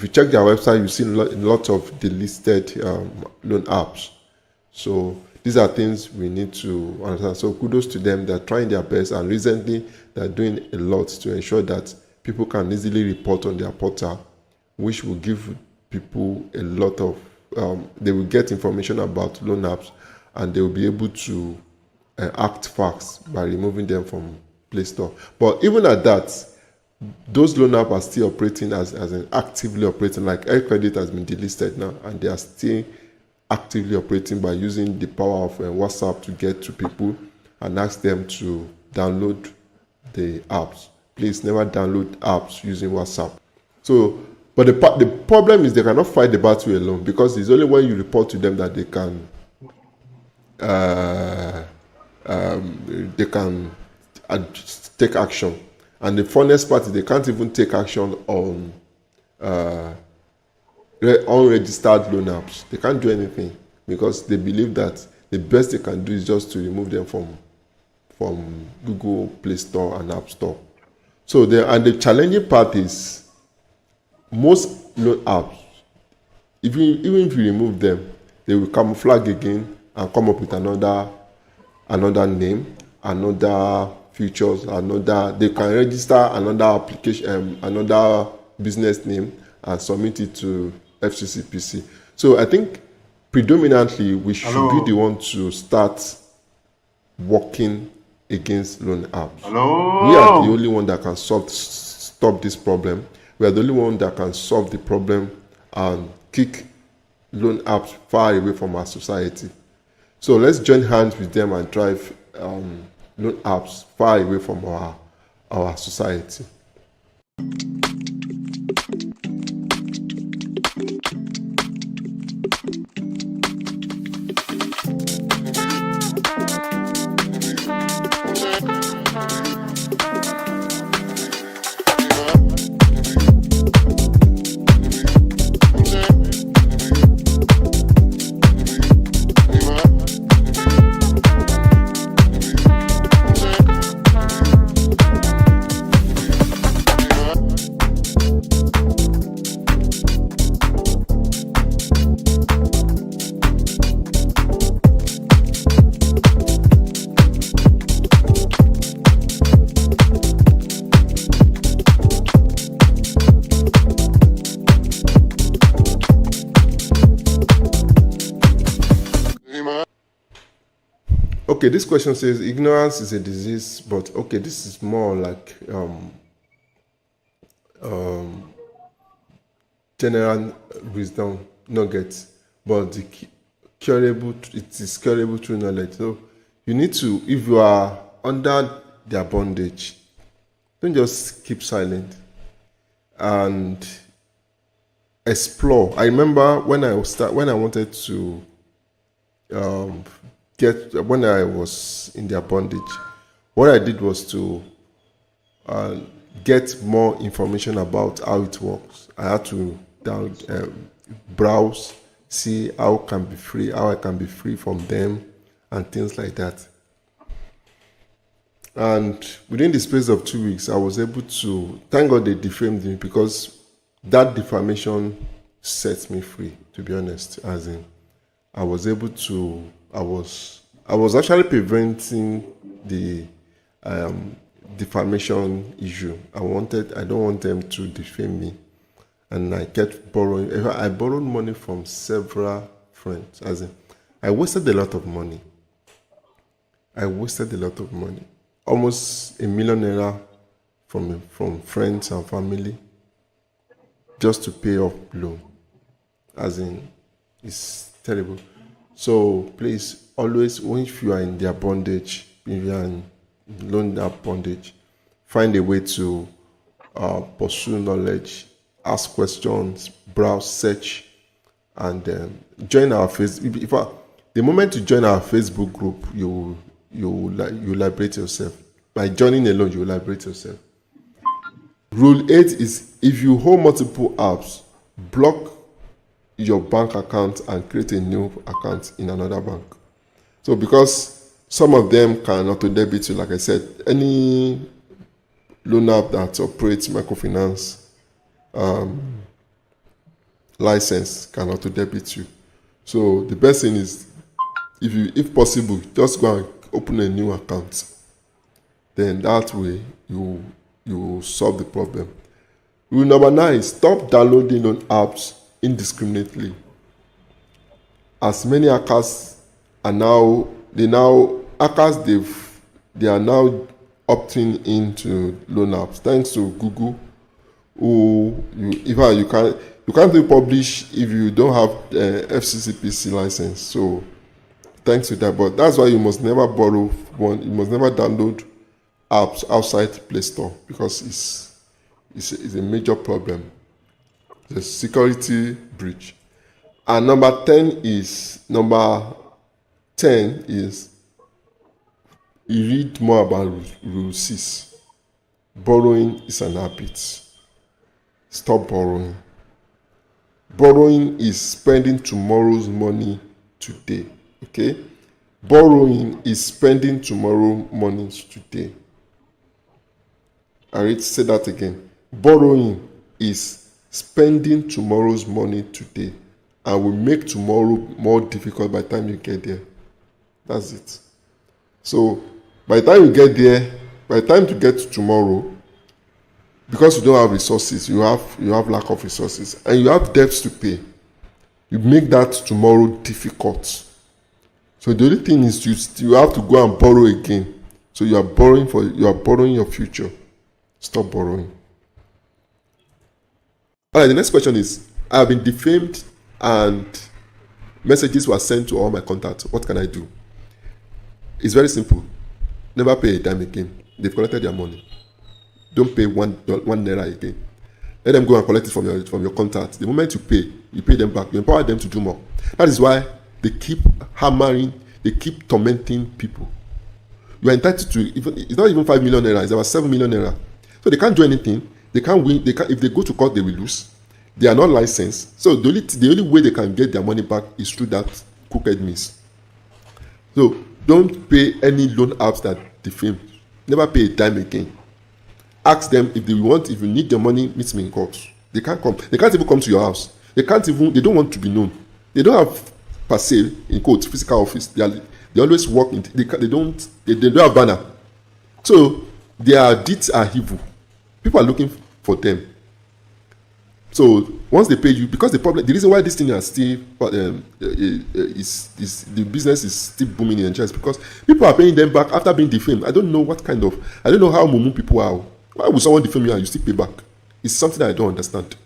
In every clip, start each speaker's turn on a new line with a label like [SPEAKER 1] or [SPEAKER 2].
[SPEAKER 1] if you check their website, you see lots of delisted loan apps. So these are things we need to understand. So kudos to them. They're trying their best, and recently they're doing a lot to ensure that people can easily report on their portal, which will give people a lot of, they will get information about loan apps, and they will be able to act fast by removing them from Play Store. But even at that, those loan apps are still operating as an actively operating, like Air Credit has been delisted now, and they are still actively operating by using the power of WhatsApp to get to people and ask them to download the apps. Please never download apps using WhatsApp. So, but the problem is they cannot fight the battle alone, because it's only when you report to them that they can take action. And the funniest part is they can't even take action on unregistered loan apps. They can't do anything because they believe that the best they can do is just to remove them from Google Play Store and App Store. So the challenging part is most loan apps, even if you remove them, they will camouflage again and come up with another name, another features, they can register another application, another business name, and submit it to FCCPC. So I think predominantly we should be the one to start working against loan apps. We are the only one that can stop this problem. We are the only one that can solve the problem and kick loan apps far away from our society. So let's join hands with them and drive loan apps far away from our society. Okay, this question says ignorance is a disease, but okay, this is more like general wisdom nuggets, but it is curable through knowledge. So you need to, if you are under their bondage, don't just keep silent and explore. I remember when I wanted to when I was in their bondage, what I did was to get more information about how it works. I had to browse, see how I can be free from them and things like that. And within the space of 2 weeks, I was able to, thank God they defamed me, because that defamation set me free, to be honest. As in, I was actually preventing the defamation issue. I don't want them to defame me. And I kept borrowing. I borrowed money from several friends. As in, I wasted a lot of money. Almost $1 million from friends and family just to pay off loan. As in, it's terrible. So please, always, if you are in their bondage, if you are in loan app bondage, find a way to pursue knowledge, ask questions, browse, search, and join our Facebook. The moment you join our Facebook group, you liberate yourself. By joining alone, you will liberate yourself. Rule 8 is, if you hold multiple apps, block your bank account and create a new account in another bank. So because some of them can auto-debit you, like I said, any loan app that operates microfinance, license can auto debit you. So the best thing is, if possible, just go and open a new account. Then that way you solve the problem. Rule number 9: stop downloading on apps indiscriminately. As many hackers are now, they are now opting into loan apps, thanks to Google, who you can't even publish if you don't have FCCPC license. So thanks to that, but that's why you must never you must never download apps outside Play Store, because it's a major problem. The security breach. And number 10 is you read more about Rule 6. Borrowing is an habit. Stop borrowing. Borrowing is spending tomorrow's money today. Okay? Borrowing is spending tomorrow's money today. I read, say that again. Borrowing is spending tomorrow's money today, and will make tomorrow more difficult by the time you get there. That's it. So by the time you get there, by the time to get to tomorrow, because you don't have resources, you have lack of resources, and you have debts to pay, you make that tomorrow difficult. So the only thing is you have to go and borrow again. So you are borrowing your future. Stop borrowing. All right, the next question is, I have been defamed and messages were sent to all my contacts. What can I do? It's very simple. Never pay a dime again. They've collected their money. Don't pay one naira again. Let them go and collect it from your contacts. The moment you pay them back. You empower them to do more. That is why they keep hammering, they keep tormenting people. You are entitled to, it's not even 5 million naira, it's about 7 million naira. So they can't do anything. They can't win. If they go to court, they will lose. They are not licensed. So the only way they can get their money back is through that crooked means. So don't pay any loan apps that defame. Never pay a dime again. Ask them if you need their money, meet me in court. They can't come. They can't even come to your house. They don't want to be known. They don't have, per se, in quote, physical office. They always work in, they don't have banner. So their deeds are evil. People are looking for them. So once they pay you, because the reason why this thing is still the business is still booming in Nigeria is because people are paying them back after being defamed. I don't know how mumu people are. Why would someone defame you and you still pay back? It's something that I don't understand.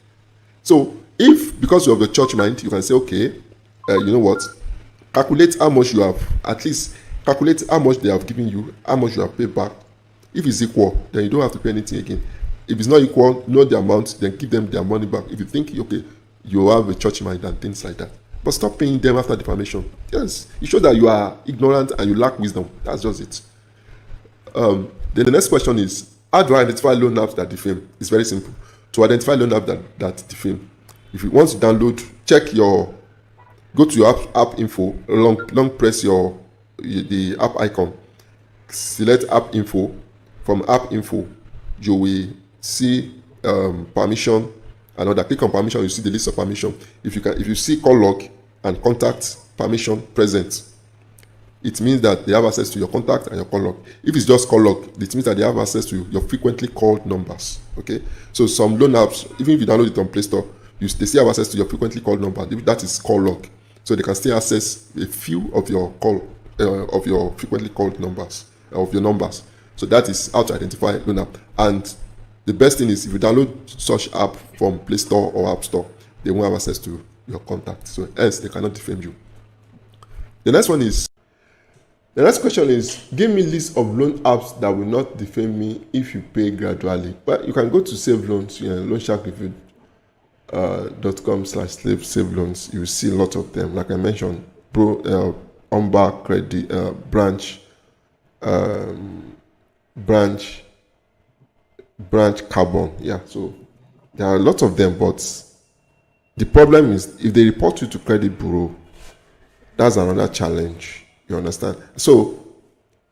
[SPEAKER 1] So if because you have the church mind, you can say, okay, you know what? Calculate how much you have, at least calculate how much they have given you, how much you have paid back. If it's equal, then you don't have to pay anything again. If it's not equal, know the amount, then give them their money back. If you think, okay, you have a church mind and things like that. But stop paying them after defamation. Yes, it shows that you are ignorant and you lack wisdom. That's just it. Then the next question is, how do I identify loan apps that defame? It's very simple. To identify loan apps that defame, if you want to download, go to your app info, long press the app icon, select app info. From app info, you will see permission and other. Click on permission, you see the list of permission. If you see call log and contact permission present, it means that they have access to your contact and your call log. If it's just call log, it means that they have access to your frequently called numbers. Okay, so some loan apps, even if you download it on Play Store, they still have access to your frequently called number. That is call log, so they can still access a few of your of your frequently called numbers, of your numbers. So that is how to identify loan app. And the best thing is, if you download such app from Play Store or App Store, they won't have access to your contact. So hence they cannot defame you. The next question is, give me list of loan apps that will not defame me if you pay gradually. But you can go to Save Loans, loansharkreview.com/save loans. You will see a lot of them. Like I mentioned, Umba Credit, branch Carbon. Yeah, so there are lots of them, but the problem is if they report you to credit bureau, that's another challenge. You understand? So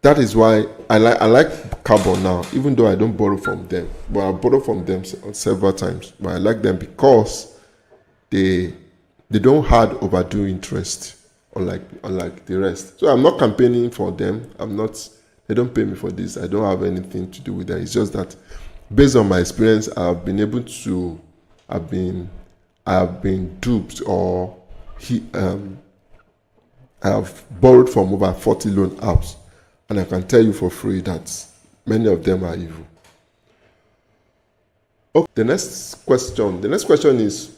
[SPEAKER 1] that is why I like Carbon now, even though I don't borrow from them. But I borrow from them several times. But I like them because they don't hard overdue interest, unlike the rest. So I'm not campaigning for them. They don't pay me for this. I don't have anything to do with that. It's just that based on my experience, I have been duped, or I have borrowed from over 40 loan apps, and I can tell you for free that many of them are evil. Okay, the next question is,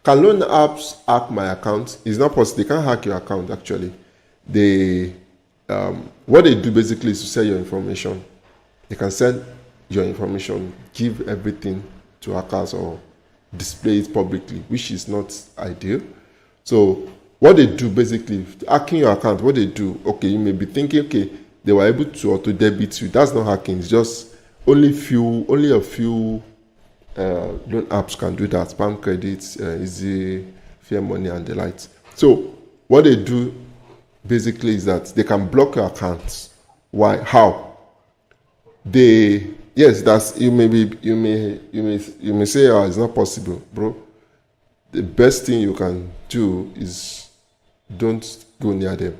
[SPEAKER 1] can loan apps hack my account? It's not possible. They can't hack your account, actually. What they do basically is to sell your information. They can sell your information, give everything to hackers, or display it publicly, which is not ideal. So what they do basically, hacking your account, what they do, okay, you may be thinking, okay, they were able to auto debit you. That's not hacking. It's just only a few loan apps can do that. Spam credits, easy, fair money, and the likes. So what they do basically is that they can block your accounts. Why? How? That's you may say, oh, it's not possible, bro. The best thing you can do is don't go near them.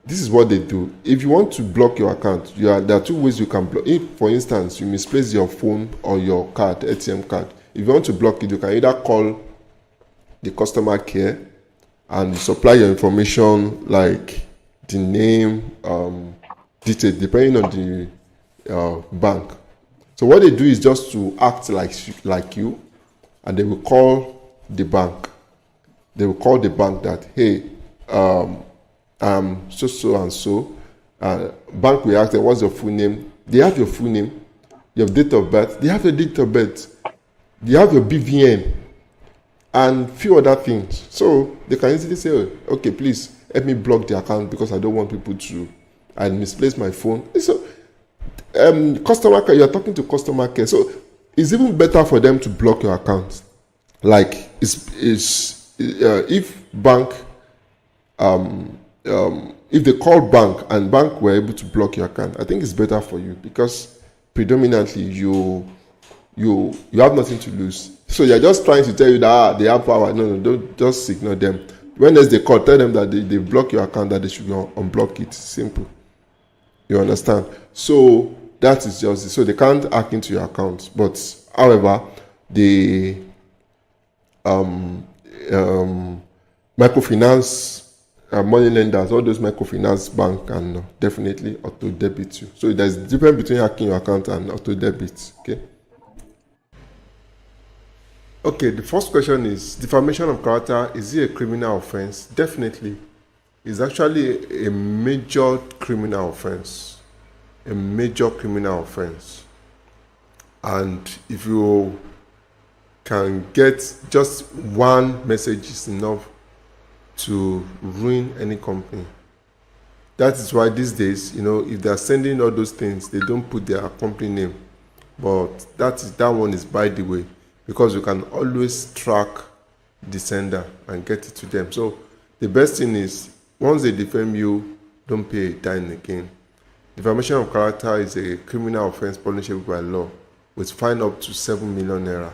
[SPEAKER 1] This is what they do. If you want to block your account, there are two ways you can block. If, for instance, you misplace your phone or your card, ATM card, if you want to block it, you can either call the customer care and you supply your information, like the name, details, depending on the bank. So what they do is just to act like you, and they will call the bank. They will call the bank that, hey, so and so. Bank will ask them, what's your full name? They have your full name, your date of birth. They have your date of birth. They have your BVN and few other things. So they can easily say, oh, okay, please help me block the account because I don't want people to. I misplaced my phone. So customer care, you're talking to customer care. So it's even better for them to block your account. Like if bank if they call bank and bank were able to block your account, I think it's better for you because predominantly you have nothing to lose. So you're just trying to tell you that they have power. No, don't just ignore them. When they call, tell them that they block your account, that they should unblock it. Simple. You understand? So that is just it. So they can't hack into your account. But however, the microfinance money lenders, all those microfinance bank can definitely auto debit you. So there's a difference between hacking your account and auto debit. Okay, the first question is, defamation of character, is it a criminal offense? Definitely. It's actually a major criminal offense. A major criminal offense. And if you can get just one message is enough to ruin any company. That is why these days, if they're sending all those things, they don't put their company name. But that one is by the way, because you can always track the sender and get it to them. So the best thing is, once they defame you, don't pay a dime again. Defamation of character is a criminal offense punishable by law with fine up to 7 million naira.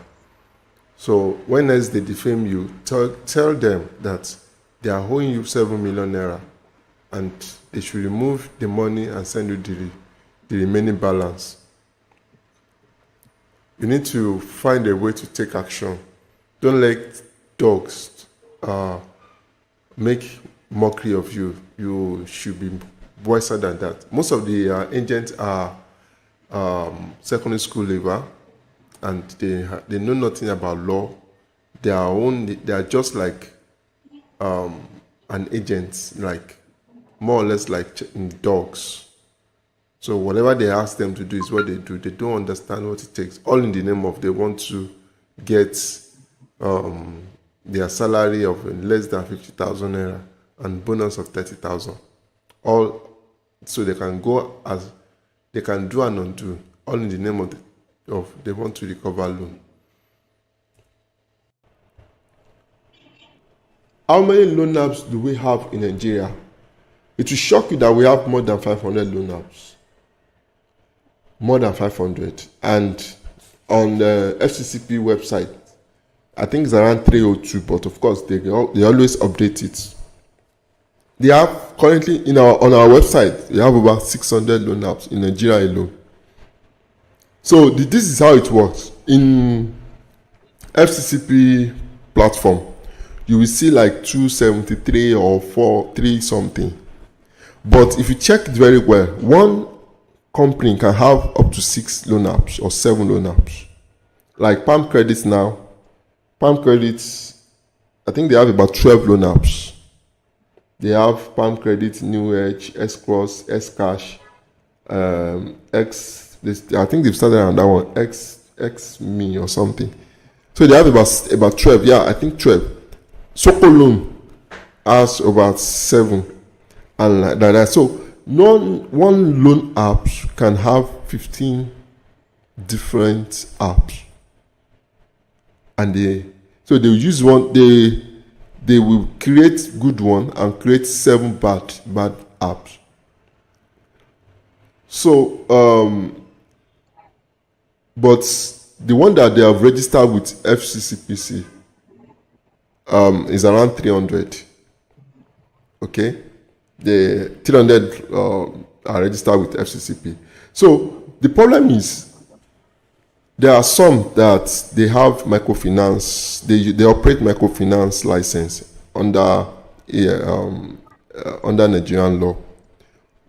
[SPEAKER 1] So when else they defame you, tell them that they are owing you 7 million naira and they should remove the money and send you the remaining balance. You need to find a way to take action. Don't let dogs make mockery of you. You should be wiser than that. Most of the agents are secondary school level, and they know nothing about law. They are just like an agent, like more or less like dogs. So whatever they ask them to do is what they do. They don't understand what it takes. All in the name of they want to get their salary of less than 50,000 naira and bonus of 30,000. All so they can they can do and undo. All in the name of they want to recover loan. How many loan apps do we have in Nigeria? It will shock you that we have more than 500 loan apps. More than 500. And on the FCCP website, I think it's around 302, but of course they always update it. They have currently on our website, we have about 600 loan apps in Nigeria alone. So this is how it works. In FCCP platform, you will see like 273 or 43 something. But if you check it very well, one company can have up to 6 loan apps or 7 loan apps. Like Palm Credits now, Palm Credits, I think they have about 12 loan apps. They have Palm Credit, New Edge, S Cross, S Cash, X. I think they've started on that one, X Me or something. So they have about 12. Yeah, I think 12. Soko Loan has about 7, and like that. So one loan app can have 15 different apps, and they use one. They will create good one and create 7 bad apps. So but the one that they have registered with FCCPC is around 300. Okay, the 300 are registered with FCCP. So the problem is, there are some that they have microfinance. They operate microfinance license under Nigerian law.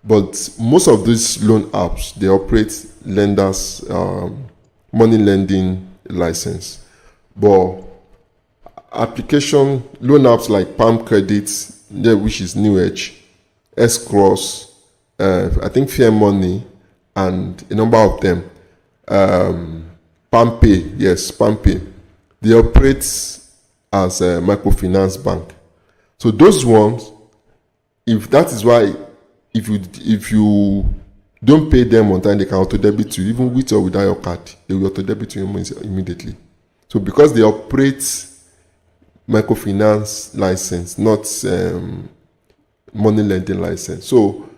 [SPEAKER 1] But most of these loan apps, they operate lenders, money lending license. But application loan apps like Palm Credits, which is New Edge, S Cross, I think Fair Money, and a number of them. PalmPay, yes, PalmPay. They operate as a microfinance bank. So those ones, if you don't pay them on time, they can auto debit you, even with or without your card. They will auto debit you immediately. So because they operate microfinance license, not money lending license. So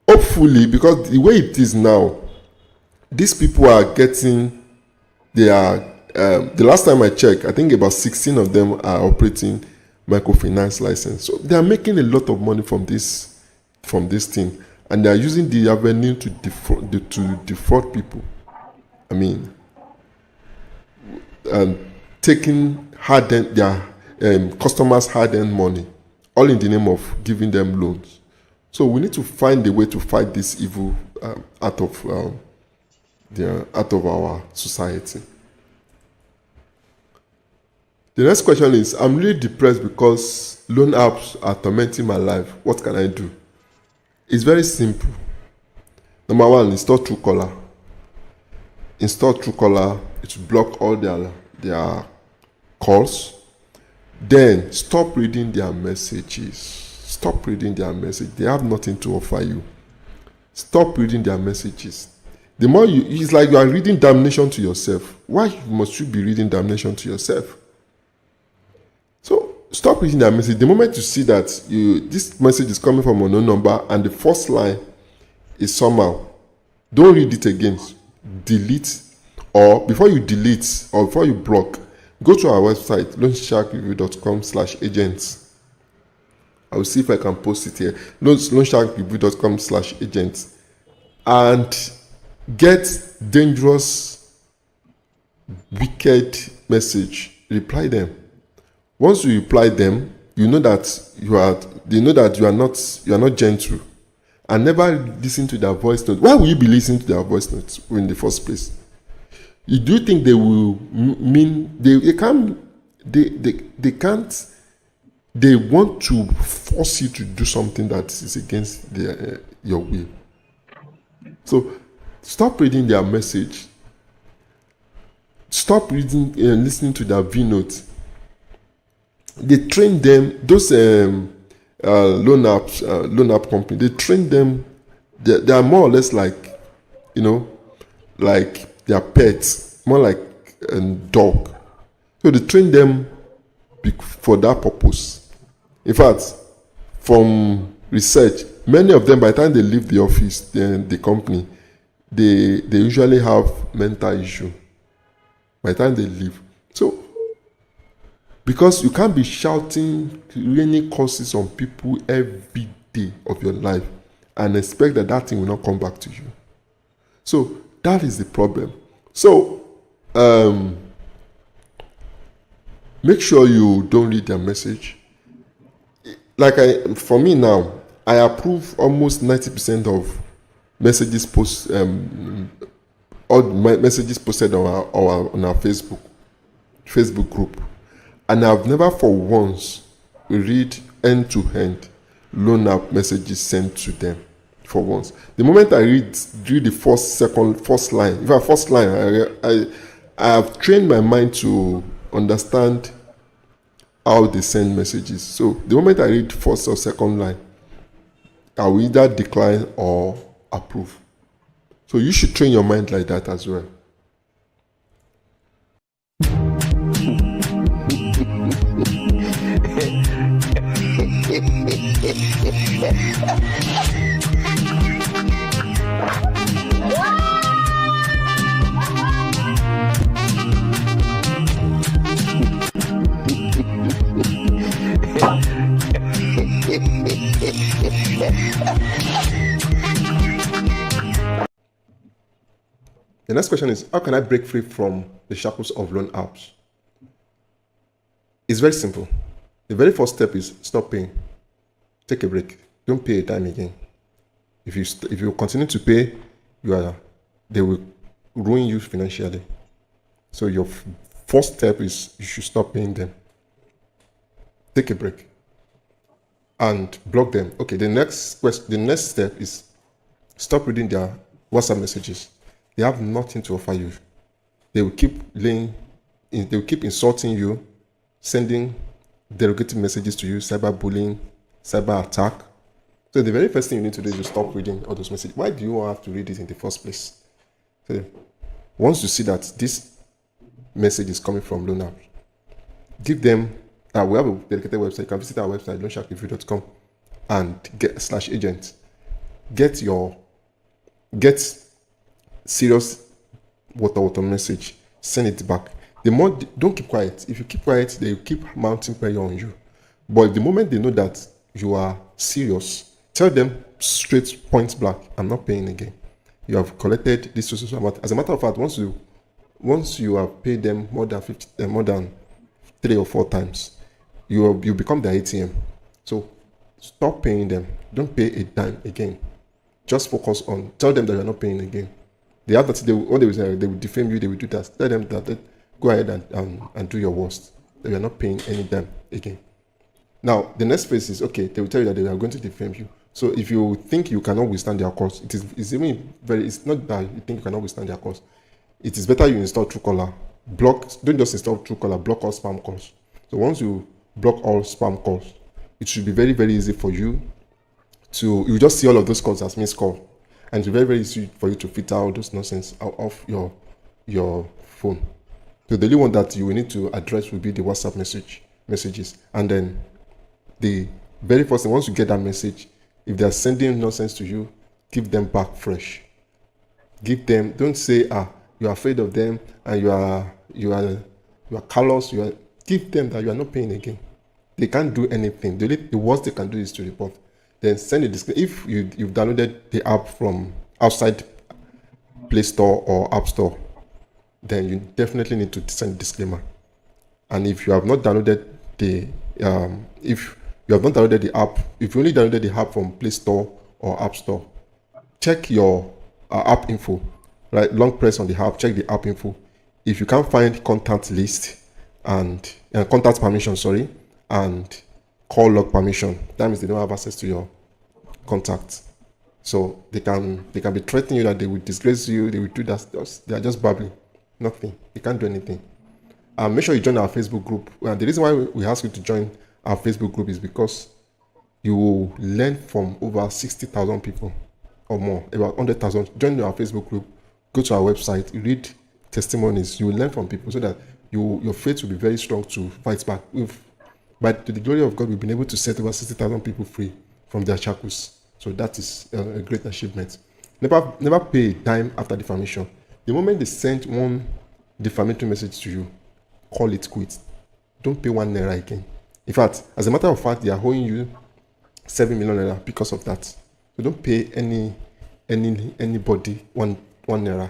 [SPEAKER 1] hopefully, because the way it is now, these people are getting. The last time I checked, I think about 16 of them are operating microfinance license. So they are making a lot of money from this thing, and they are using the avenue to defraud people. I mean, taking their customers' hard-earned money, all in the name of giving them loans. So we need to find a way to fight this evil out of our society. The next question is, I'm really depressed because loan apps are tormenting my life. What can I do? It's very simple. Number 1, install Truecaller. Install Truecaller. It will block all their calls. Then stop reading their messages. Stop reading their message. They have nothing to offer you. Stop reading their messages. The more it's like you are reading damnation to yourself. Why must you be reading damnation to yourself? So stop reading that message. The moment you see that this message is coming from an unknown number and the first line is somehow, don't read it again. Delete, or before you delete or before you block, go to our website, loansharkreview.com/agents. I will see if I can post it here. loansharkreview.com/agents, and get dangerous, wicked message. Reply them. Once you reply them, they know that you are not gentle, and never listen to their voice note. Why will you be listening to their voice notes in the first place? You do think they will mean they can't? They want to force you to do something that is against your will. So stop reading their message. Stop reading and listening to their V notes. They train them, those loan app company. They train them. They are more or less like, like their pets, more like a dog. So they train them for that purpose. In fact, from research, many of them, by the time they leave the office, the company, they usually have mental issue by the time they leave. So Because you can't be shouting rainy curses on people every day of your life and expect that that thing will not come back to you. So that is the problem. So make sure you don't read their message. For me now, I approve almost 90% of messages all messages posted on our Facebook group, and I've never for once read end-to-end loan app messages sent to them for once. The moment I read the first line, in fact, first line, I have trained my mind to understand how they send messages. So the moment I read first or second line, I will either decline or approve. So you should train your mind like that as well. The next question is, how can I break free from the shackles of loan apps? It's very simple. The very first step is stop paying. Take a break. Don't pay a dime again. If you continue to pay, they will ruin you financially. So your first step is you should stop paying them. Take a break and block them. Okay, the next step is stop reading their WhatsApp messages. They have nothing to offer you. They will keep insulting you, sending derogatory messages to you, cyberbullying, cyber attack. So the very first thing you need to do is to stop reading all those messages. Why do you have to read it in the first place? So once you see that this message is coming from loan apps, give them. We have a dedicated website. You can visit our website, loansharkreview.com, and /agent. Get serious water message. Send it back. Don't keep quiet. If you keep quiet, they will keep mounting pressure on you. But the moment they know that you are serious, tell them straight, point blank, I'm not paying again. You have collected this social amount. As a matter of fact, once you have paid them more than 3 or 4 times, you become their ATM. So stop paying them. Don't pay a dime again. Just focus on, tell them that you're not paying again. They have that, they will defame you, they will do that. Tell them that go ahead and do your worst. That you're not paying any dime again. Now, the next phase is, okay, they will tell you that they are going to defame you. So if you think you cannot withstand their course, it's not that you think you cannot withstand their course. It is better you install Truecaller. Don't just install Truecaller, block all spam calls. So once you block all spam calls, it should be very, very easy for you you just see all of those calls as missed call. And it's very, very easy for you to filter all those nonsense out of your phone. So the only one that you will need to address will be the WhatsApp messages. And then the very first thing, once you get that message, if they're sending nonsense to you, give them back fresh. Give them, don't say, you're afraid of them and you are callous. Give them that you are not paying again. They can't do anything. The worst they can do is to report. Then send a disclaimer. If you've downloaded the app from outside Play Store or App Store, then you definitely need to send a disclaimer. And if you have not downloaded the app, if you only downloaded the app from Play Store or App Store, check your app info. Right, long press on the app, check the app info. If you can't find contact list and contact permission, and call log permission, that means they don't have access to your contacts. So they can be threatening you that they will disgrace you, they will do that. They are just babbling, nothing. They can't do anything. Make sure you join our Facebook group. The reason why we ask you to join our Facebook group is because you will learn from over 60,000 people or more, about 100,000. Join our Facebook group. Go to our website, read testimonies. You will learn from people so that your faith will be very strong to fight back. But to the glory of God, we've been able to set over 60,000 people free from their shackles. So that is a great achievement. Never pay a dime after defamation. The moment they send one defamatory message to you, call it quits. don't pay 1 naira again. In fact, as a matter of fact, they are owing you 7 million naira because of that. So don't pay anybody one naira.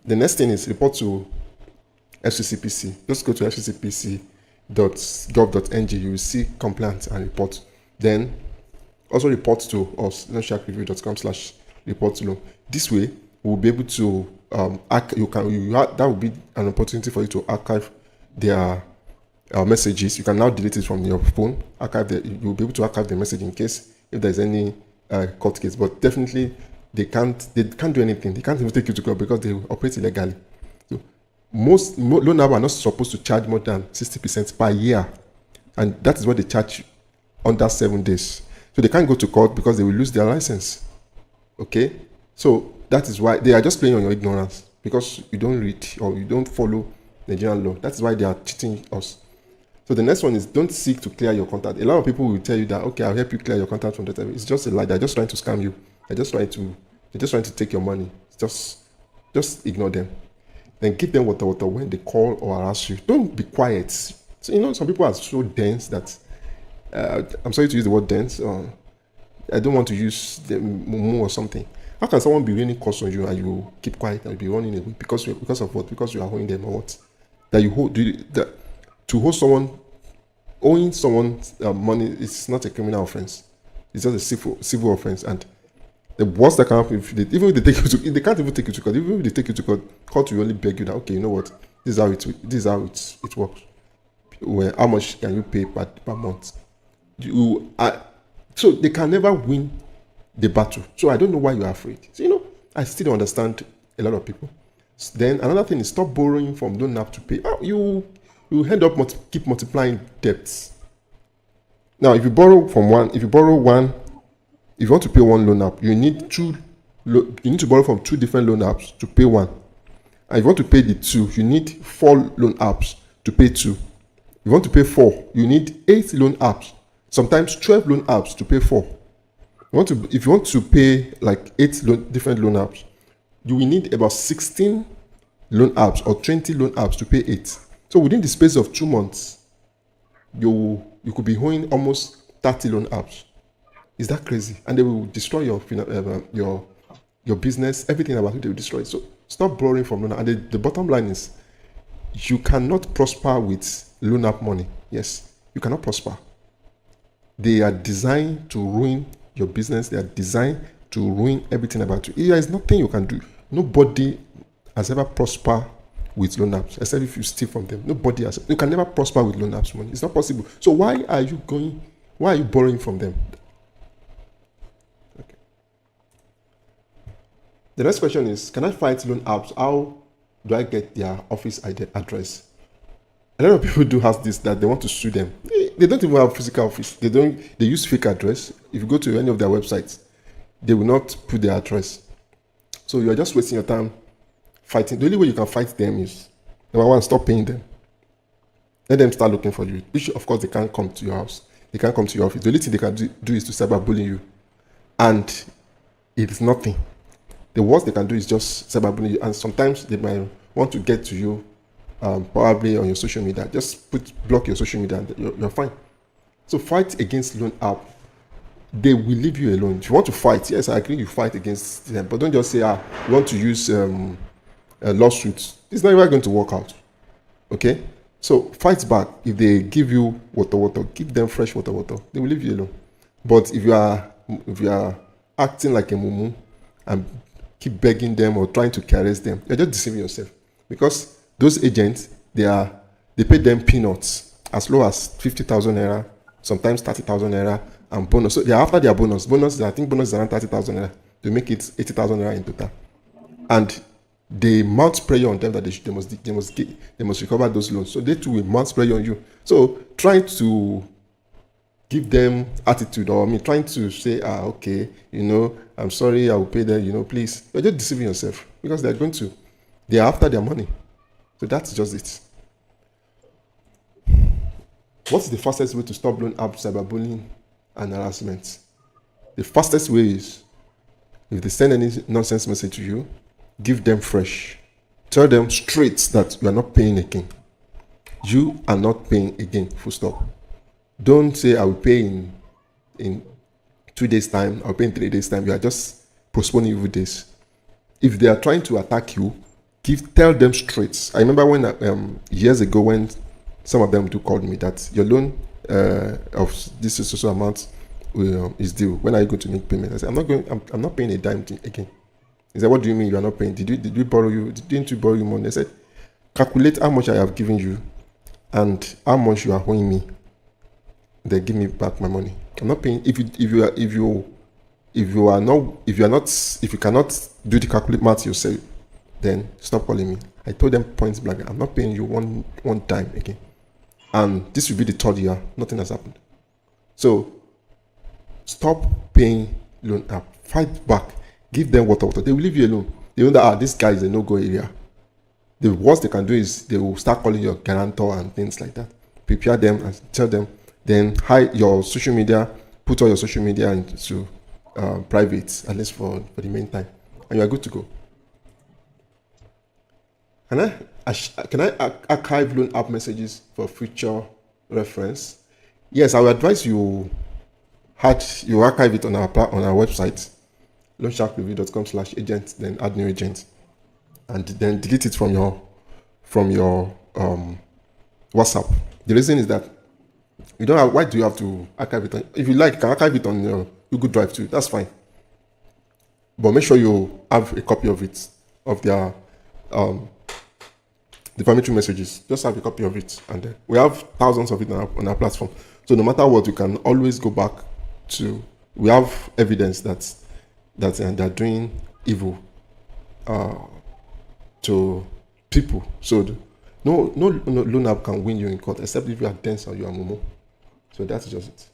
[SPEAKER 1] The next thing is report to FCCPC. Just go to fccpc.gov.ng. You will see complaints and report. Then also report to us, loansharkreview.com/report to loan. This way, we'll be able to that will be an opportunity for you to archive their messages. You can now delete it from your phone. You'll be able to archive the message in case if there's any court case. But definitely, they can't do anything. They can't even take you to court because they operate illegally. So most loan apps are not supposed to charge more than 60% per year, and that is what they charge under 7 days. So they can't go to court because they will lose their license. Okay, so that is why they are just playing on your ignorance because you don't read or you don't follow Nigerian law. That is why they are cheating us. So the next one is don't seek to clear your contact. A lot of people will tell you that, okay, I'll help you clear your contact from data. It's just a lie. They're just trying to scam you. They're just trying to take your money. Just ignore them. Then give them water when they call or harass you. Don't be quiet. So, some people are so dense that I'm sorry to use the word dense. I don't want to use the mumu or something. How can someone be raining curse on you and you keep quiet and be running away because of what? Because you are owing them or what? That you hold to owing someone money is not a criminal offense. It's just a civil offense, and the worst that can happen if they take you to, they can't even take you to court. Even if they take you to court will only beg you that, okay, you know what, this is how it works. How much can you pay per month? So they can never win the battle. So I don't know why you are afraid. So, I still don't understand a lot of people. Then another thing is stop borrowing from don't have to pay. You end up keep multiplying debts. Now, if you want to pay one loan app, you need to borrow from 2 different loan apps to pay one. And if you want to pay the 2, you need 4 loan apps to pay 2. If you want to pay 4, you need 8 loan apps, sometimes 12 loan apps to pay 4. If you want to pay like 8 different loan apps, you will need about 16 loan apps or 20 loan apps to pay 8. So within the space of 2 months, you could be owing almost 30 loan apps. Is that crazy? And they will destroy your business, everything about it, they will destroy it. So stop borrowing from loan app. And the bottom line is, you cannot prosper with loan app money. Yes, you cannot prosper. They are designed to ruin your business. They are designed to ruin everything about you. There is nothing you can do. Nobody has ever prospered with loan apps, except if you steal from them. Nobody has. You can never prosper with loan apps money. It's not possible. So why are you borrowing from them? Okay. The next question is, can I fight loan apps? How do I get their office address? A lot of people do ask this, that they want to sue them. They don't even have physical office. They use fake address. If you go to any of their websites, they will not put their address. So you are just wasting your time fighting. The only way you can fight them is, number one, stop paying them. Let them start looking for you. Which, of course, they can't come to your house. They can't come to your office. The only thing they can do is to cyberbully you. And it is nothing. The worst they can do is just cyberbully you. And sometimes they might want to get to you, probably on your social media. Just block your social media and you're fine. So fight against loan app. They will leave you alone. If you want to fight, yes, I agree, you fight against them. But don't just say, you want to use lawsuits. It's not even going to work out. Okay? So fight back. If they give you water, give them fresh water. They will leave you alone. But if you are acting like a mumu and keep begging them or trying to caress them, you're just deceiving yourself. Because those agents, they pay them peanuts, as low as 50,000 naira, sometimes 30,000 naira, and bonus. So they are after their bonus. I think bonus is around 30,000 naira. They make it 80,000 naira in total. And they mount pressure on them that they must recover those loans. So they too will mount pressure on you. So trying to give them attitude, or trying to say, okay, I'm sorry, I will pay them, please. You're just deceiving yourself, because they are after their money. So that's just it. What's the fastest way to stop loan app cyberbullying and harassment? The fastest way is, if they send any nonsense message to you, give them fresh. Tell them straight that you are not paying again. You are not paying again, full stop. Don't say I will pay in 2 days time, I'll pay in 3 days time. You are just postponing evil days. If they are trying to attack you, tell them straight. I remember when years ago when some of them do called me that your loan of this social amount is due. When are you going to make payment? I said, I'm not paying a dime again. He said, what do you mean you are not paying? Didn't you borrow you money? I said, calculate how much I have given you and how much you are owing me. Then give me back my money. I'm not paying. If you cannot do the calculate math yourself, then stop calling me. I told them point blank, I'm not paying you one dime again. And this will be the third year, nothing has happened. So stop paying loan up. Fight back. Give them water. They will leave you alone. They know that this guy is a no-go area. The worst they can do is they will start calling your guarantor and things like that. Prepare them and tell them. Then hide your social media. Put all your social media into private, at least for the meantime, and you are good to go. Can I archive loan app messages for future reference? Yes, I will advise you archive it on our website, loansharkreview.com/agent, then add new agent, and then delete it from your WhatsApp. The reason is that you don't have. Why do you have to archive it? If you like, you can archive it on your Google Drive too. That's fine. But make sure you have a copy of it, of their defamatory messages. Just have a copy of it, and we have thousands of it on our platform. So no matter what, we can always go back to. We have evidence that they're doing evil to people. So no loan app can win you in court except if you are dense or you are Momo. So that's just it.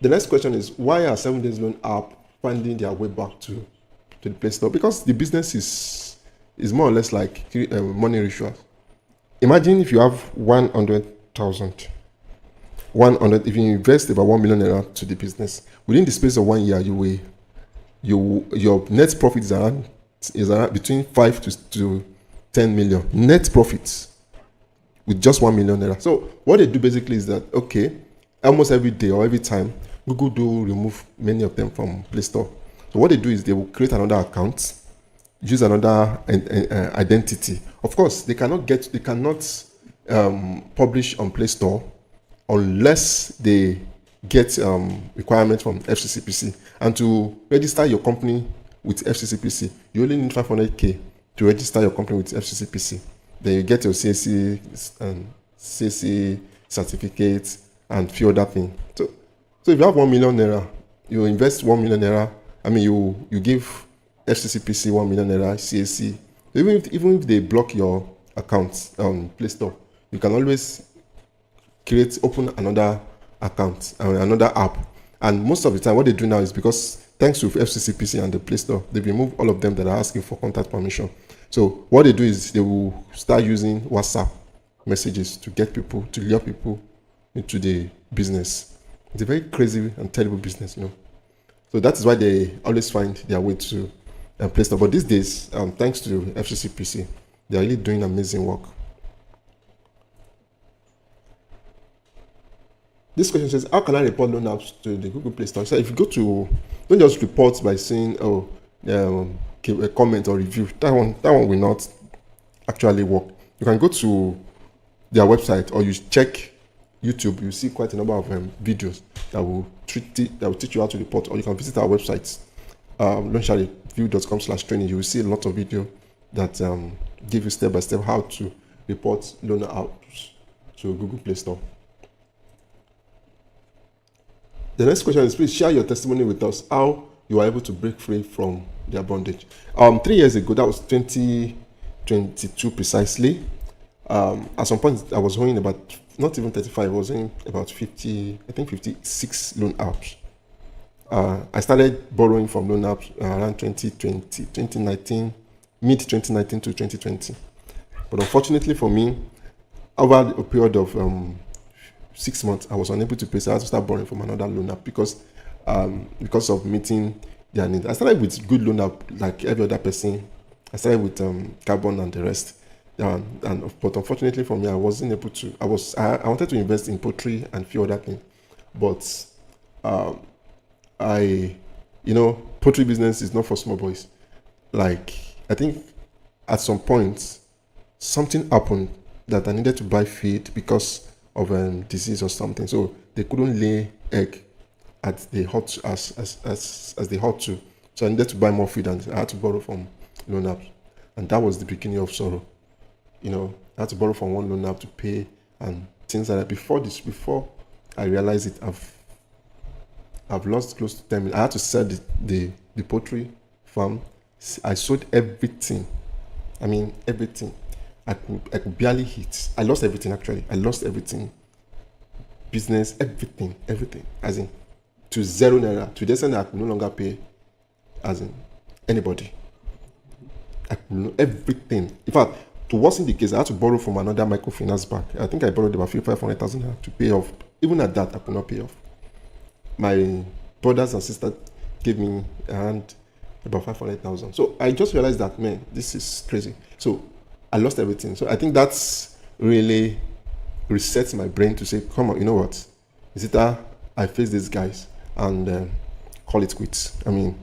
[SPEAKER 1] The next question is, why are 7 days loan app finding their way back to the Play Store? Because the business is more or less like money rituals. Imagine if you have 100,000. If you invest about 1 million naira to the business, within the space of 1 year, your net profit is around between 5 to 10 million net profits with just 1 million naira. So what they do basically is that, okay, almost every day or every time, Google do remove many of them from Play Store. So what they do is they will create another account, use another identity. Of course, they cannot publish on Play Store unless they get requirements from FCCPC. And to register your company with FCCPC, you only need 500K to register your company with FCCPC. Then you get your CAC certificate and few other things. So if you have 1 million naira, you invest 1 million naira. I mean, you give FCCPC 1 million naira, CAC. Even if they block your account on Play Store, you can always open another account, another app. And most of the time, what they do now is because thanks to FCCPC and the Play Store, they remove all of them that are asking for contact permission. So what they do is they will start using WhatsApp messages to lure people into the business. It's a very crazy and terrible business, So that is why they always find their way to Play Store. But these days, thanks to FCCPC, they are really doing amazing work. This question says, how can I report loan apps to the Google Play Store? So if you don't just report by saying, a comment or review. That one will not actually work. You can go to their website or you check YouTube. You see quite a number of videos that will teach you how to report. Or you can visit our website, loansharkreview.com/training. You will see a lot of video that give you step by step how to report loan apps to Google Play Store. The next question is, please share your testimony with us, how you are able to break free from their bondage. 3 years ago, that was 2022 precisely. At some point, I was owing about, not even 35, I was owing about 56 loan apps. I started borrowing from loan apps around 2019, mid-2019 to 2020. But unfortunately for me, over a period of 6 months, I was unable to pay, so I had to start borrowing from another loan app because of meeting their needs. I started with good loan app like every other person. I started with Carbon and the rest. But unfortunately for me, I wasn't able to. I wanted to invest in poultry and few other things, but um, I, poultry business is not for small boys. Like, I think at some point something happened that I needed to buy feed because of disease or something. So they couldn't lay egg at the hot as they ought to. So I needed to buy more feed and I had to borrow from loan app, and that was the beginning of sorrow. I had to borrow from one loan app to pay and things like that. Before I realized it, I've lost close to 10 million. I had to sell the poultry farm. I sold everything. I mean everything. I could barely hit. I lost everything actually. I lost everything. Business, everything. As in to zero naira. To the extent that I could no longer pay as in anybody. I could everything. In fact, to worsen the case, I had to borrow from another microfinance bank. I think I borrowed about 500,000 to pay off. Even at that, I could not pay off. My brothers and sisters gave me around about 500,000. So I just realized that, man, this is crazy. So I lost everything. So I think that's really resets my brain to say, come on, you know what? Is it that I face these guys and call it quits? I mean,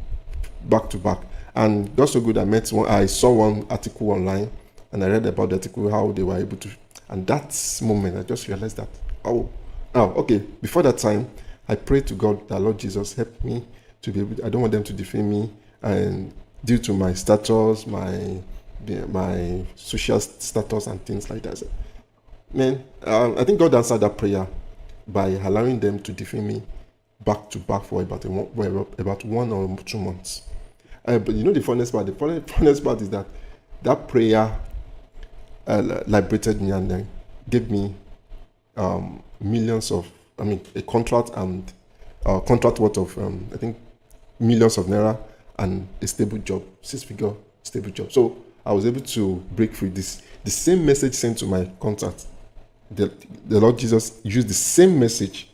[SPEAKER 1] back to back. And that's so good. I saw one article online and I read about the article, how they were able to. And that moment, I just realized that, okay. Before that time, I prayed to God that Lord Jesus help me to be able. I don't want them to defame me, and due to my status, my social status, and things like that. So, man, I think God answered that prayer by allowing them to defame me back to back for about 1 or 2 months. But the funniest part. The funniest part is that prayer liberated me and then gave me millions of. I mean, a contract and contract worth of I think millions of naira and a stable job, 6-figure stable job. So I was able to break free. The same message sent to my contact. The Lord Jesus used the same message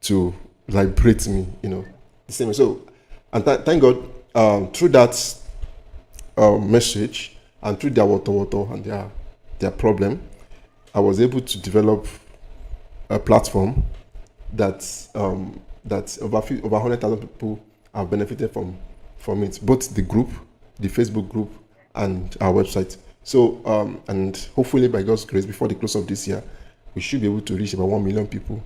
[SPEAKER 1] to liberate me. The same. So, and thank God through that message and through their water and their problem, I was able to develop a platform that over 100,000 people have benefited from it, both the group, the Facebook group, and our website. So and hopefully by God's grace, before the close of this year, we should be able to reach about 1 million people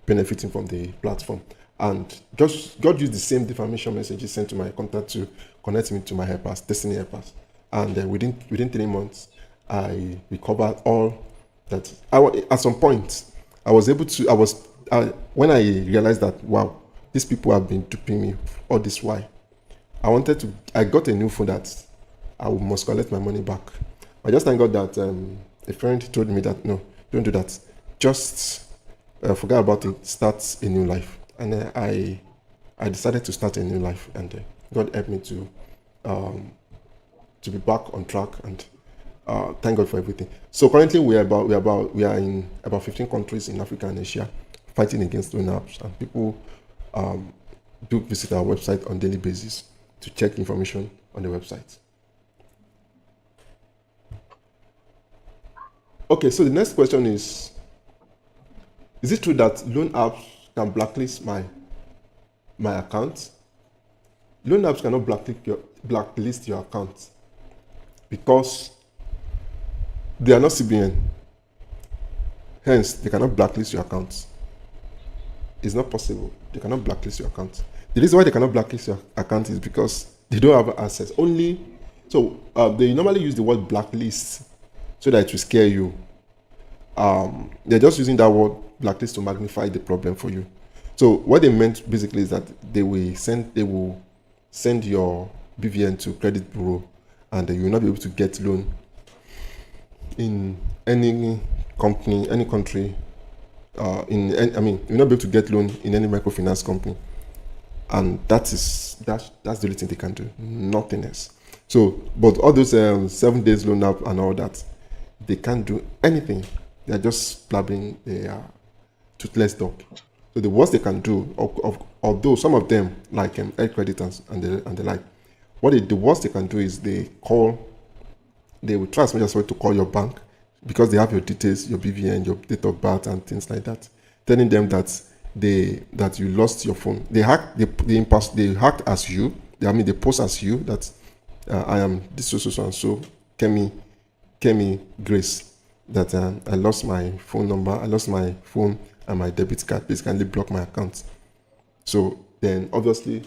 [SPEAKER 1] benefiting from the platform. And God used the same defamation messages sent to my contact to connect me to my helpers, destiny helpers. And within 3 months, I recovered all that. At some point, I was able to. When I realized that, wow, these people have been duping me all this while. I got a new phone that I must collect my money back. I just thank God that a friend told me that, no, don't do that. Just forget about it. Start a new life. And I decided to start a new life, and God helped me to be back on track, and thank God for everything. So currently we are in about 15 countries in Africa and Asia, fighting against loan apps, and people do visit our website on a daily basis to check information on the website. Okay, so the next question is it true that loan apps can blacklist my account? Loan apps cannot blacklist your account because they are not CBN. Hence, they cannot blacklist your account. It's not possible. They cannot blacklist your account. The reason why they cannot blacklist your account is because they don't have access. They normally use the word blacklist so that it will scare you. They're just using that word blacklist to magnify the problem for you. So what they meant basically is that they will send your BVN to credit bureau, and you will not be able to get loan in any company, any country. You'll not be able to get loan in any microfinance company, and that's the only thing they can do. Nothing else. So, but all those 7 days loan up and all that, they can't do anything. They're just blabbing their toothless dog. So the worst they can do, although some of them like air creditors and the like, the worst they can do is they call they will try as much as possible to call your bank because they have your details, your BVN, your date of birth, and things like that, telling them that you lost your phone. They hacked as you. They post as you that I am this so and so Kemi Grace, that I lost my phone number, I lost my phone and my debit card. Please kindly block my account. So then obviously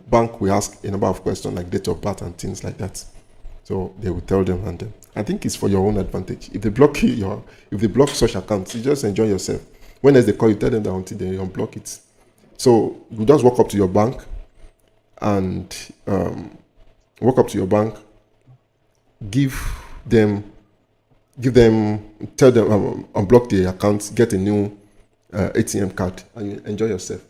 [SPEAKER 1] bank will ask a number of questions like date of birth and things like that. So they will tell them, and I think it's for your own advantage. If they block such accounts, you just enjoy yourself. When they call you, tell them that until they unblock it. So you just walk up to your bank and tell them unblock the account, get a new ATM card, and you enjoy yourself.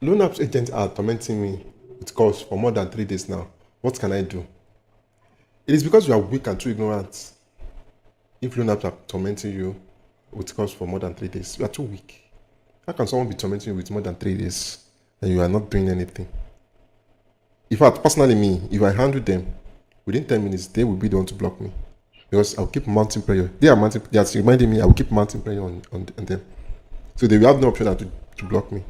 [SPEAKER 1] Loan apps agents are tormenting me with calls for more than 3 days now. What can I do? It is because you are weak and too ignorant. If loan apps are tormenting you with calls for more than 3 days, you are too weak. How can someone be tormenting you with more than 3 days and you are not doing anything? In fact, personally me, if I handle them, within 10 minutes, they will be the one to block me. Because I'll keep mounting pressure. They are reminding me I will keep mounting pressure on them. So they will have no option than to block me.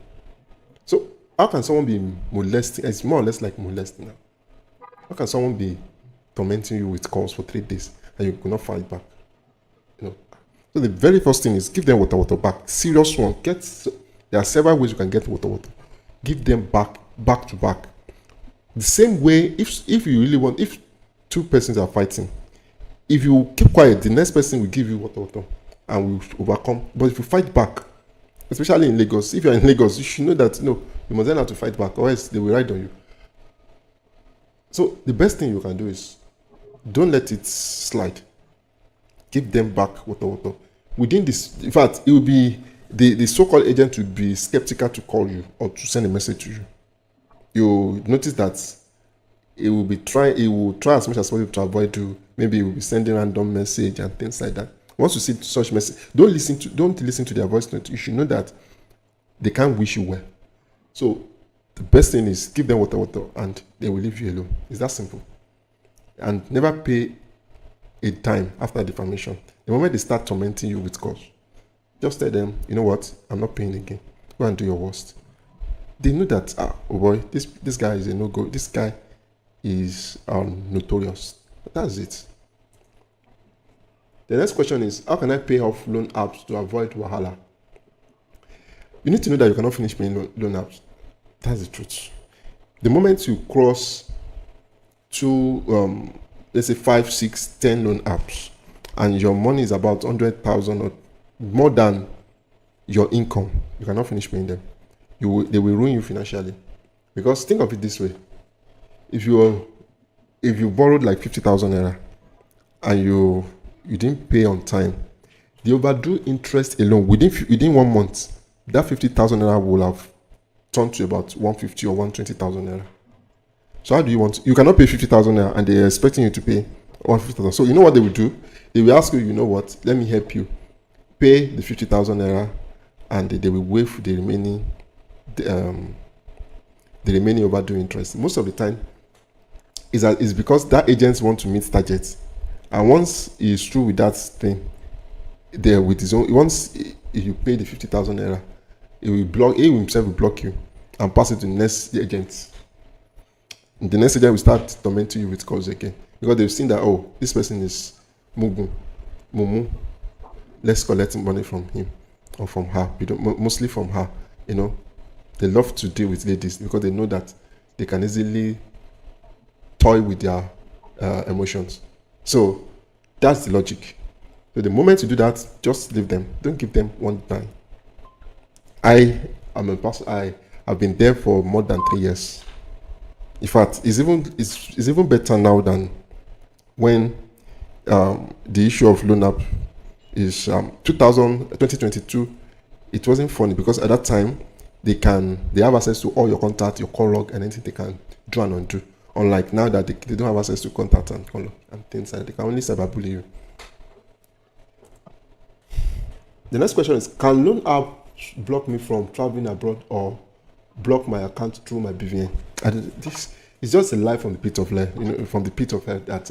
[SPEAKER 1] So how can someone be molesting? It's more or less like molesting now. How can someone be tormenting you with calls for 3 days and you could not fight back? So the very first thing is give them water back. Serious one. There are several ways you can get water. Give them back to back. The same way, if you really want, if two persons are fighting, if you keep quiet, the next person will give you water and will overcome. But if you fight back, especially in Lagos, if you're in Lagos, you should know that you must learn how to fight back, or else they will ride on you. So the best thing you can do is don't let it slide. Give them back water. Within this, in fact, it will be the so-called agent will be skeptical to call you or to send a message to you. You notice that it will try as much as possible to avoid you. Maybe it will be sending random message and things like that. Once you see such message, don't listen to their voice note. You should know that they can't wish you well. So the best thing is give them water and they will leave you alone. It's that simple. And never pay a dime after defamation. The moment they start tormenting you with calls, just tell them, you know what, I'm not paying again. Go and do your worst. They know that, oh boy, this guy is a no-go. This guy is notorious. That's it. The next question is, how can I pay off loan apps to avoid wahala? You need to know that you cannot finish paying loan apps. That's the truth. The moment you cross to, let's say 5, 6, 10 loan apps, and your money is about 100,000 or more than your income, you cannot finish paying them. They will ruin you financially. Because think of it this way: if you borrowed like 50,000 naira and you didn't pay on time, the overdue interest alone within 1 month, that 50,000 naira will have turned to about 150 or 120,000 naira. So how do you want? You cannot pay 50,000 naira and they're expecting you to pay 150,000. So you know what they will do? They will ask you, you know what? Let me help you pay the 50,000 naira, and they will waive the remaining overdue interest. Most of the time, is because that agents want to meet targets, and once he's through with that thing, there with his own. Once if you pay the 50,000 naira, he himself will block you and pass it to the next agent. The next agent will start tormenting you with calls again because they've seen that, oh, this person is Mumu. Let's collect money from him or from her. Mostly from her. They love to deal with ladies because they know that they can easily toy with their emotions. So that's the logic. So the moment you do that, just leave them. Don't give them one dime. I am a person. I have been there for more than 3 years. In fact, it's even better now than when the issue of loan app is 2022. It wasn't funny because at that time they have access to all your contact, your call log, and anything they can do and undo. Unlike now that they don't have access to contact and call log and things like that. They can only cyberbully you. The next question is, can loan app block me from traveling abroad or block my account through my BVN? It's just a lie from the pit of hell, from the pit of hell that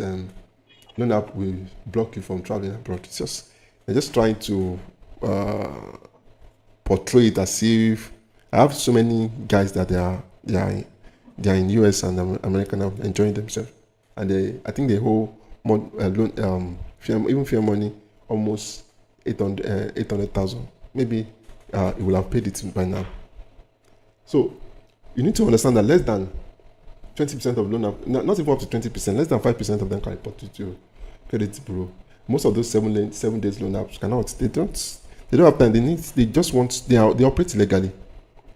[SPEAKER 1] loan app will block you from traveling abroad. It's just they're just trying to portray it as if I have so many guys that they are in US and America now enjoying themselves, and I think they hold more even fair money almost 800,000. Maybe it will have paid it by now. So you need to understand that less than 20% of loan, not even up to 20%, less than 5% of them can report to your credit bureau. Most of those 7 days loan apps cannot. They don't have time. They operate illegally.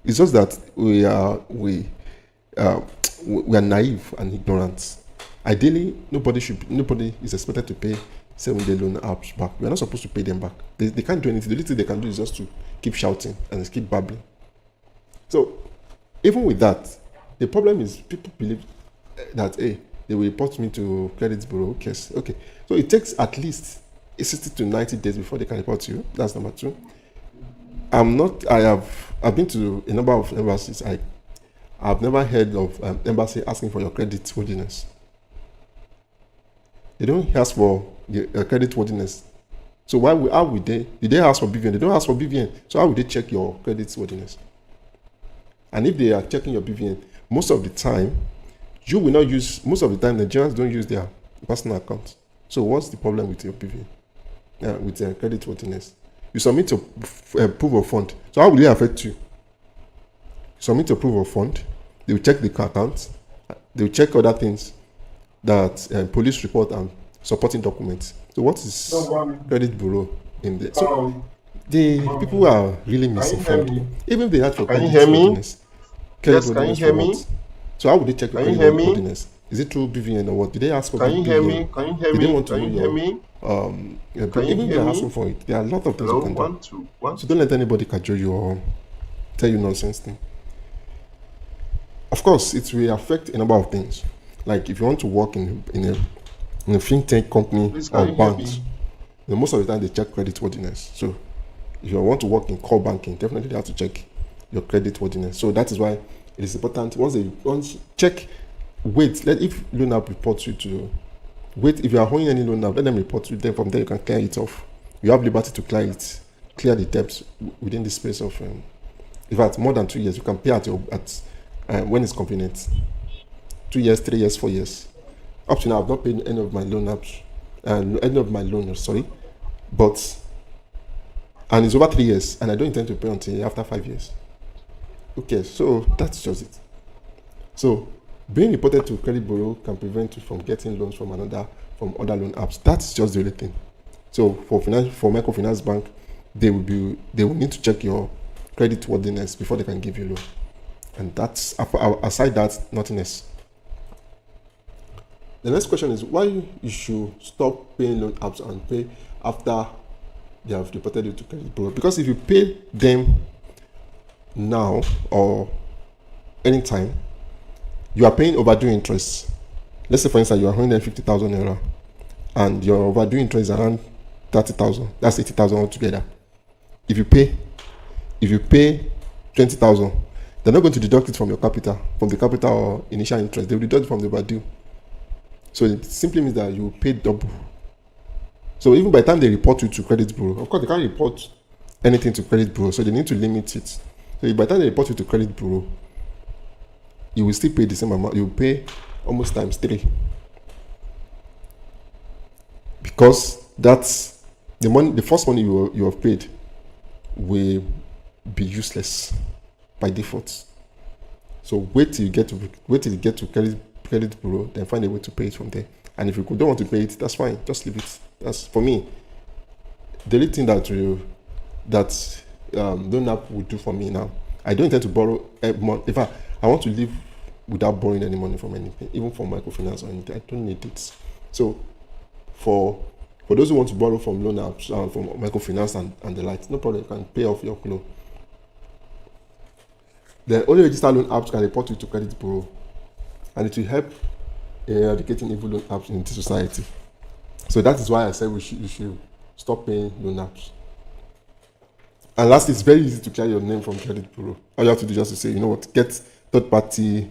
[SPEAKER 1] It's just that we are naive and ignorant. Ideally, nobody is expected to pay 7-day loan apps back. We are not supposed to pay them back. They can't do anything. The little thing they can do is just to keep shouting and keep babbling. So even with that, the problem is people believe that they will report me to credit bureau. Okay. So it takes at least 60 to 90 days before they can report you. That's number 2. I've been to a number of embassies. I've never heard of embassy asking for your credit worthiness. They don't ask for your credit worthiness. So how would they? Did they ask for BVN? They don't ask for BVN. So how would they check your credit worthiness? And if they are checking your BVN, most of the time Nigerians don't use their personal account. So what's the problem with your BVN? With credit worthiness? You submit a proof of fund. So how will it affect you? You submit a proof of fund. They will check the account. They will check other things, that police report and supporting documents. So what is credit bureau in there? So the people are really misinformed. Even if they had for credit worthiness.
[SPEAKER 2] Yes, can you hear me?
[SPEAKER 1] So how would they check your credit worthiness? Is it through BVN or what? Did they ask for BVN?
[SPEAKER 2] Can you hear me? Can you hear me?
[SPEAKER 1] They want to
[SPEAKER 2] Can you hear me?
[SPEAKER 1] even if they're asking for it, there are a lot of things you can do.
[SPEAKER 2] 1, 2, 1.
[SPEAKER 1] So don't let anybody cajole you or tell you nonsense thing. Of course, it will affect a number of things. Like if you want to work in a fintech company or bank, most of the time they check credit worthiness. So if you want to work in core banking, definitely they have to check your credit worthiness. So that is why it is important. Once check, if loan app reports you to if you are holding any loan app, let them report you. Then from there you can clear it off. You have liberty to clear the debts within the space of in fact more than 2 years. You can pay at when it's convenient. 2 years, 3 years, 4 years. Up to now I've not paid any of my loan apps any of my loan, and it's over 3 years and I don't intend to pay until after 5 years. Okay, so that's just it. So being reported to credit bureau can prevent you from getting loans from other loan apps. That's just the only thing. So for microfinance bank, they will need to check your credit worthiness before they can give you loan. And that's aside that, nothing else. The next question is why you should stop paying loan apps and pay after they have reported you to credit bureau. Because if you pay them now or anytime, you are paying overdue interest. Let's say for instance you are 150,000 naira and your overdue interest is around 30,000. That's 80,000 altogether. If you pay 20,000, they're not going to deduct it from the capital or initial interest. They will deduct it from the overdue. So it simply means that you pay double. So even by the time they report you to credit bureau, of course they can't report anything to credit bureau, so they need to limit it. So by the time they report you to credit bureau, you will still pay the same amount. You will pay almost times 3, because that's the money. The first money you have paid will be useless by default. So wait till you get to credit bureau, then find a way to pay it from there. And if you don't want to pay it, that's fine. Just leave it. That's for me. The only thing that loan app will do for me now. I don't intend to borrow money. In fact, I want to live without borrowing any money from anything, even from microfinance or anything. I don't need it. So for those who want to borrow from loan apps, from microfinance and the like, no problem. You can pay off your loan. The only registered loan apps can report you to credit bureau, and it will help in eradicating evil loan apps in this society. So that is why I said you should stop paying loan apps. And lastly, it's very easy to clear your name from credit bureau. All you have to do is just to say, you know what, get third party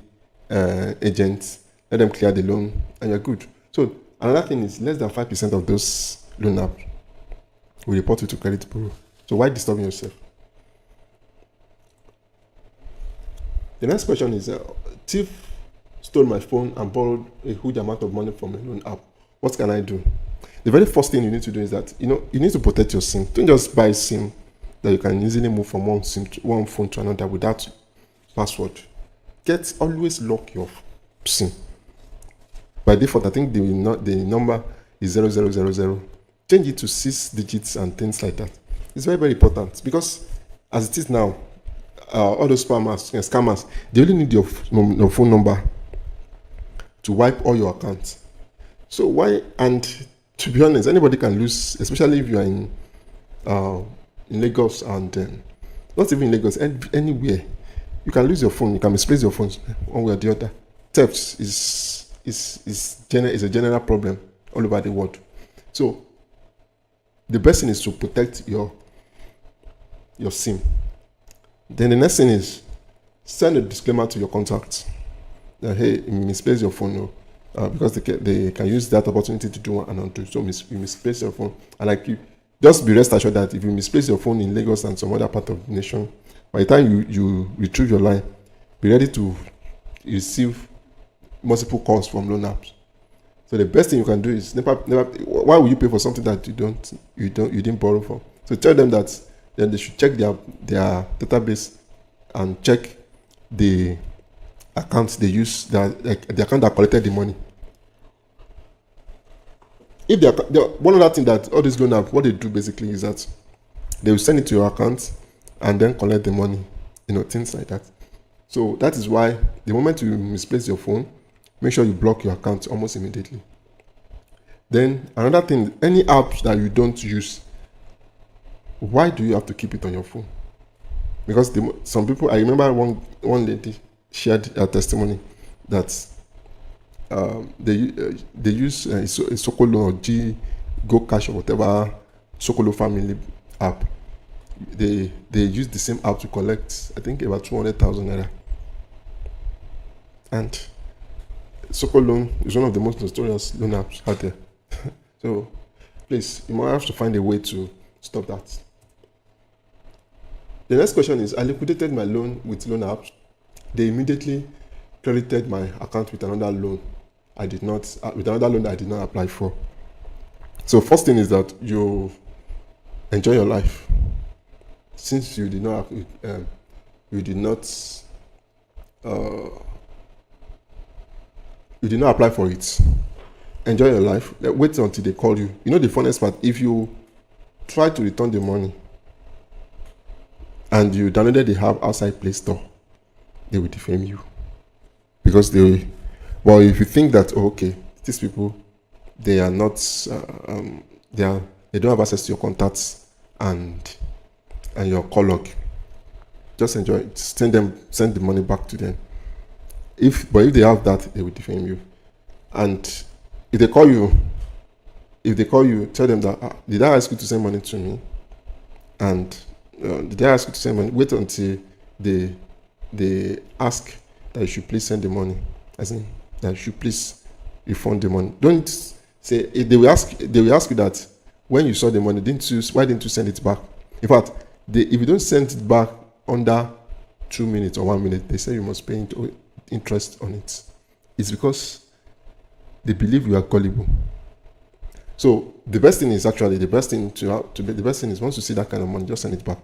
[SPEAKER 1] agents, let them clear the loan, and you're good. So another thing is less than 5% of those loan apps will report you to credit bureau. So why disturbing yourself? The next question is, thief stole my phone and borrowed a huge amount of money from a loan app. What can I do? The very first thing you need to do is that, you need to protect your SIM. Don't just buy a SIM that you can easily move from one phone to another without password. Always lock your SIM. By default, I think the number is 0000. Change it to 6 digits and things like that. It's very, very important because as it is now, all those scammers, they only need your phone number to wipe all your accounts. So why? And to be honest, anybody can lose, especially if you are in Lagos and not even in Lagos, anywhere. You can lose your phone. You can misplace your phone one way or the other. Theft is a general problem all over the world. So the best thing is to protect your SIM. Then the next thing is send a disclaimer to your contacts that, hey, you misplace your phone, because they can use that opportunity to do and undo. So you misplace your phone, and just be rest assured that if you misplace your phone in Lagos and some other part of the nation, by the time you retrieve your line, be ready to receive multiple calls from loan apps. So the best thing you can do is never. Why would you pay for something that you didn't borrow from? So tell them that then they should check their database and check the accounts they use, the account that collected the money. One other thing that all these loan apps, what they do basically is that they will send it to your account and then collect the money, things like that. So that is why the moment you misplace your phone, make sure you block your account almost immediately. Then another thing, any apps that you don't use, why do you have to keep it on your phone? Because some people, I remember one lady shared a testimony that they use a Sokolo or Go Cash or whatever Sokolo family app. They use the same app to collect, I think, about 200,000 naira. And Sokolo is one of the most notorious loan apps out there. So please, you might have to find a way to stop that. The next question is, I liquidated my loan with loan apps. They immediately credited my account with another loan I did not apply for. So first thing is that you enjoy your life. Since you did not apply for it, enjoy your life. Wait until they call you. The funniest part, if you try to return the money and you downloaded the app outside Play Store, they will defame you. Because if you think that, okay, these people, they are not, they don't have access to your contacts and your call log, just enjoy it. Send the money back to them. But if they have that, they will defame you. And if they call you, tell them that, did I ask you to send money to me? And did I ask you to send money? Wait until they ask that you should please send the money. As in, that you should please refund the money. Don't say, they will ask you that when you saw the money, why didn't you send it back? In fact, if you don't send it back under 2 minutes or 1 minute, they say you must pay interest on it. It's because they believe you are gullible. So the best thing is once you see that kind of money, just send it back.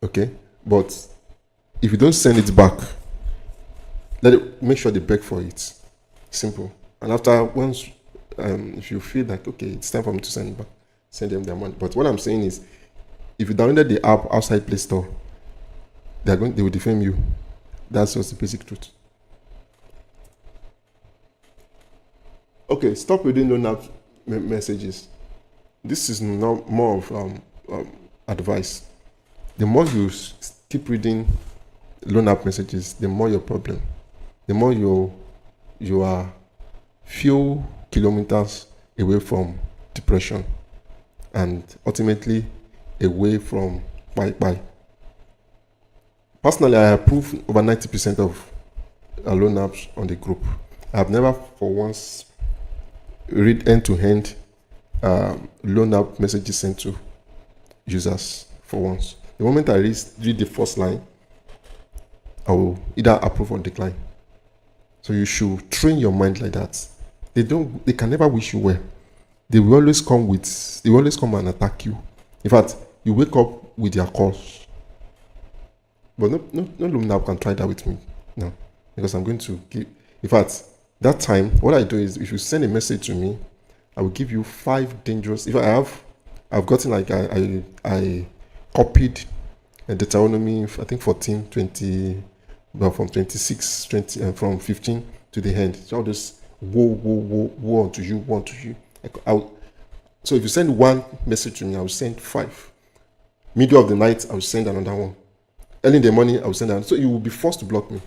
[SPEAKER 1] Okay? But if you don't send it back, make sure they beg for it. Simple. And if you feel like, okay, it's time for me to send it back, send them their money. But what I'm saying is, if you downloaded the app outside Play Store, they will defame you. That's just the basic truth. Okay, stop reading loan app messages. This is more of advice. The more you keep reading loan app messages, the more your problem. The more you are few kilometers away from depression and ultimately away from bye. Personally, I approve over 90% of loan apps on the group. I've never for once read end-to-end loan app messages sent to users for once. The moment I read the first line, I will either approve or decline. So you should train your mind like that. They can never wish you well. They will always come and attack you. In fact, you wake up with their calls. But no loan app can try that with me. No. Because I'm going to give, in fact, that time, what I do is if you send a message to me, I will give you 5 dangerous. If I've gotten like I copied Deuteronomy, I think 14, 20, well, from 26, 20, and from 15 to the end. So all this woe unto you. So if you send one message to me, I will send 5. Middle of the night, I will send another one. Early in the morning, I will send another. So you will be forced to block me.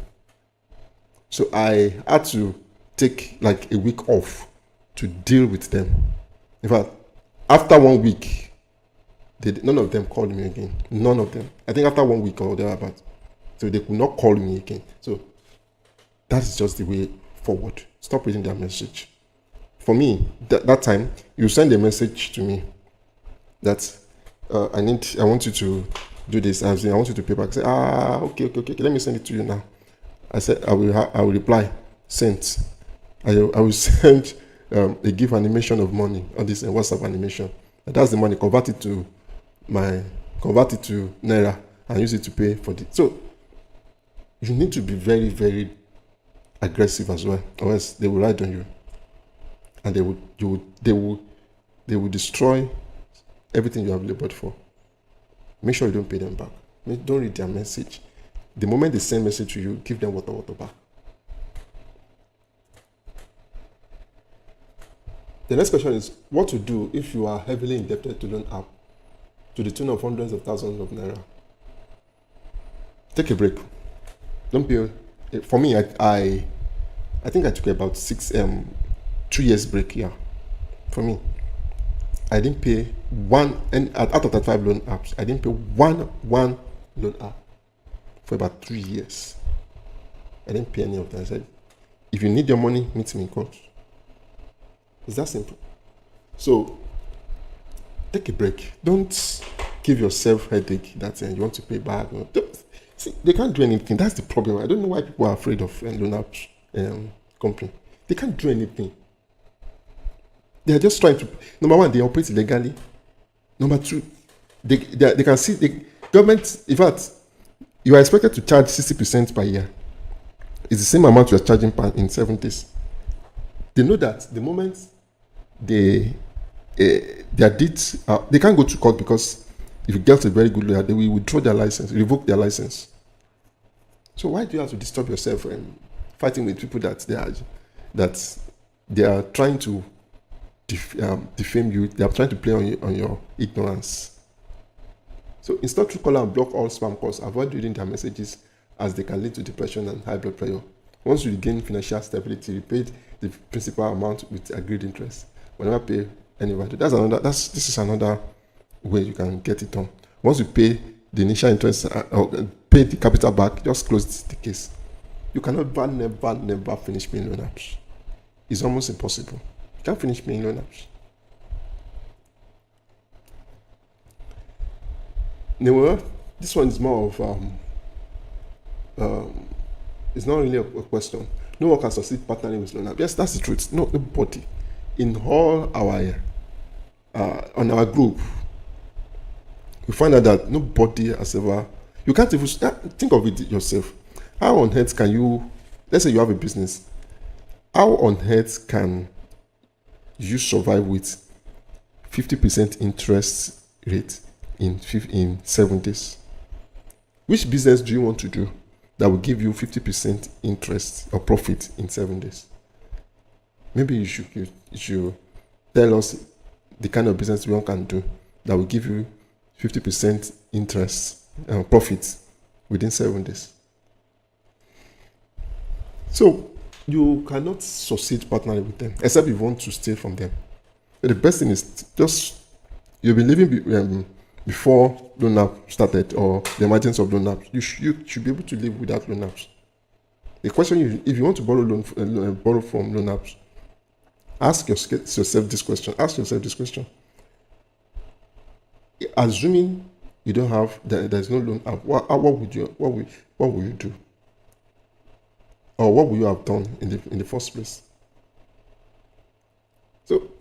[SPEAKER 1] So I had to take like a week off to deal with them. In fact, after 1 week, none of them called me again. None of them. I think after 1 week or thereabout. So they could not call me again. So that is just the way forward. Stop reading their message. For me, that time, you send a message to me that I want you to do this. I want you to pay back. I say, okay. Let me send it to you now. I said, I will reply, sent. I will send a GIF animation of money on this WhatsApp animation. And that's the money. Convert it to Naira and use it to pay for it. So you need to be very, very aggressive as well, or else they will ride on you, and they will destroy everything you have labored for. Make sure you don't pay them back. Don't read their message. The moment they send message to you, give them water back. The next question is what to do if you are heavily indebted to loan app to the tune of hundreds of thousands of naira. Take a break. Don't pay. For me, I think I took about 2 years break here. For me, I didn't pay one, and out of 35 loan apps, I didn't pay one loan app for about 3 years. I didn't pay any of them. I said, if you need your money, meet me in court. It's that simple. So take a break. Don't give yourself headache that you want to pay back. See, they can't do anything. That's the problem. I don't know why people are afraid of loan apps company. They can't do anything. They are just trying to. Number one, they operate illegally. Number two, they can see the government. In fact, you are expected to charge 60% per year. It's the same amount you are charging in 7 days. They know that the moment their deeds, they can't go to court because if you get a very good lawyer, they will withdraw their license, revoke their license. So why do you have to disturb yourself fighting with people that they are trying to defame you? They are trying to play on your ignorance. So install Truecaller and block all spam calls. Avoid reading their messages as they can lead to depression and high blood pressure. Once you gain financial stability, repay the principal amount with agreed interest. Whenever pay any value. This is another way you can get it done. Once you pay the initial interest or pay the capital back, just close the case. You cannot never finish paying loan apps. It's almost impossible. You can't finish paying loan apps. Anyway, this one is more of it's not really a question. No one can succeed partnering with loan app. Yes, that's the truth. Nobody in all our on our group, we find out that nobody has ever. You can't even think of it yourself. How on earth can you? Let's say you have a business. How on earth can you survive with 50% interest rate in 7 days? Which business do you want to do that will give you 50% interest or profit in 7 days? Maybe you should tell us the kind of business one can do that will give you 50% interest profit within 7 days. So you cannot succeed partnering with them except if you want to steal from them. But the best thing is just you'll be living before loan app started or the emergence of loan apps. You should be able to live without loan apps. The question, if you want to borrow from loan apps, ask yourself this question. Ask yourself this question. Assuming you don't have, there's no loan app, what would you do? Or what would you have done in the first place? So,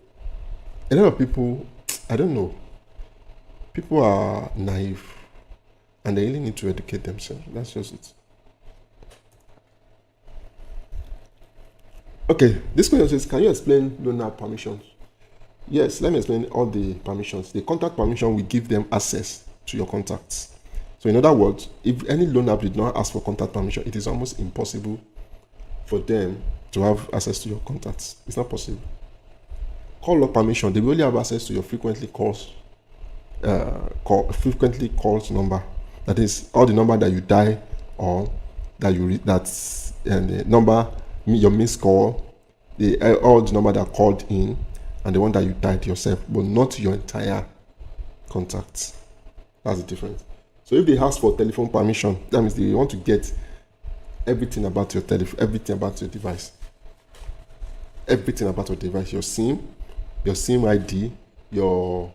[SPEAKER 1] a lot of people, I don't know, people are naive and they really need to educate themselves. That's just it. Okay, this question says, can you explain loan app permissions? Yes, let me explain all the permissions. The contact permission will give them access to your contacts. So in other words, if any loan app did not ask for contact permission, it is almost impossible for them to have access to your contacts. It's not possible. Call log permission, they will only have access to your frequently calls number. That is all the number that you dial or that you that's and the number your missed call, all the number that called in and the one that you dialed yourself, but not your entire contacts. That's the difference. So if they ask for telephone permission, that means they want to get everything about your telephone, everything about your device. Everything about your device, your SIM ID, your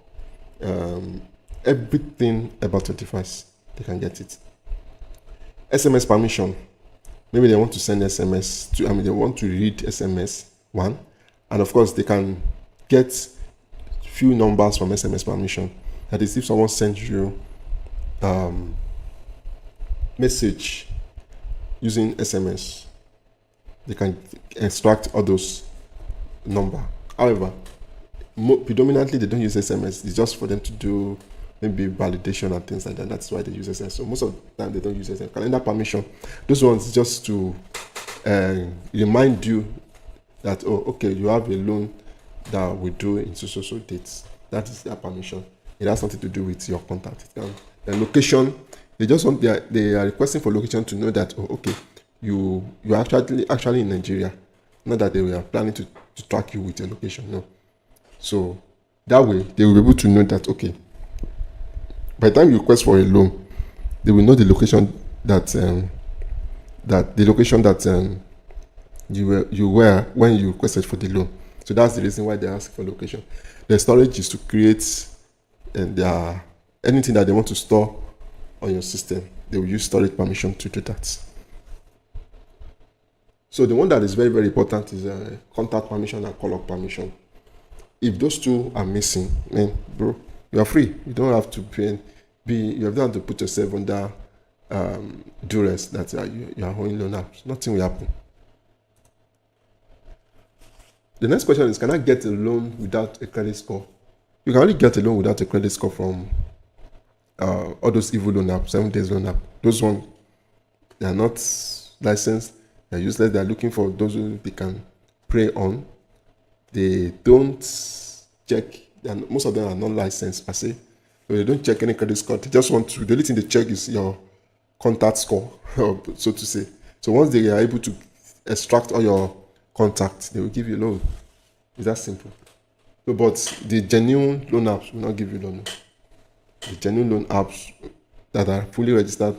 [SPEAKER 1] everything about your device. They can get it. SMS permission. Maybe they want to send SMS they want to read SMS one, and of course they can get few numbers from SMS permission. That is, if someone sends you message using SMS, they can extract all those number. However, predominantly they don't use SMS. It's just for them to do maybe validation and things like that. That's why they use SMS. So most of the time they don't use SMS. Calendar permission, those ones just to remind you that, oh, okay, you have a loan that we do in so dates. That is their permission. It has nothing to do with your contact. The location, they are requesting for location to know that, oh, okay, you are actually in Nigeria. Not that they were planning to track you with your location. No. So that way they will be able to know that, okay, by the time you request for a loan, they will know the location that you were when you requested for the loan. So that's the reason why they ask for location. The storage is to create anything that they want to store on your system. They will use storage permission to do that. So the one that is very, very important is contact permission and call log permission. If those two are missing, man, bro, you are free. You don't have to you don't have to put yourself under duress that you are owing loan apps. Nothing will happen. The next question is, can I get a loan without a credit score? You can only get a loan without a credit score from all those evil loan apps, 7 days loan app. Those ones, they are not licensed, they are useless, they are looking for those who they can prey on. They don't check, most of them are not licensed per se. So they don't check any credit score. They just want to, the only thing they check is your contact score, so to say. So once they are able to extract all your contacts, they will give you a loan. It's that simple. So, but the genuine loan apps will not give you loan. The genuine loan apps that are fully registered,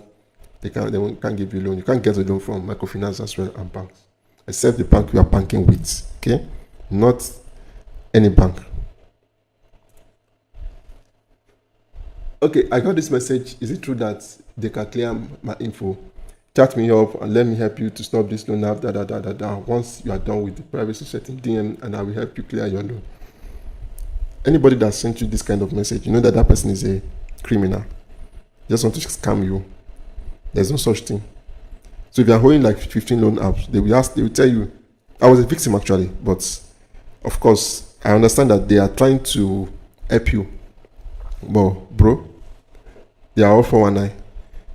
[SPEAKER 1] they can't give you loan. You can't get a loan from microfinance as well and banks, except the bank you are banking with. Okay, not any bank. Okay, I got this message. Is it true that they can clear my info? Chat me up and let me help you to stop this loan app. Once you are done with the privacy setting, DM and I will help you clear your loan. Anybody that sent you this kind of message, you know that person is a criminal. They just want to scam you. There's no such thing. So if you are holding like 15 loan apps, they will tell you. I was a victim actually, but of course I understand that they are trying to help you. But bro, they are all 419.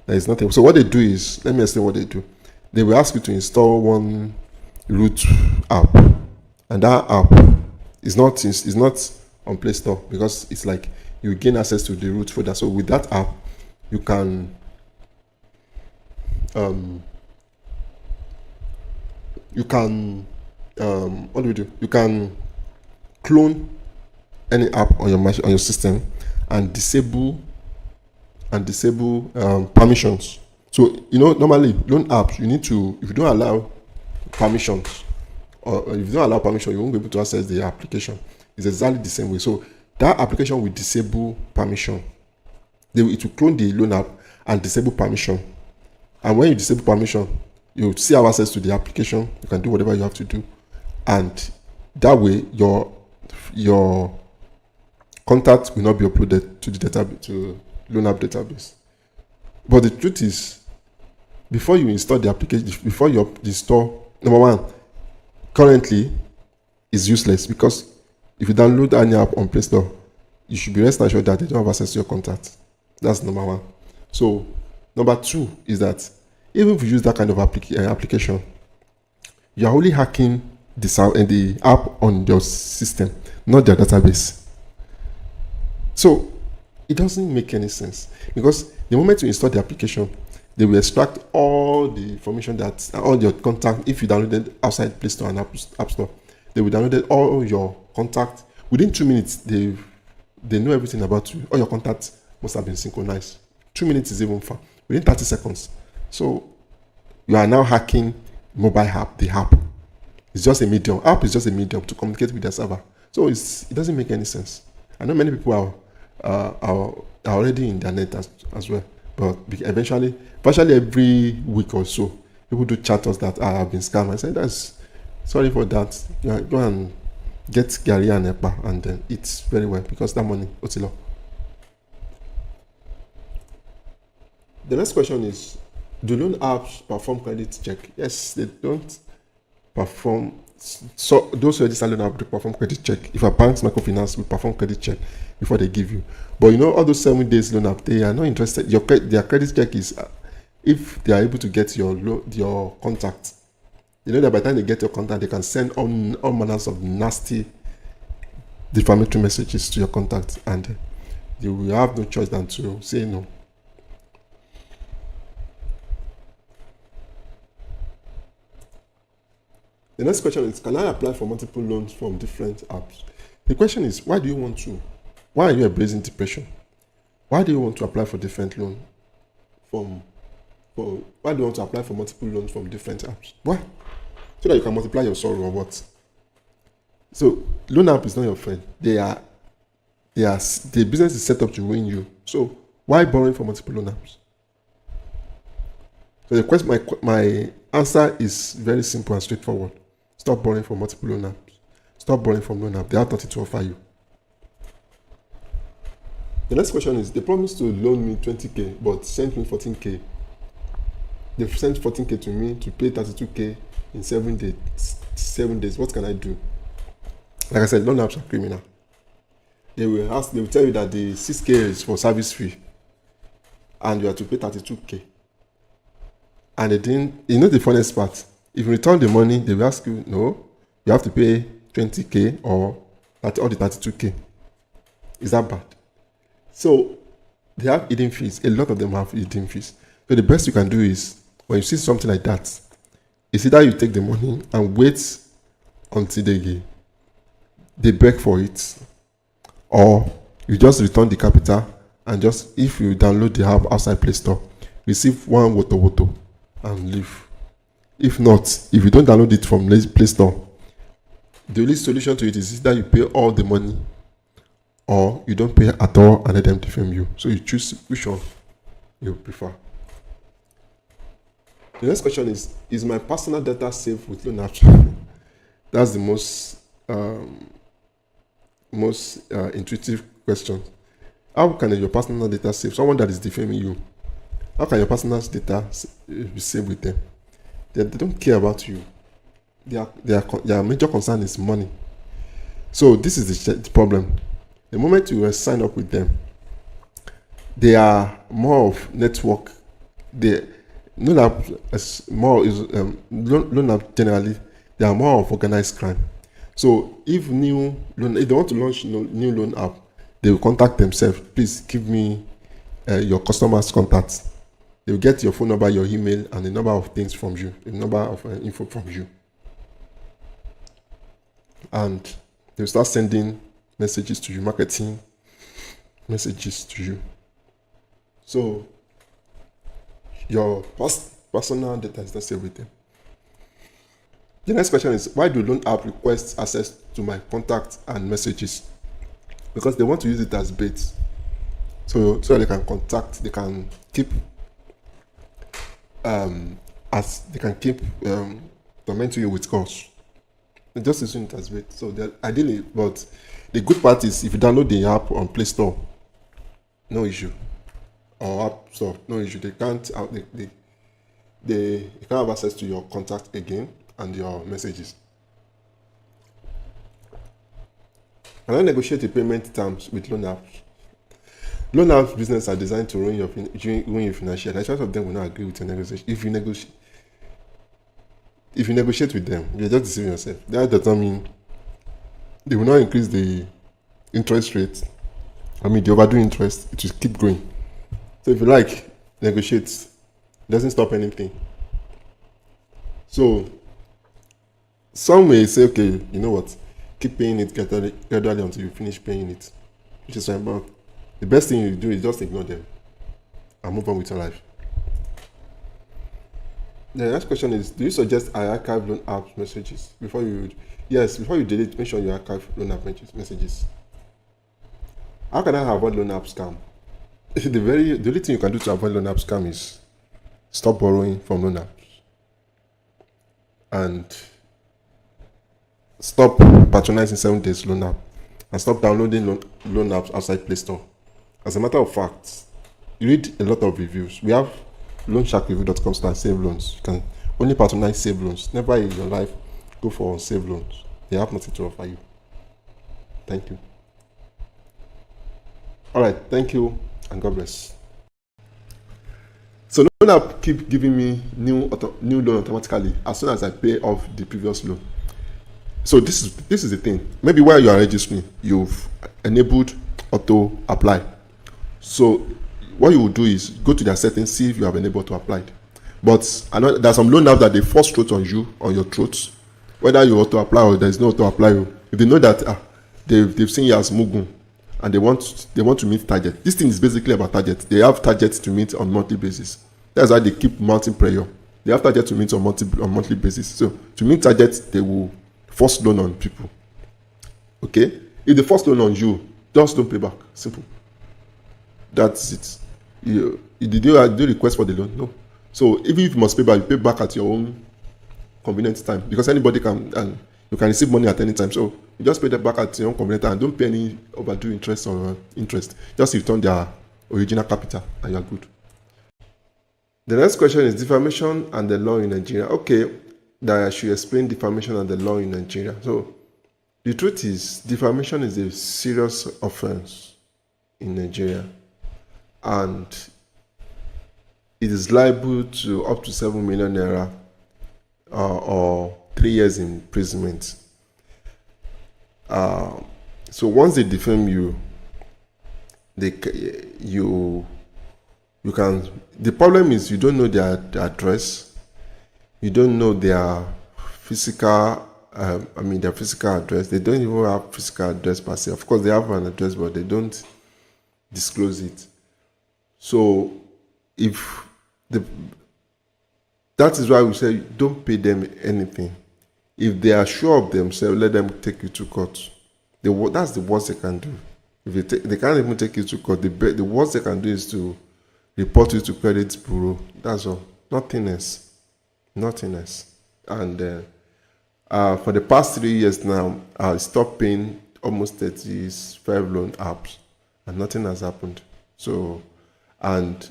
[SPEAKER 1] There is nothing. So what they do is, let me explain what they do. They will ask you to install one root app, and that app is not on Play Store, because it's like you gain access to the root folder. So with that app, you can what do you do? You can clone any app on your system and disable permissions. So, normally loan apps, you need to, if you don't allow permissions, or if you don't allow permission, you won't be able to access the application. It's exactly the same way. So that application will disable permission. It will clone the loan app and disable permission. And when you disable permission, you still have access to the application. You can do whatever you have to do, and that way your contact will not be uploaded to the database, to loan app database. But the truth is, before you install the application, before you install, number one, currently is useless, because if you download any app on Play Store, you should be rest assured that they don't have access to your contact. That's number one. So number two is that even if you use that kind of application, you are only hacking the app on your system, not their database. So it doesn't make any sense, because the moment you install the application, they will extract all the information that all your contact. If you downloaded outside Play Store and App Store, they will download all your contact. Within 2 minutes, they know everything about you. All your contacts must have been synchronized. 2 minutes is even far. Within 30 seconds. So you are now hacking mobile app, the app. It's just a medium. App is just a medium to communicate with their server. So it doesn't make any sense. I know many people are already in their net as well. But eventually, virtually every week or so, people do chat us that I have been scammed. I say, sorry for that. Go and get Gary and Epa and then eat very well, because that money, Otilo. The next question is, do loan apps perform credit check? Yes, they don't perform. So those who register loan app, they perform credit check. If a bank's microfinance, will perform credit check before they give you. But all those 7 days loan app, they are not interested. Their credit check is if they are able to get your contact. That by the time they get your contact, they can send all manners of nasty, defamatory messages to your contact, and you will have no choice than to say no. The next question is, can I apply for multiple loans from different apps? The question is, why are you embracing depression? Why do you want to apply for different loans why do you want to apply for multiple loans from different apps? Why? So that you can multiply your sorrow, or what? So loan app is not your friend. The business is set up to win you. So why borrowing from multiple loan apps? So the question, my answer is very simple and straightforward. Stop borrowing from multiple loan apps. Stop borrowing from loan apps. They have nothing to offer you. The next question is, they promised to loan me 20k but sent me 14k. They've sent 14k to me to pay 32k in 7 days. 7 days. What can I do? Like I said, loan apps are criminal. They will tell you that the 6k is for service fee and you have to pay 32k. And they didn't, the funniest part, if you return the money, they will ask you, no, you have to pay 20k or the 32k. Is that bad? So they have hidden fees. A lot of them have hidden fees. So the best you can do is, when you see something like that, it's either you take the money and wait until they beg for it, or you just return the capital and just, if you download the app outside Play Store, receive one woto and leave. If not, if you don't download it from Play Store, the only solution to it is either you pay all the money or you don't pay at all and let them defame you. So you choose which one you prefer. The next question is my personal data safe with loan apps? That's the most intuitive question. How can your personal data safe? Someone that is defaming you, how can your personal data be safe with them? They don't care about you. Their major concern is money. So this is the problem. The moment you sign up with them, they are more of network. Loan app generally, they are more of organized crime. So if they want to launch new loan app, they will contact themselves. Please give me your customer's contacts. They will get your phone number, your email, and a number of things from you, a number of info from you. And they will start sending messages to you, marketing messages to you. So Your personal data is not safe with them. The next question is, why do loan app request access to my contacts and messages? Because they want to use it as bait. So they can contact, they can keep tormenting you with calls. They just using it as bait. So ideally, but the good part is if you download the app on Play Store, no issue. Or App Store, no issue. They can't have access to your contact again and your messages. Can I negotiate the payment terms with loan apps? Loan apps business are designed to ruin your financial. The chance of them will not agree with your negotiation. If you negotiate with them, you're just deceiving yourself. That does not mean they will not increase the interest rate. The overdue interest, it will keep going. So if you like, negotiate. It doesn't stop anything. So some may say, okay, you know what? Keep paying it gradually until you finish paying it. Which is fine, but the best thing you do is just ignore them and move on with your life. The next question is, do you suggest I archive loan app messages before you delete? Make sure you archive loan app messages. How can I avoid loan app scam? The only thing you can do to avoid loan app scam is stop borrowing from loan apps and stop patronizing 7 days loan app and stop downloading loan apps outside Play Store. As a matter of fact, you read a lot of reviews. We have loansharkreview.com/save loans. You can only patronize save loans. Never in your life go for save loans. They have nothing to offer you. Thank you. All right, thank you and God bless. So loan app keep giving me new loan automatically as soon as I pay off the previous loan. So this is the thing. Maybe while you are registering, you've enabled auto apply. So what you will do is go to their settings, see if you have enabled to apply. But I know there's some loan apps that they force throat on your throat, whether you auto apply or there is no auto apply. If they know that they've seen you as Mugun and they want to meet target. This thing is basically about target. They have targets to meet on monthly basis. That's why they keep mounting prayer. They have targets to meet on monthly basis. So to meet targets, they will force loan on people. Okay? If they force loan on you, just don't pay back. Simple. That's it. Did you request for the loan? No. So even if you must pay back, you pay back at your own convenient time, because anybody can, and you can receive money at any time. So you just pay that back at your own convenient time and don't pay any overdue interest or interest. Just return their original capital and you're good. The next question is defamation and the law in Nigeria. Okay, that I should explain defamation and the law in Nigeria. So the truth is, defamation is a serious offense in Nigeria, and it is liable to up to 7 million naira or 3 years imprisonment. So once they defame you, you can. The problem is you don't know their address, you don't know their physical. Their physical address. They don't even have physical address per se. Of course, they have an address, but they don't disclose it. So that is why we say don't pay them anything. If they are sure of themselves, let them take you to court. That's the worst they can do. If they can't even take you to court, the worst they can do is to report you to credit bureau. That's all. Nothing else. And for the past 3 years now, I stopped paying almost 35 loan apps, and nothing has happened. So, and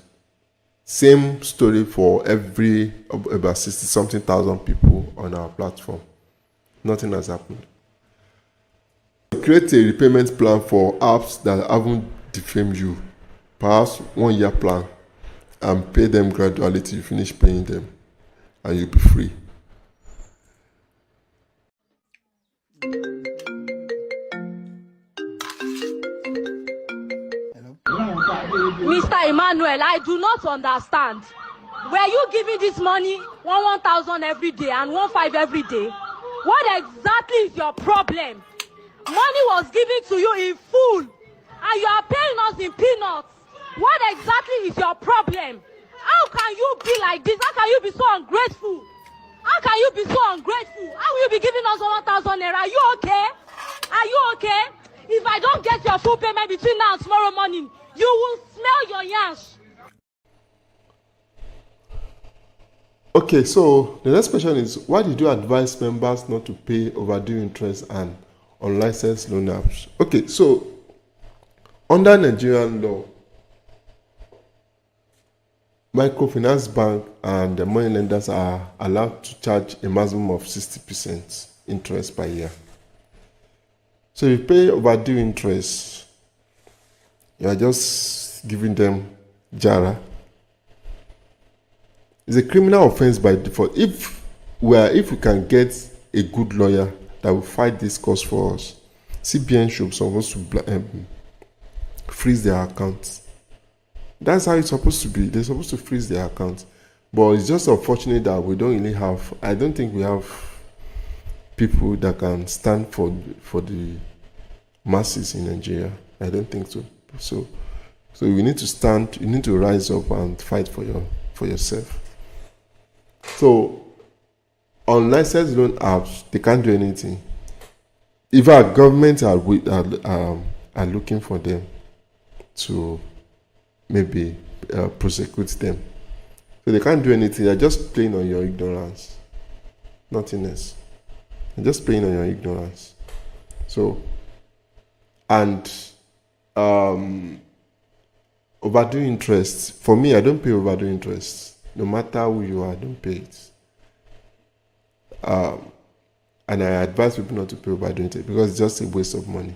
[SPEAKER 1] same story for about 60-something thousand people on our platform. Nothing has happened. Create a repayment plan for apps that haven't defamed you. Perhaps 1 year plan, and pay them gradually till you finish paying them, and you'll be free.
[SPEAKER 3] Mr. Emmanuel, I do not understand. Were you giving this money 1,000 every day and 1,500 every day? What exactly is your problem? Money was given to you in full, and you are paying us in peanuts. What exactly is your problem? How can you be like this? How can you be so ungrateful? How can you be so ungrateful? How will you be giving us 1,000 naira? Are you okay? Are you okay? If I don't get your full payment between now and tomorrow morning, you will smell your yash.
[SPEAKER 1] Okay, so the next question is, why did you advise members not to pay overdue interest and unlicensed loan apps? Okay, so under Nigerian law, microfinance bank and the money lenders are allowed to charge a maximum of 60% interest per year. So if you pay overdue interest, you are just giving them jara. It's a criminal offense by default. If we can get a good lawyer that will fight this cause for us, CBN should be supposed to freeze their accounts. That's how it's supposed to be. They're supposed to freeze their accounts. But it's just unfortunate that we don't really have, I don't think we have people that can stand for the masses in Nigeria. I don't think so. So you need to stand, you need to rise up and fight for yourself. So unlicensed loan apps, they can't do anything. If our government are looking for them to maybe prosecute them, so they can't do anything. They're just playing on your ignorance, nothing else. They're just playing on your ignorance. So, and overdue interest, for me, I don't pay overdue interest. No matter who you are, I don't pay it. And I advise people not to pay overdue interest because it's just a waste of money.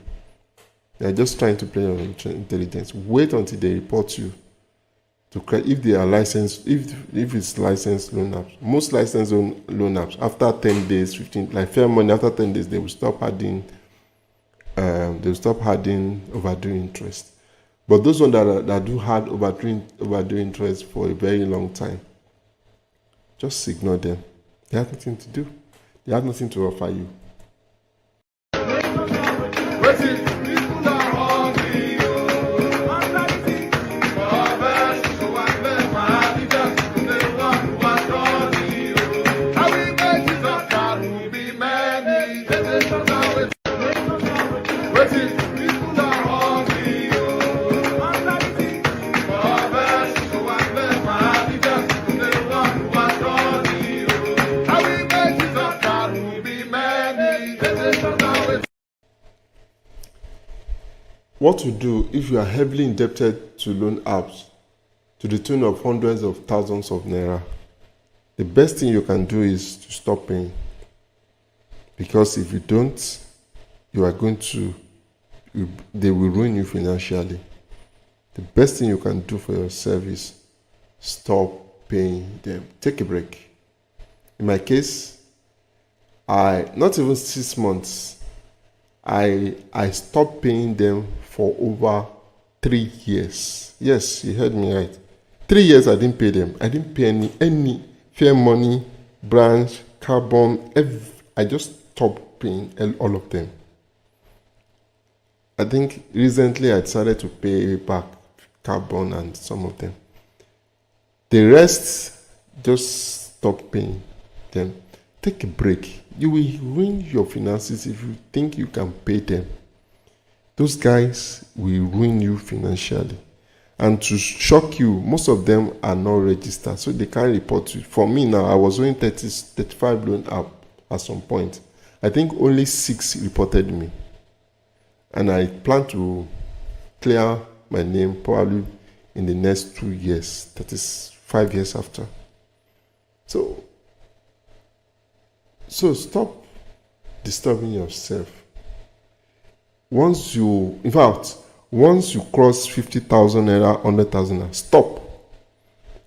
[SPEAKER 1] They're just trying to play on intelligence. Wait until they report you to credit if they are licensed. If it's licensed loan apps, most licensed loan apps after 10 days, 15, like Fair Money, after 10 days they will stop adding. Overdue interest. But those ones that do hard overdue interest for a very long time, just ignore them. They have nothing to do. They have nothing to offer you. What to do if you are heavily indebted to loan apps to the tune of hundreds of thousands of naira? The best thing you can do is to stop paying. Because if you don't, they will ruin you financially. The best thing you can do for yourself is stop paying them. Take a break. In my case, not even 6 months, I stopped paying them for over 3 years. Yes, you heard me right. 3 years I didn't pay them. I didn't pay any Fair Money, Branch, Carbon. I just stopped paying all of them. I think recently I decided to pay back Carbon and some of them. The rest, just stop paying them. Take a break. You will ruin your finances if you think you can pay them. Those guys will ruin you financially. And to shock you, most of them are not registered, so they can't report you. For me now, I was owing 35 loan up at some point. I think only 6 reported me. And I plan to clear my name probably in the next 2 years. That is 5 years after. So stop disturbing yourself. Once you cross 50,000 naira, 100,000 naira, stop.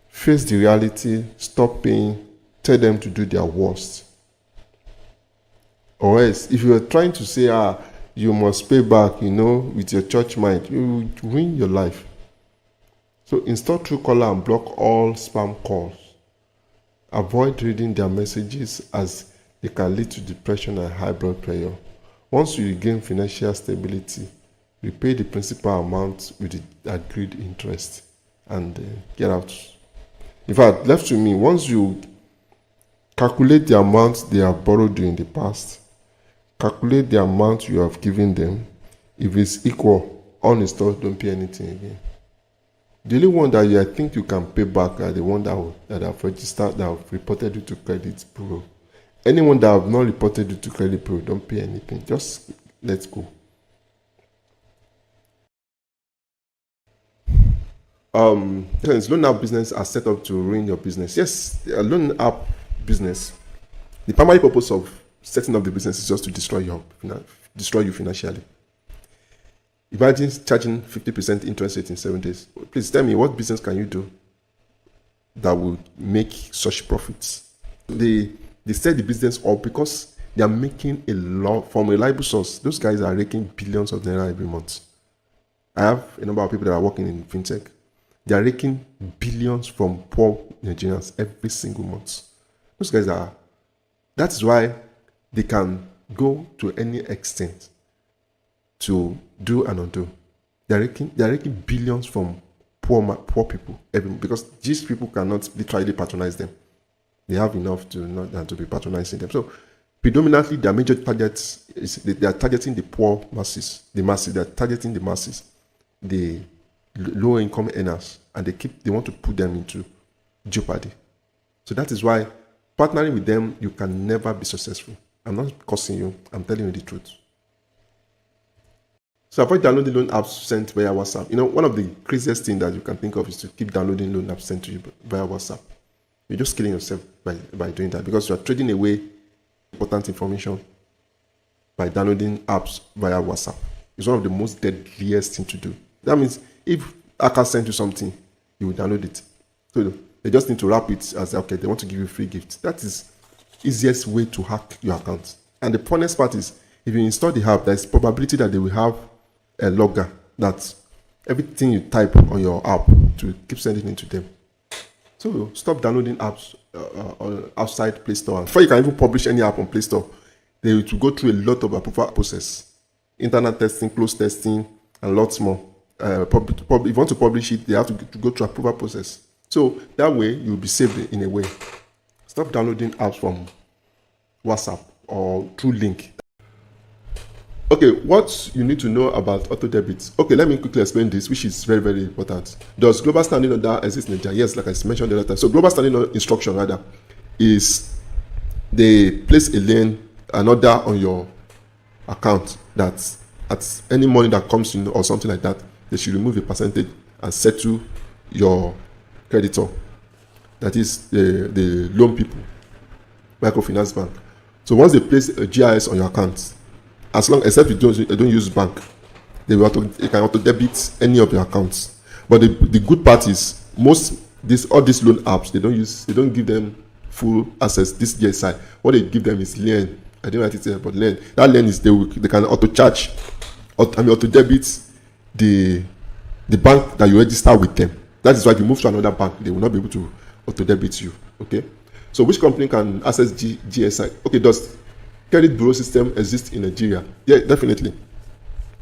[SPEAKER 1] Face the reality, stop paying, tell them to do their worst. Or else, if you are trying to say, you must pay back, with your church mind, you will ruin your life. So install Truecaller and block all spam calls. Avoid reading their messages as they can lead to depression and high blood pressure. Once you regain financial stability, repay the principal amount with the agreed interest and get out. In fact, left to me, once you calculate the amount they have borrowed you in the past, calculate the amount you have given them. If it's equal, uninstall, don't pay anything again. The only one that I think you can pay back are the one that have registered, that have reported you to credit bureau. Anyone that have not reported you to credit bureau, don't pay anything. Just let's go. Loan app business are set up to ruin your business. Yes, a loan app business. The primary purpose of setting up the business is just to destroy you financially. Imagine charging 50% interest rate in 7 days. Please tell me, what business can you do that will make such profits? They set the business up because they are making a lot from a reliable source. Those guys are raking billions of naira every month. I have a number of people that are working in fintech. They are raking billions from poor Nigerians every single month. Those guys are. That's why they can go to any extent to do and undo. They are raking billions from poor people because these people cannot literally patronize them. They have enough to not than to be patronizing them. So predominantly their major targets is they are targeting the poor masses. They are targeting the masses, the low income earners, and they want to put them into jeopardy. So that is why partnering with them, you can never be successful. I'm not cursing you, I'm telling you the truth. So avoid downloading loan apps sent via WhatsApp. One of the craziest things that you can think of is to keep downloading loan apps sent to you via WhatsApp. You're just killing yourself by doing that because you are trading away important information by downloading apps via WhatsApp. It's one of the most deadliest things to do. That means if hackers send you something, you will download it. So they just need to wrap it as, okay, they want to give you a free gift. That is easiest way to hack your account. And the funniest part is, if you install the app, there's probability that they will have a logger that everything you type on your app to keep sending it to them. So stop downloading apps outside Play Store. Before you can even publish any app on Play Store, they will go through a lot of approval process, internet testing, close testing, and lots more. If you want to publish it, they have to go through approval process. So that way you'll be saved in a way. Stop downloading apps from WhatsApp or through link. Okay, what you need to know about auto debit. Okay, let me quickly explain this, which is very, very important. Does global standing order exist in Nigeria? Yes, like I mentioned the other time. So global standing instruction rather is they place an order on your account that at any money that comes in or something like that, they should remove a percentage and settle your creditor. That is the loan people, microfinance bank. So once they place a GIS on your account, except you don't use bank, they can auto debit any of your accounts. But the good part is all these loan apps, they don't give them full access. This GSI, what they give them is lien. I don't know what it is, but lien. That lien is they can auto debit the bank that you register with them. That is why if you move to another bank, they will not be able to auto debit you. Okay. So which company can access GSI? Okay, does credit bureau system exist in Nigeria? Yeah, definitely.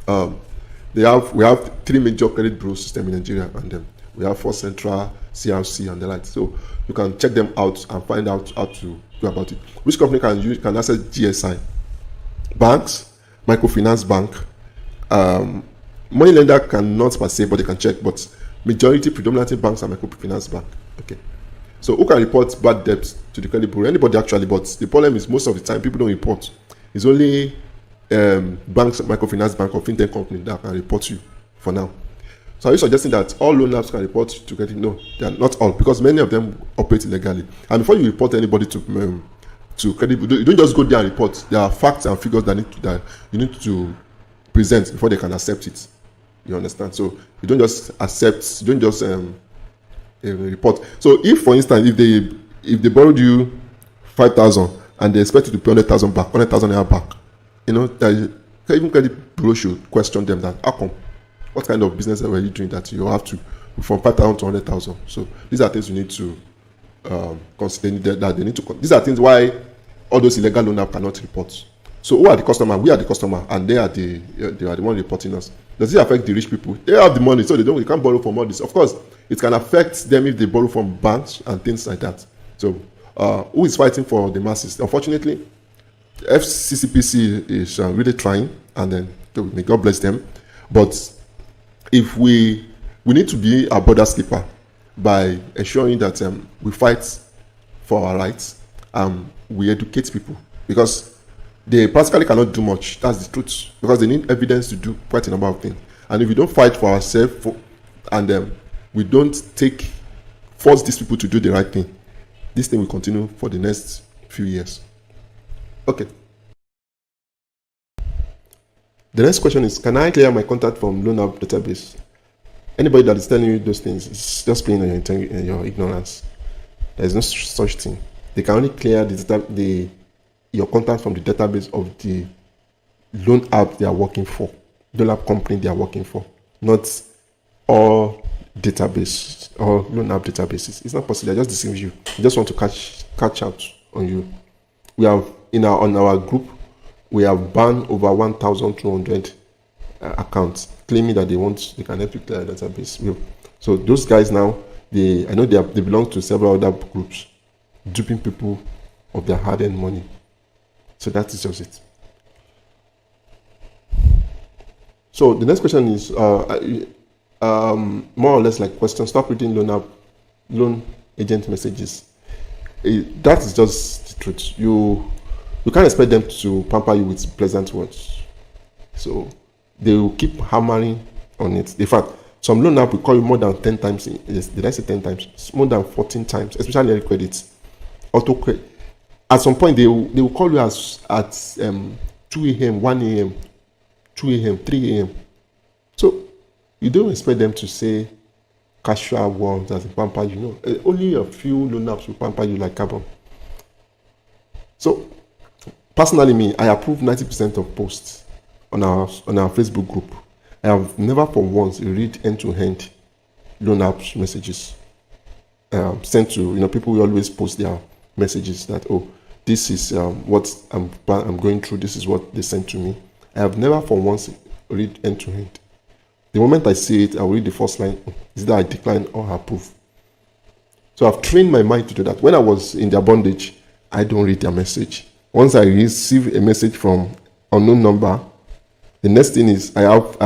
[SPEAKER 1] We have 3 major credit bureau systems in Nigeria, and we have 4 central, CRC, and the like. So you can check them out and find out how to go about it. Which company can access GSI? Banks, microfinance bank, money lender cannot per se, but they can check. But predominantly banks and microfinance bank. Okay. So who can report bad debts to the credit bureau? Anybody actually, but the problem is most of the time people don't report. It's only banks, microfinance bank, or fintech company that can report you for now. So are you suggesting that all loan apps can report to credit? No, they are not all, because many of them operate illegally. And before you report anybody to credit bureau, you don't just go there and report. There are facts and figures that you need to present before they can accept it. You understand? So you don't just report. So if, for instance, if they borrowed you 5,000 and they expect you to pay 100,000 back, 100,000 naira back, even credit bureau should question them that, how come? What kind of business were you doing that you have to from 5,000 to 100,000? So these are things you need to consider that they need to. These are things why all those illegal loan apps cannot report. So who are the customer? We are the customer, and they are the one reporting us. Does it affect the rich people? They have the money, so they can't borrow from all this. Of course, it can affect them if they borrow from banks and things like that. So who is fighting for the masses? Unfortunately, FCCPC is really trying, and then may God bless them. But if we need to be a border keeper by ensuring that we fight for our rights, we educate people, because they practically cannot do much. That's the truth, because they need evidence to do quite a number of things. And if we don't fight for ourselves and we don't force these people to do the right thing, this thing will continue for the next few years. Okay. The next question is, can I clear my contact from loan app database? Anybody that is telling you those things is just playing on your ignorance. There is no such thing. They can only clear your contact from the database of the loan app they are working for, loan app company they are working for, not all database or loan app databases. It's not possible. They just deceive you. They just want to catch out on you. We have on our group, we have banned over 1,200 accounts, claiming that they can help you clear a database. So those guys now, I know they belong to several other groups, duping people of their hard-earned money. So that is just it. So the next question is more or less like question. Stop reading loan agent messages. That is just the truth. You can't expect them to pamper you with pleasant words. So they will keep hammering on it. In fact, some loan app will call you more than 10 times. Did I say 10 times? It's more than 14 times, especially credits. Auto credit. At some point, they will call you at 2 a.m., 1 a.m., 2 a.m., 3 a.m. So you don't expect them to say casual words as a pamper you. Only a few loan apps will pamper you like carbon. So personally, I approve 90% of posts on our Facebook group. I have never for once read end-to-end loan apps messages sent to people who always post their messages that, oh, this is what I'm going through, this is what they sent to me. I have never for once read end-to-end. The moment I see it, I will read the first line. Is that I decline or approve? So I've trained my mind to do that. When I was in their bondage, I don't read their message. Once I receive a message from unknown number, the next thing is I have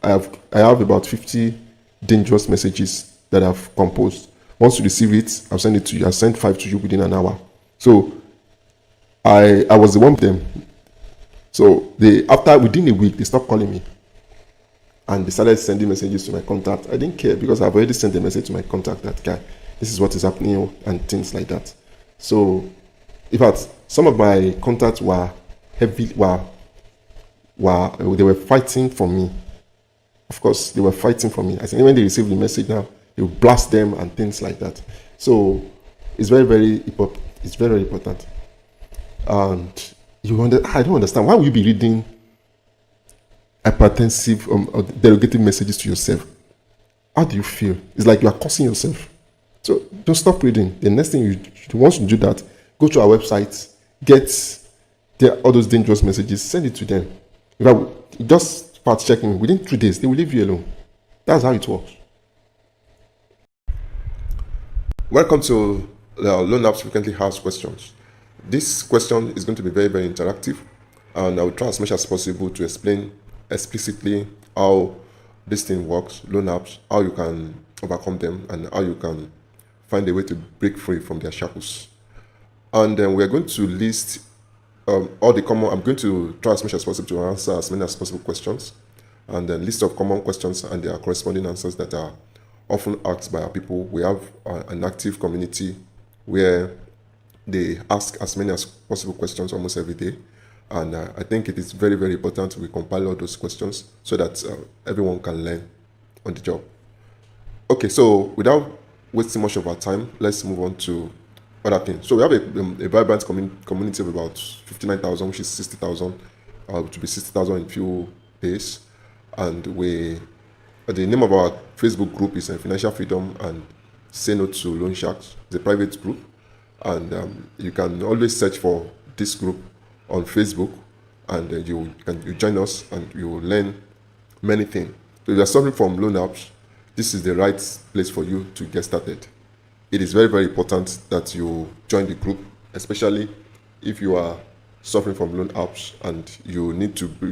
[SPEAKER 1] about 50 dangerous messages that I've composed. Once you receive it, I'll send it to you. I'll send 5 to you within an hour. So I was the one with them. So within a week, they stopped calling me. And they started sending messages to my contact. I didn't care because I've already sent a message to my contact that guy, this is what is happening and things like that. So, in fact, some of my contacts were they were fighting for me. Of course, they were fighting for me. I think when they receive the message now, they will blast them and things like that. So, it's very, very important. It's very, very important. And I don't understand. Why would you be reading hypertensive or derogative messages to yourself? How do you feel? It's like you are cursing yourself. So don't stop reading. The next thing you once you do that, go to our website, get all those dangerous messages, send it to them. In fact, just start checking. Within 2 days, they will leave you alone. That's how it works. Welcome to the Loan Apps Frequently Asked Questions. This question is going to be very, very interactive, and I will try as much as possible to explain explicitly how this thing works, loan apps, how you can overcome them, and how you can find a way to break free from their shackles. And then we're going to list all the common, I'm going to try as much as possible to answer as many as possible questions, and then list of common questions and their corresponding answers that are often asked by our people. We have an active community where they ask as many as possible questions almost every day. And I think it is very, very important we compile all those questions so that everyone can learn on the job. Okay, so without wasting much of our time, let's move on to other things. So we have a vibrant community of about 59,000, which is 60,000, to be 60,000 in a few days. And the name of our Facebook group is Financial Freedom and Say No to Loan Sharks. It's a private group, and you can always search for this group on Facebook, and you join us and you will learn many things. So if you're suffering from loan apps, this is the right place for you to get started. It is very, very important that you join the group, especially if you are suffering from loan apps and you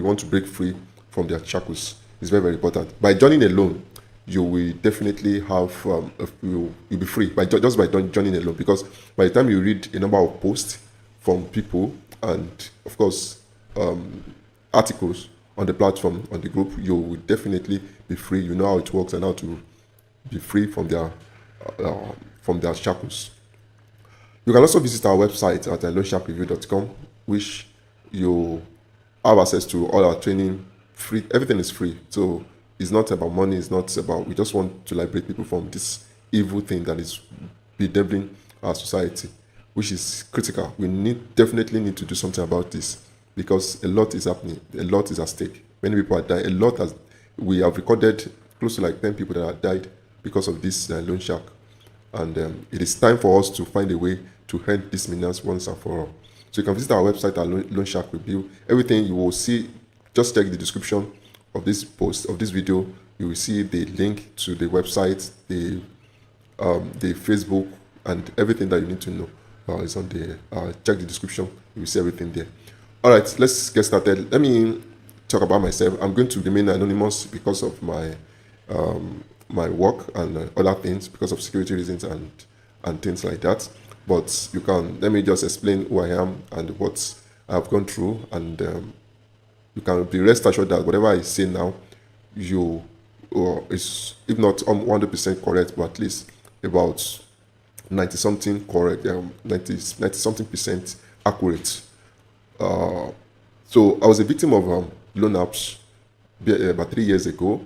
[SPEAKER 1] want to break free from their shackles. It's very, very important. By joining alone, you will definitely have you'll be free just by joining alone, because by the time you read a number of posts from people and of course articles on the platform, on the group, you will definitely be free. You know how it works and how to be free from their shackles. You can also visit our website at loansharkreview.com, which you have access to all our training free. Everything is free. So it's not about money, it's not about, we just want to liberate people from this evil thing that is bedeviling our society, which is critical. We definitely need to do something about this, because a lot is happening, a lot is at stake. Many people are dying, we have recorded close to like 10 people that have died because of this loan shark. And it is time for us to find a way to end this menace once and for all. So you can visit our website at Loan Shark Review. Everything you will see, just check the description of this post, of this video. You will see the link to the website, the Facebook, and everything that you need to know is on the check the description. You will see everything there. All right, let's get started. Let me talk about myself. I'm going to remain anonymous because of my my work and other things, because of security reasons and things like that. But let me just explain who I am and what I've gone through, and you can be rest assured that whatever I say now, is, if not 100% correct, but at least about 90 something correct, 90 something percent accurate. So I was a victim of loan apps about 3 years ago,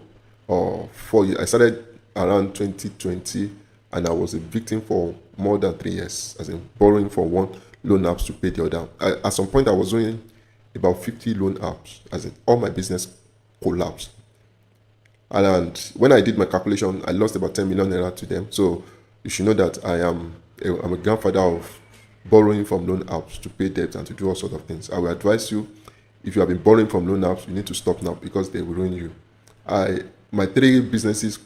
[SPEAKER 1] or 4 years. I started around 2020, and I was a victim for more than 3 years, as in borrowing from one loan apps to pay the other. At some point, I was doing about 50 loan apps, as in all my business collapsed. And when I did my calculation, I lost about 10 million naira to them. So you should know that I'm a grandfather of borrowing from loan apps to pay debt and to do all sorts of things. I will advise you, if you have been borrowing from loan apps, you need to stop now, because they will ruin you. My 3 businesses,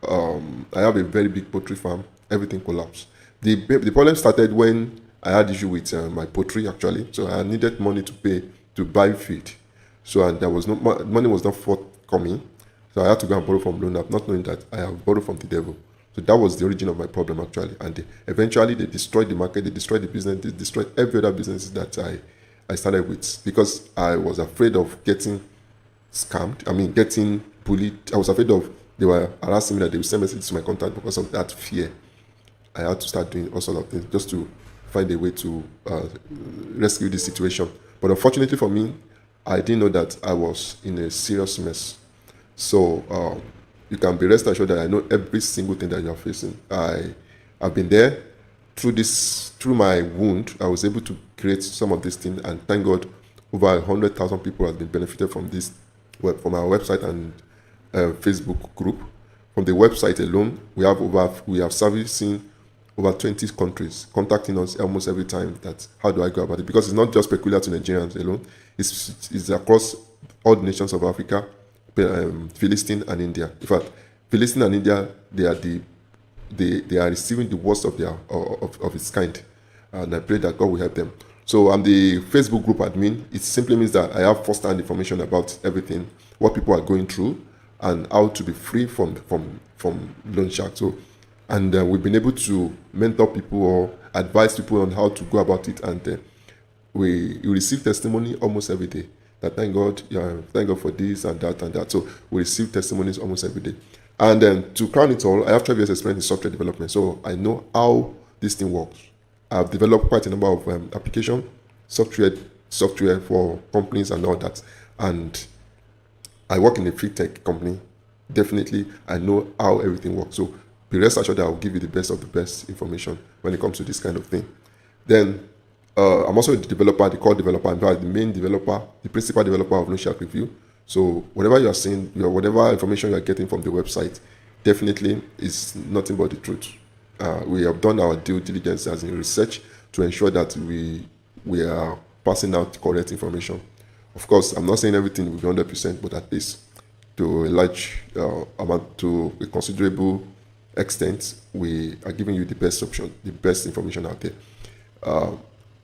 [SPEAKER 1] I have a very big poultry farm. Everything collapsed. The problem started when I had issue with my poultry, actually. So I needed money to buy feed. So, and there was money was not forthcoming. So I had to go and borrow from loan app, not knowing that I have borrowed from the devil. So that was the origin of my problem, actually. And eventually they destroyed the market, they destroyed the business, they destroyed every other business that I started with, because I was afraid of getting scammed. Getting bullied. I was afraid of, they were harassing me that they would send messages to my contact. Because of that fear, I had to start doing all sorts of things just to find a way to rescue this situation. But unfortunately for me, I didn't know that I was in a serious mess. So you can be rest assured that I know every single thing that you are facing. I've been there through my wound. I was able to create some of these things, and thank God, over 100,000 people have been benefited from this, from our website and Facebook group. From the website alone, we have servicing over 20 countries, contacting us almost every time that how do I go about it, because it's not just peculiar to Nigerians alone. It's across all the nations of Africa, Philistine and India. In fact, Philistine and India, they are receiving the worst of its kind, and I pray that God will help them. So I'm the Facebook group admin. It simply means that I have first-hand information about everything, what people are going through, and how to be free from loan shark. So, and we've been able to mentor people or advise people on how to go about it, and we receive testimony almost every day. That thank God for this and that and that. So we receive testimonies almost every day. And then to crown it all, I have 12 years experience in software development, so I know how this thing works. I've developed quite a number of application software for companies and all that. And I work in a free tech company. Definitely, I know how everything works. So be rest assured that I will give you the best of the best information when it comes to this kind of thing. Then I'm also the developer, the core developer, in fact, the main developer, the principal developer of Loan Shark Review. So whatever you are seeing, whatever information you are getting from the website, definitely is nothing but the truth. We have done our due diligence as in research to ensure that we are passing out correct information. Of course, I'm not saying everything will be 100%, but at least to a large amount, to a considerable extent, we are giving you the best option, the best information out there.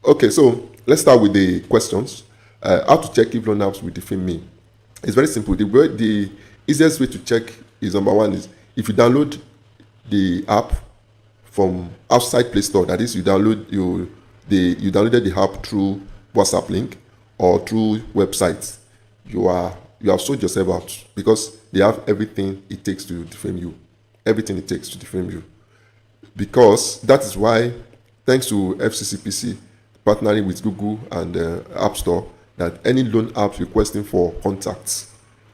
[SPEAKER 1] Okay, so let's start with the questions. How to check if loan apps will defame me? It's very simple. The easiest way to check is, number one, is if you download the app from outside Play Store. That is, you downloaded the app through WhatsApp link or through websites. You have sold yourself out, because they have everything it takes to defame you. Everything it takes to defame you. Because that is why, thanks to FCCPC partnering with Google and App Store, that any loan apps requesting for contacts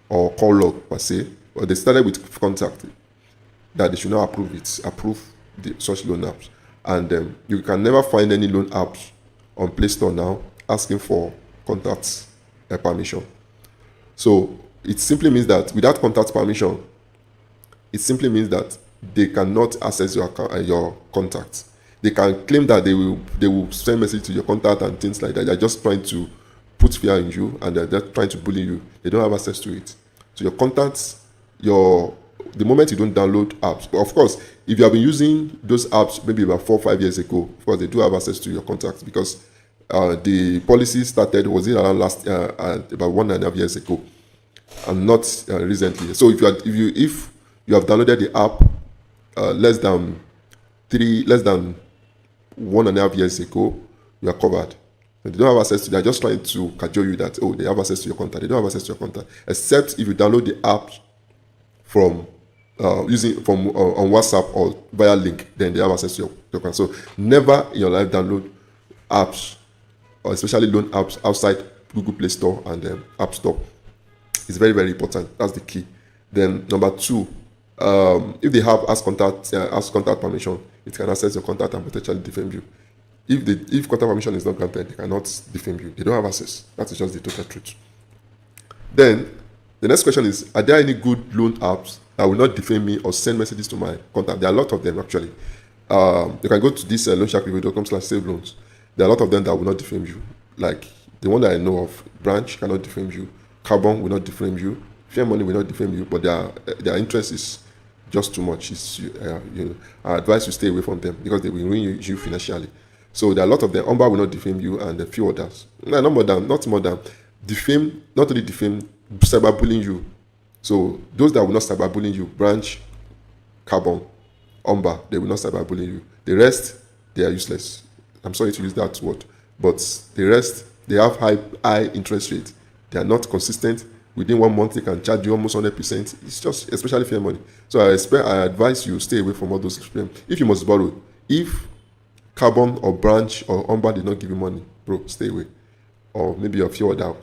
[SPEAKER 1] or call log per se, or they started with contact, that they should not approve such loan apps. And you can never find any loan apps on Play Store now asking for contacts permission. So it simply means that without contact permission, it simply means that they cannot access your contacts. They can claim that they will send message to your contact and things like that. They're just trying to put fear in you, and they're just trying to bully you. They don't have access to it. So your contacts, the moment you don't download apps, but of course, if you have been using those apps maybe about 4 or 5 years ago, of course they do have access to your contacts, because the policy started, was it around about 1.5 years ago, and not recently. So if you have downloaded the app less than 1.5 years ago, you are covered. They don't have access to. They're just trying to cajole you that, oh, they have access to your contact. They don't have access to your contact, except if you download the app from on WhatsApp or via link, then they have access to your contact. So never in your life download apps, or especially loan apps, outside Google Play Store and App Store. It's very, very important. That's the key. Then number two, if they have ask contact permission, it can access your contact and potentially defame you. If contact permission is not granted, they cannot defame you. They don't have access. That is just the total truth. Then the next question is, are there any good loan apps that will not defame me or send messages to my contact? There are a lot of them, actually. You can go to this loansharkreview.com/save loans. There are a lot of them that will not defame you. Like the one that I know of, Branch cannot defame you. Carbon will not defame you. Fair Money will not defame you, but their interest is just too much. I advise you stay away from them, because they will ruin you financially. So there are a lot of them. Umber will not defame you, and a few others. No, not more than defame. Not only defame, cyberbullying you. So those that will not cyberbullying you, Branch, Carbon, Umber, they will not cyberbullying you. The rest, they are useless. I'm sorry to use that word, but the rest, they have high interest rate. They are not consistent. Within 1 month, they can charge you almost 100%. It's just, especially Fair Money. So I advise you stay away from all those. If you must borrow, if Carbon or Branch or Umber did not give you money, bro, stay away. Or maybe a few other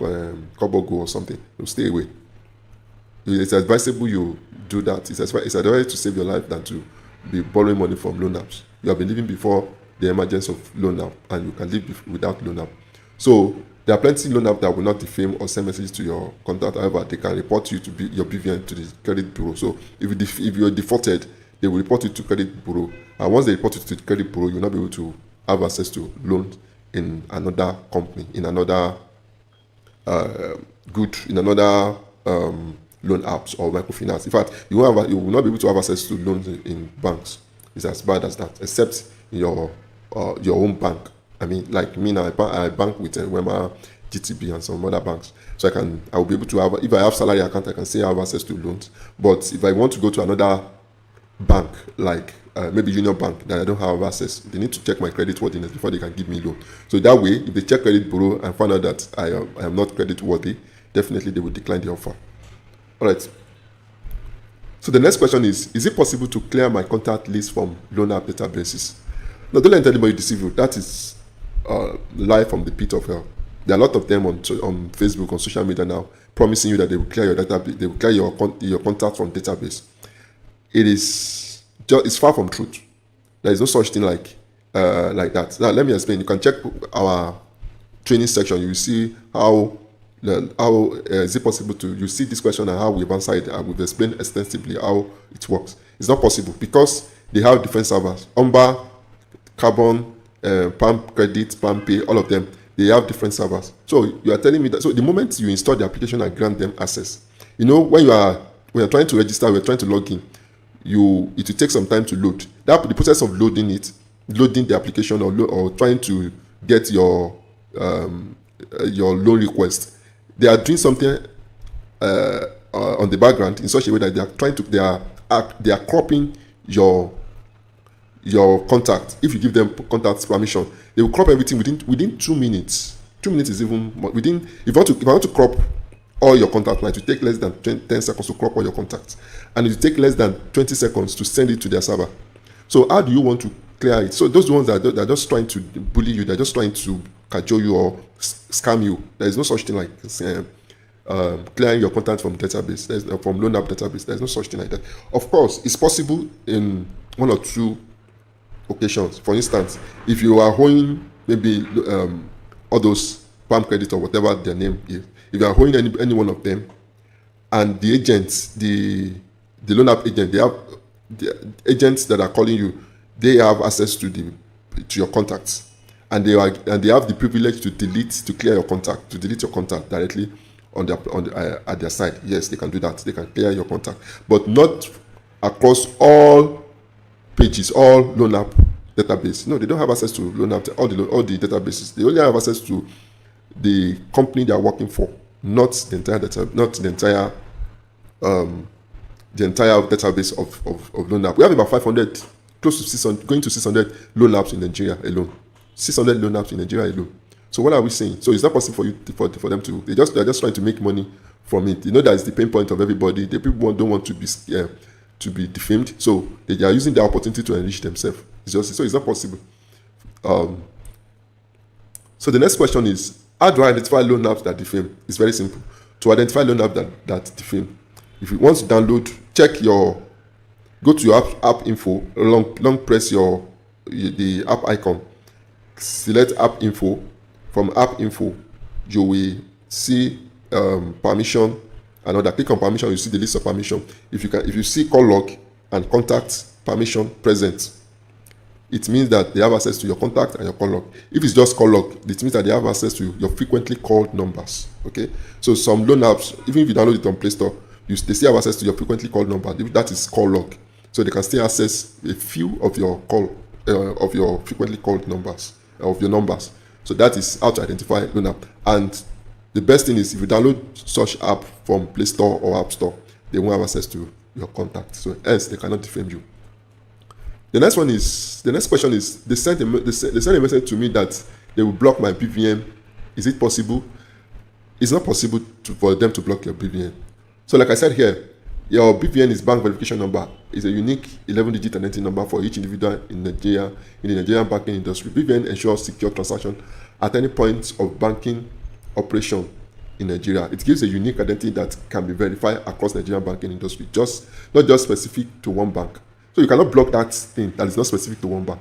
[SPEAKER 1] Kobogo or something, stay away. It's advisable you do that. It's advisable to save your life than to be borrowing money from loan apps. You have been living before the emergence of loan app, and you can live without loan app. So there are plenty of loan apps that will not defame or send messages to your contact. However, they can report you to be your BVN to the credit bureau. So if you're defaulted, they will report you to credit bureau. And once they report you to the credit bureau, you'll not be able to have access to loans in another company, in another loan apps or microfinance. In fact, you will not be able to have access to loans in banks. It's as bad as that, except in your own bank. I mean, like me now, I bank with Wema, GTB, and some other banks. So I will be able to have, if I have salary account, I can still have access to loans. But if I want to go to another bank, like maybe Union Bank, that I don't have access, they need to check my credit worthiness before they can give me loan. So that way, if they check credit bureau and find out that I am not credit worthy, definitely they will decline the offer. All right. So the next question is it possible to clear my contact list from loan app databases? No, don't let anybody deceive you. That is live from the pit of hell. There are a lot of them on Facebook, on social media now, promising you that they will clear your database, they will clear your contact from database. It's far from truth. There is no such thing like that. Now let me explain. You can check our training section. You will see how is it possible to, you see this question and how we've answered it, and we've explained extensively how it works. It's not possible because they have different servers. Umber, Carbon, Palm Credit, Palm Pay, all of them, they have different servers. So you are telling me that, so the moment you install the application and grant them access, You know, when you're trying to register, we're trying to log in, it will take some time to load. The process of loading the application or trying to get your loan request, they are doing something on the background in such a way that they are cropping your contact. If you give them contact permission, they will crop everything within 2 minutes. 2 minutes is even more. If you want to crop all your contact lines, it will take less than 10 seconds to crop all your contacts, and it will take less than 20 seconds to send it to their server. So how do you want to clear it? So those ones that are just trying to bully you, they're just trying to cajole you or scam you. There is no such thing like clearing your contact from database, from loan app database. There's no such thing like that. Of course, it's possible in 1 or 2 occasions. For instance, if you are owing maybe all those palm credit or whatever their name is, if you are owing any one of them, and the agents, the loan app agent, they have the agents that are calling you, they have access to your contacts, and they have the privilege to delete your contact directly at their side. Yes, they can do that. They can clear your contact, but not across all pages, all loan app database. No, they don't have access to loan app, all the databases. They only have access to the company they are working for, not the entire database of loan app. We have about 500, close to 600, going to 600 loan apps in Nigeria alone. 600 loan apps in Nigeria alone. So what are we saying? So it's not possible for them to. They're just trying to make money from it. You know, that is the pain point of everybody. The people don't want to be defamed, so they are using the opportunity to enrich themselves. It's not possible. So the next question is, how do I identify loan apps that defame? It's very simple. To identify loan apps that defame, if you want to download, go to your app info, long press the app icon, select app info. From app info, you will see permission and other. Click on permission, you see the list of permission. If you see call log and contact permission present, it means that they have access to your contact and your call log. If it's just call log, it means that they have access to your frequently called numbers. Okay, so some loan apps, even if you download it on Play Store, they still have access to your frequently called number. That is call log, so they can still access a few of your of your frequently called numbers, of your numbers. So that is how to identify loan app. And the best thing is, if you download such app from Play Store or App Store, they won't have access to your contact. So else they cannot defame you. The next question is, they sent a message to me that they will block my BVN. Is it possible? It's not possible for them to block your BVN. So like I said here, your BVN is bank verification number. It's a unique 11-digit identity number for each individual in Nigeria, in the Nigerian banking industry. BVN ensures secure transaction at any point of banking operation in Nigeria. It gives a unique identity that can be verified across Nigerian banking industry, not just specific to one bank. So you cannot block that thing that is not specific to one bank.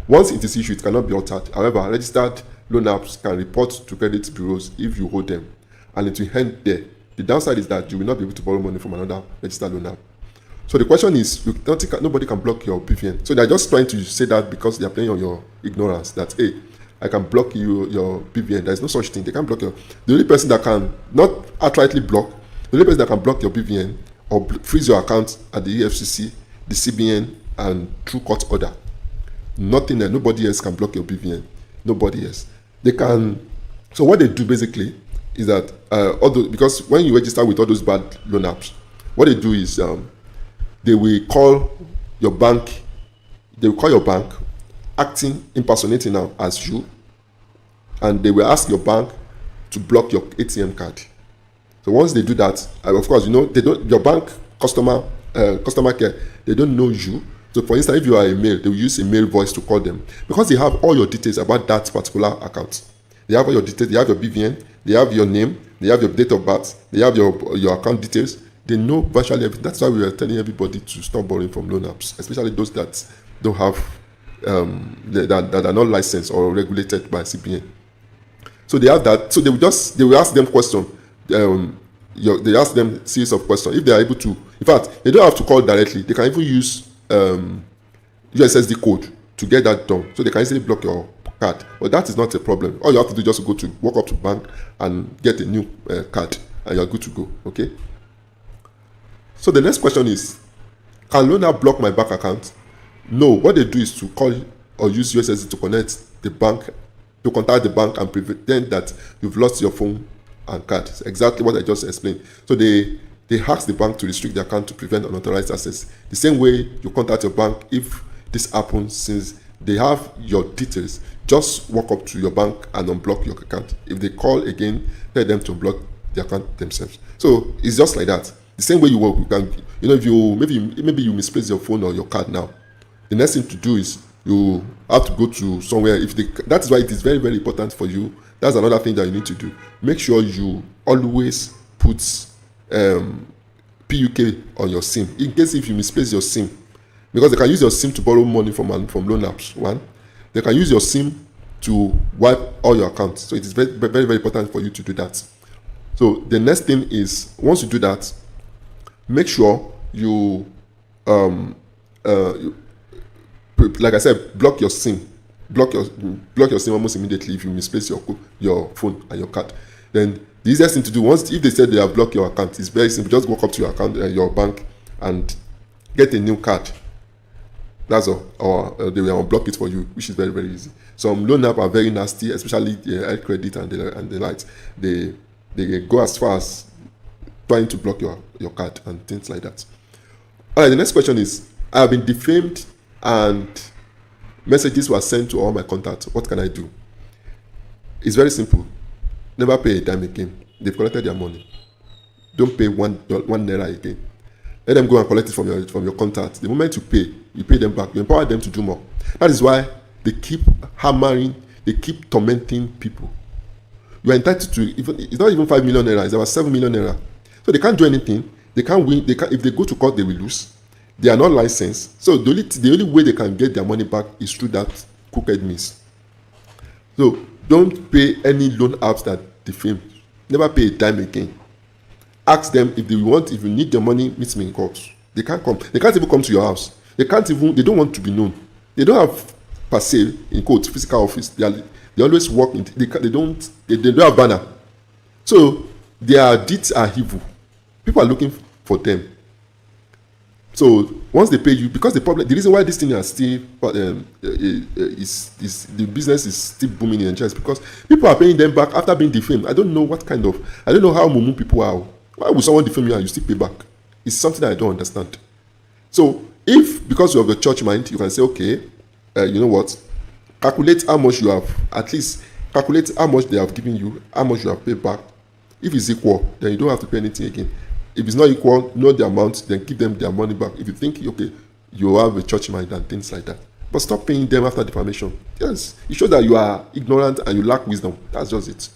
[SPEAKER 1] Once it is issued, it cannot be altered. However, registered loan apps can report to credit bureaus if you hold them, and it will end there. The downside is that you will not be able to borrow money from another registered loan app. So the question is, nobody can block your BVN. So they are just trying to say that because they are playing on your ignorance, that hey, I can block your BVN. There is no such thing. They can't block your. The only person that can not outrightly block, the only person that can block your BVN or freeze your account at the EFCC, the CBN, and through court order. Nothing else. Nobody else can block your BVN. Nobody else. They can. So what they do basically is that because when you register with all those bad loan apps, what they do is they will call your bank. They will call your bank, impersonating now as you, and they will ask your bank to block your ATM card. So once they do that, of course, your bank customer care, they don't know you. So for instance, if you are a male, they will use a male voice to call them because they have all your details about that particular account. They have all your details. They have your BVN. They have your name. They have your date of birth. They have your account details. They know virtually everything. That's why we are telling everybody to stop borrowing from loan apps, especially those that don't have that are not licensed or regulated by CBN. So they have that. So they will ask them questions. They ask them series of questions. If they are able to, in fact, they don't have to call directly. They can even use USSD code to get that done. So they can easily block your card. But that is not a problem. All you have to do is just walk up to bank and get a new card, and you're good to go. Okay. So the next question is, can loan app block my bank account? No. What they do is to call or use USSD to connect the bank, to contact the bank and pretend that you've lost your phone and card. It's exactly what I just explained. So they ask the bank to restrict the account to prevent unauthorized access. The same way you contact your bank if this happens, since they have your details, just walk up to your bank and unblock your account. If they call again, tell them to block the account themselves. So it's just like that. The same way you work, you can, if you maybe you misplace your phone or your card now, the next thing to do is you have to go to somewhere. That is why it is very, very important for you. That's another thing that you need to do. Make sure you always put PUK on your SIM, in case if you misplace your SIM, because they can use your SIM to borrow money from loan apps. One, they can use your SIM to wipe all your accounts. So it is very, very, very important for you to do that. So the next thing is, once you do that, make sure you like I said, block your SIM. Block your SIM almost immediately if you misplace your phone and your card. Then the easiest thing to do, if they said they have blocked your account, is very simple. Just walk up to your account, your bank, and get a new card. That's all. Or they will unblock it for you, which is very, very easy. Some loan apps are very nasty, especially the air credit and the likes. They go as far as trying to block your card and things like that. All right, the next question is, I have been defamed and messages were sent to all my contacts. What can I do? It's very simple. Never pay a dime again. They've collected their money. Don't pay one naira again. Let them go and collect it from your contacts. The moment you pay them back. You empower them to do more. That is why they keep hammering, they keep tormenting people. You are entitled to, it's not even 5 million naira, it's about 7 million naira. So they can't do anything. They can't win. If they go to court, they will lose. They are not licensed. So the only way they can get their money back is through that crooked means. So don't pay any loan apps that defame. Never pay a dime again. Ask them if you need their money, meet me in court. They can't come. They can't even come to your house. They don't want to be known. They don't have, per se, in quote, physical office. They always work they don't have banner. So their deeds are evil. People are looking for them. So once they pay you, because the reason why this thing is still the business is still booming in Nigeria is because people are paying them back after being defamed. I don't know how mumu people are. Why would someone defame you and you still pay back? It's something that I don't understand. So if, because you have the church mind, you can say, okay, you know what, calculate how much you have, at least calculate how much they have given you, how much you have paid back. If it's equal, then you don't have to pay anything again. If it's not equal, know the amount, then give them their money back. If you think, okay, you have a church mind and things like that. But stop paying them after defamation. Yes, it shows that you are ignorant and you lack wisdom. That's just it.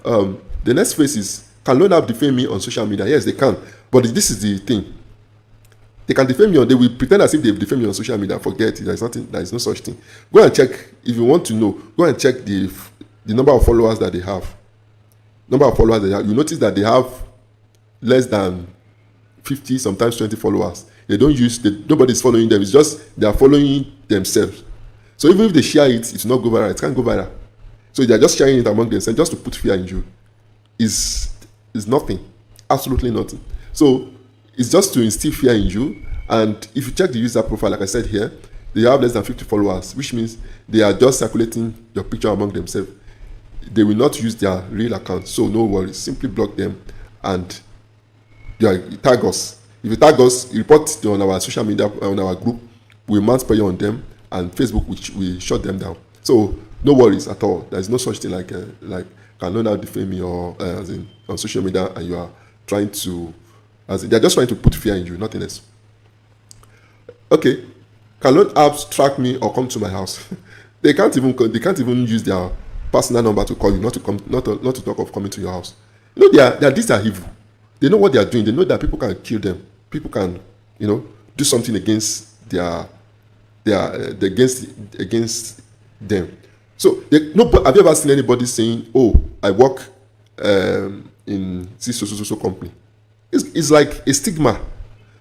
[SPEAKER 1] The next phase is, can loan app defame me on social media? Yes, they can. But this is the thing. They can defame you, they will pretend as if they've defamed you on social media. Forget it. There is no such thing. Go and check, if you want to know, go and check the number of followers that they have. You notice that they have less than 50, sometimes 20 followers. Nobody's following them. It's just they are following themselves. So even if they share it, it's not go viral. It can't go viral. So they're just sharing it among themselves just to put fear in you. Is nothing. Absolutely nothing. So it's just to instill fear in you. And if you check the user profile, like I said here, they have less than 50 followers, which means they are just circulating your picture among themselves. They will not use their real account. So no worries. Simply block them and tag us. If you tag us, you report it on our social media, on our group, we'll mount prayer on them, and Facebook will shut them down. So no worries at all. There is no such thing like can loan out defame me or on social media, and you are trying to, they're just trying to put fear in you, nothing else. Okay, can loan apps track me or come to my house? They can't even use their personal number to call you, not to talk of coming to your house. You know, these are evil. They know what they are doing. They know that people can kill them. People can, do something against against them. So, have you ever seen anybody saying, "Oh, I work in this so company"? It's like a stigma.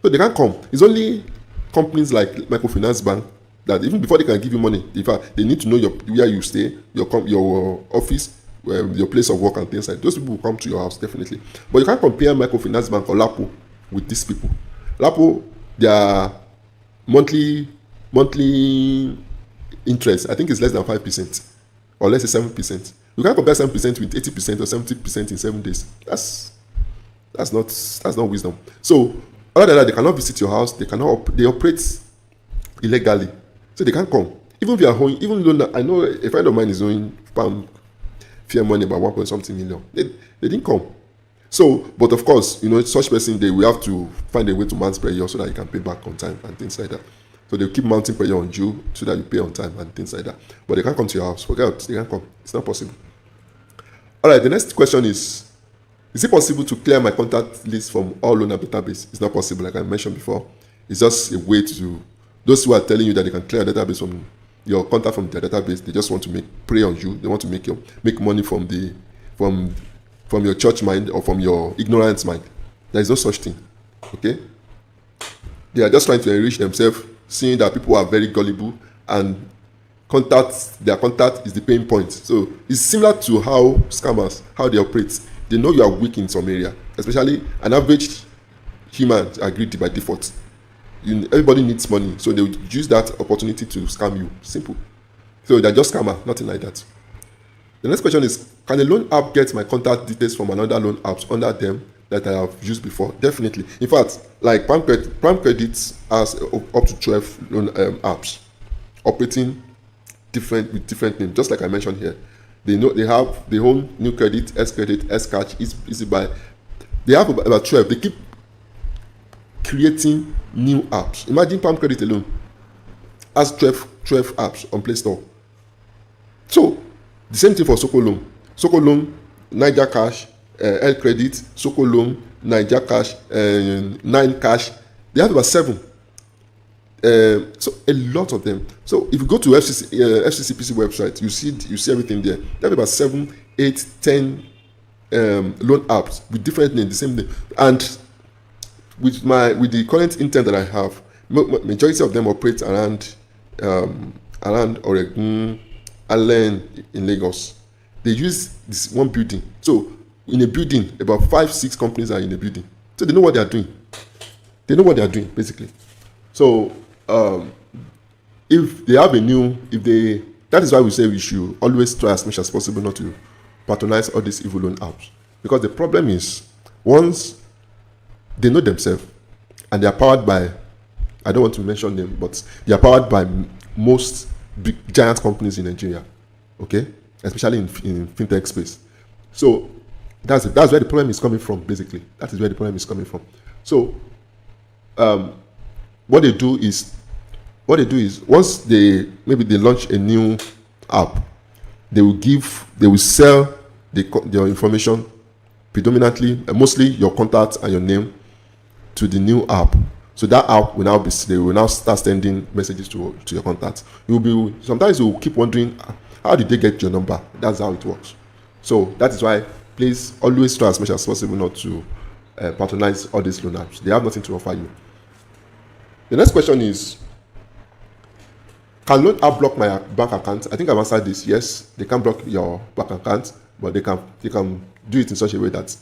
[SPEAKER 1] So they can't come. It's only companies like microfinance bank that even before they can give you money, they need to know where you stay, your office, your place of work and things like that. Those people will come to your house definitely. But you can't compare microfinance bank or Lapo with these people. Lapo, their monthly interest, I think, is less than 5%, or let's say 7%. You can't compare 7% with 80% or 70% in 7 days. That's not wisdom. So other than that, they cannot visit your house. They operate illegally, so they can't come. Even if you are home, even though I know a friend of mine is owing fair money about 1 point something million, they didn't come. So, but of course, such person, they will have to find a way to mount pressure so that you can pay back on time and things like that. So they'll keep mounting pressure on you so that you pay on time and things like that. But they can't come to your house. Forget it, they can't come. It's not possible. All right, the next question is it possible to clear my contact list from all loan app database? It's not possible, like I mentioned before. It's just a way to, those who are telling you that they can clear your database from your contact from their database, they just want to prey on you. They want to make money from your church mind or from your ignorance mind. There is no such thing. Okay? They are just trying to enrich themselves, seeing that people are very gullible, and their contact is the pain point. So it's similar to how scammers, how they operate. They know you are weak in some area, especially an average human are greedy by default. Everybody needs money, so they will use that opportunity to scam you. Simple. So they're just scammer, nothing like that. The next question is, can a loan app get my contact details from another loan apps under them that I have used before? Definitely. In fact, like Prime Credit has up to 12 loan apps operating with different names, just like I mentioned here. They have their own New Credit, S Credit, S Cash, Easy Buy. They have about 12. They keep creating new apps. Imagine Palm Credit alone has 12 apps on Play Store. So the same thing for Soko Loan, Niger Cash, L Credit, Soko Loan, Niger Cash, Nine Cash. They have about 7. So a lot of them. So if you go to FCCPC website, you see everything there. They have about 7, 8, 10 loan apps with different names, the same name. And with the current intent that I have, majority of them operate around Oregon, Allen, in Lagos. They use this one building. So in a building, about 5-6 companies are in a building. So they know what they are doing. Basically. So if they have that is why we say we should always try as much as possible not to patronize all these evil loan apps. Because the problem is, once they know themselves and they are powered by, I don't want to mention them, but they are powered by most big giant companies in Nigeria, okay, especially in fintech space. So that's where the problem is coming from. Basically, that is where the problem is coming from. So what they do is once they launch a new app, they will sell their information, predominantly mostly your contact and your name, to the new app. So that app they will now start sending messages to your contact. Sometimes you will keep wondering, how did they get your number? That's how it works. So that is why, please always try as much as possible not to patronize all these loan apps. They have nothing to offer you. The next question is, can loan app block my bank account? I think I've answered this. Yes, they can block your bank account, but they can do it in such a way that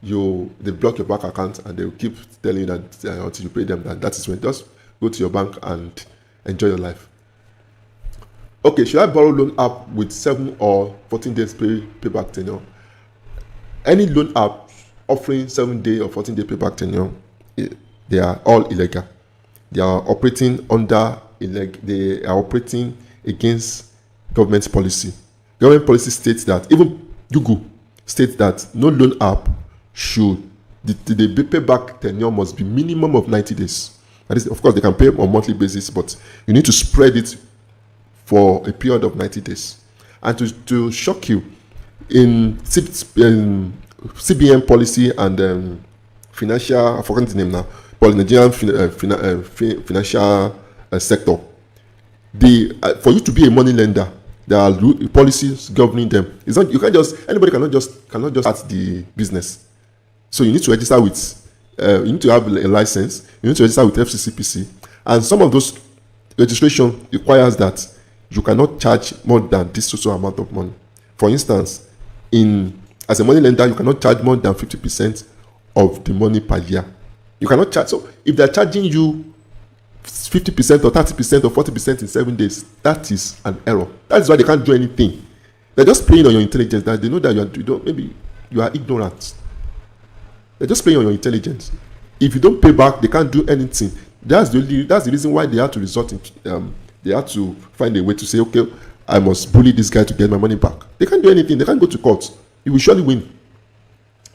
[SPEAKER 1] they block your bank account, and they will keep telling you that until you pay them. That is when just go to your bank and enjoy your life. Okay, should I borrow loan app with 7 or 14 days payback tenure? Any loan app offering 7-day or 14-day payback tenure, they are all illegal. They are operating they are operating against government policy. Government policy states that, even Google states that no loan app the payback tenure must be minimum of 90 days. That is, of course, they can pay on a monthly basis, but you need to spread it for a period of 90 days. And to shock you, in CBN policy and financial, I've forgotten the name now, but Nigerian financial sector, for you to be a money lender, there are policies governing them. It's not, anybody cannot just start the business. So you need to register with, you need to have a license, you need to register with FCCPC, and some of those registration requires that you cannot charge more than this total amount of money. For instance, as a money lender, you cannot charge more than 50% of the money per year. You cannot charge. So if they're charging you 50% or 30% or 40% in 7 days, that is an error. That is why they can't do anything. They're just playing on your intelligence. That they know that maybe you are ignorant. They're just playing on your intelligence. If you don't pay back, they can't do anything. That's the reason why they have to resort in. They have to find a way to say, okay, I must bully this guy to get my money back. They can't do anything. They can't go to court. You will surely win.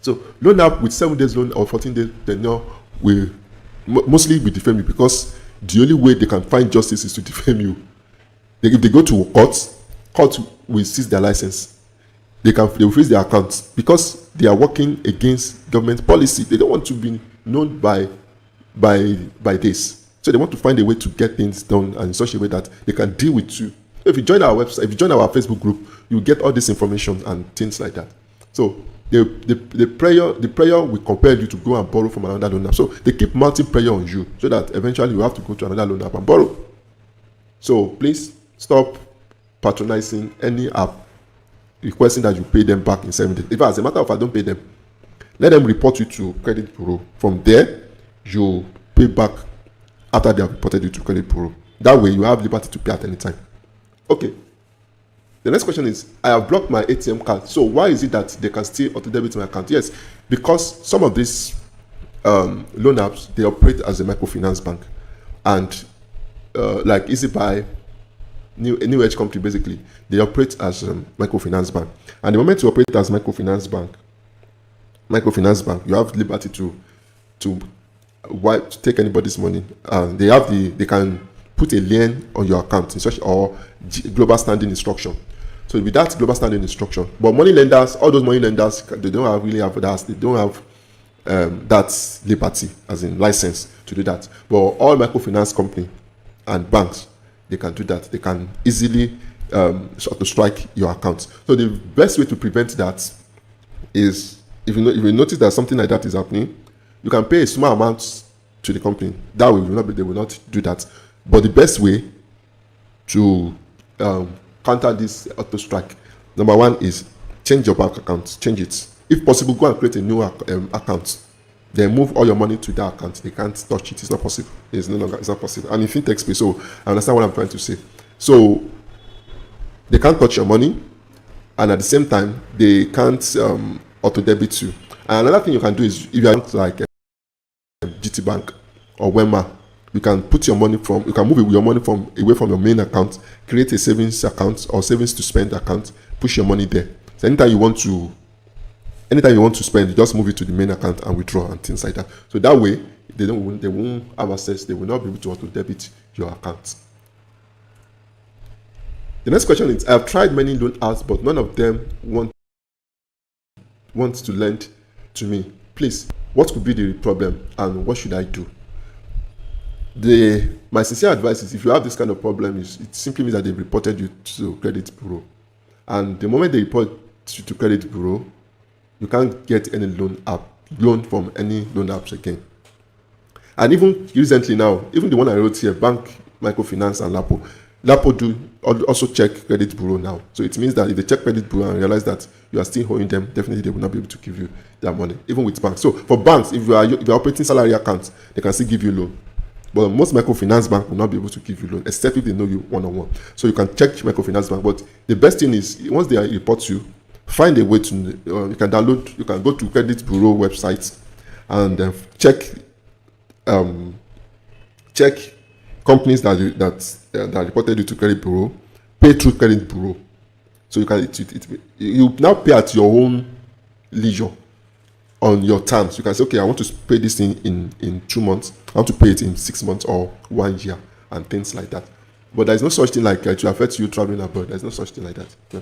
[SPEAKER 1] So loan app with 7 days loan or 14 days tenure will mostly be defame you, because the only way they can find justice is to defame you. If they go to court will seize their license. They will freeze their accounts because they are working against government policy. They don't want to be known by this. So they want to find a way to get things done and in such a way that they can deal with you. If you join our website, if you join our Facebook group, you get all this information and things like that. So the prayer will compel you to go and borrow from another loan app. So they keep mounting pressure on you so that eventually you have to go to another loan app and borrow. So please stop patronizing any app requesting that you pay them back in 7 days. If as a matter of fact, don't pay them. Let them report you to credit bureau. From there, you pay back after they have reported you to credit bureau. That way, you have liberty to pay at any time. Okay. The next question is, I have blocked my ATM card. So why is it that they can still auto-debit my account? Yes, because some of these loan apps, they operate as a microfinance bank. And like EasyBuy, New Age company, basically, they operate as a microfinance bank. And the moment you operate as microfinance bank, you have liberty to take anybody's money. They can put a lien on your account in such or global standing instruction. So with that global standing instruction, but money lenders, all those money lenders, they don't really have that. They don't have that liberty, as in license to do that. But all microfinance company and banks, they can do that. They can easily sort of strike your account. So the best way to prevent that is, if you notice that something like that is happening, you can pay a small amount to the company. That way, they will not do that. But the best way to counter this auto strike, number one, is change your bank account. Change it. If possible, go and create a new account. Then move all your money to that account. They can't touch it. It's not possible. It's not possible. And in fintech space, so I understand what I'm trying to say. So they can't touch your money, and at the same time, they can't auto debit you. And another thing you can do is, if you are like GT Bank or Wema, you can put your money you can move your money away from your main account, create a savings account or savings to spend account, push your money there. So anytime you want to spend, you just move it to the main account and withdraw and things like that. So that way, they won't have access, they will not be able to auto debit your account. The next question is, I have tried many loan apps, but none of them want to lend to me. Please, what could be the problem and what should I do? My sincere advice is, if you have this kind of problem, it simply means that they've reported you to credit bureau. And the moment they report you to credit bureau, you can't get any loan from any loan apps again. And even recently now, even the one I wrote here, Bank, Microfinance, and Lapo do also check credit bureau now. So it means that if they check credit bureau and realize that you are still owing them, definitely they will not be able to give you their money, even with banks. So for banks, if you are operating salary accounts, they can still give you loan. But most microfinance bank will not be able to give you loan, except if they know you one-on-one. So you can check microfinance bank. But the best thing is, once they report you, find a way to you can go to credit bureau website and check companies that reported you to credit bureau, pay through credit bureau. So you now pay at your own leisure on your terms. You can say, okay, I want to pay this thing in 2 months. I want to pay it in 6 months or 1 year and things like that. But there's no such thing like it will affect you traveling abroad. There's no such thing like that. Yeah.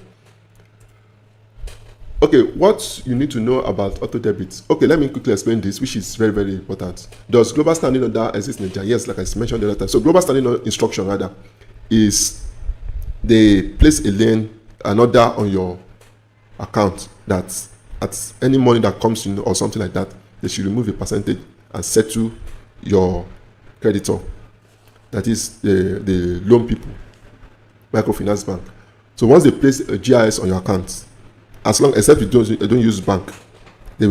[SPEAKER 1] Okay, what you need to know about auto debit. Okay, let me quickly explain this, which is very, very important. Does global standing order exist in Nigeria? Yes, like I mentioned the other time. So global standing instruction rather is they place an order on your account that at any money that comes in or something like that, they should remove a percentage and settle your creditor. That is the loan people, microfinance bank. So once they place a GIS on your account, except you don't use bank, they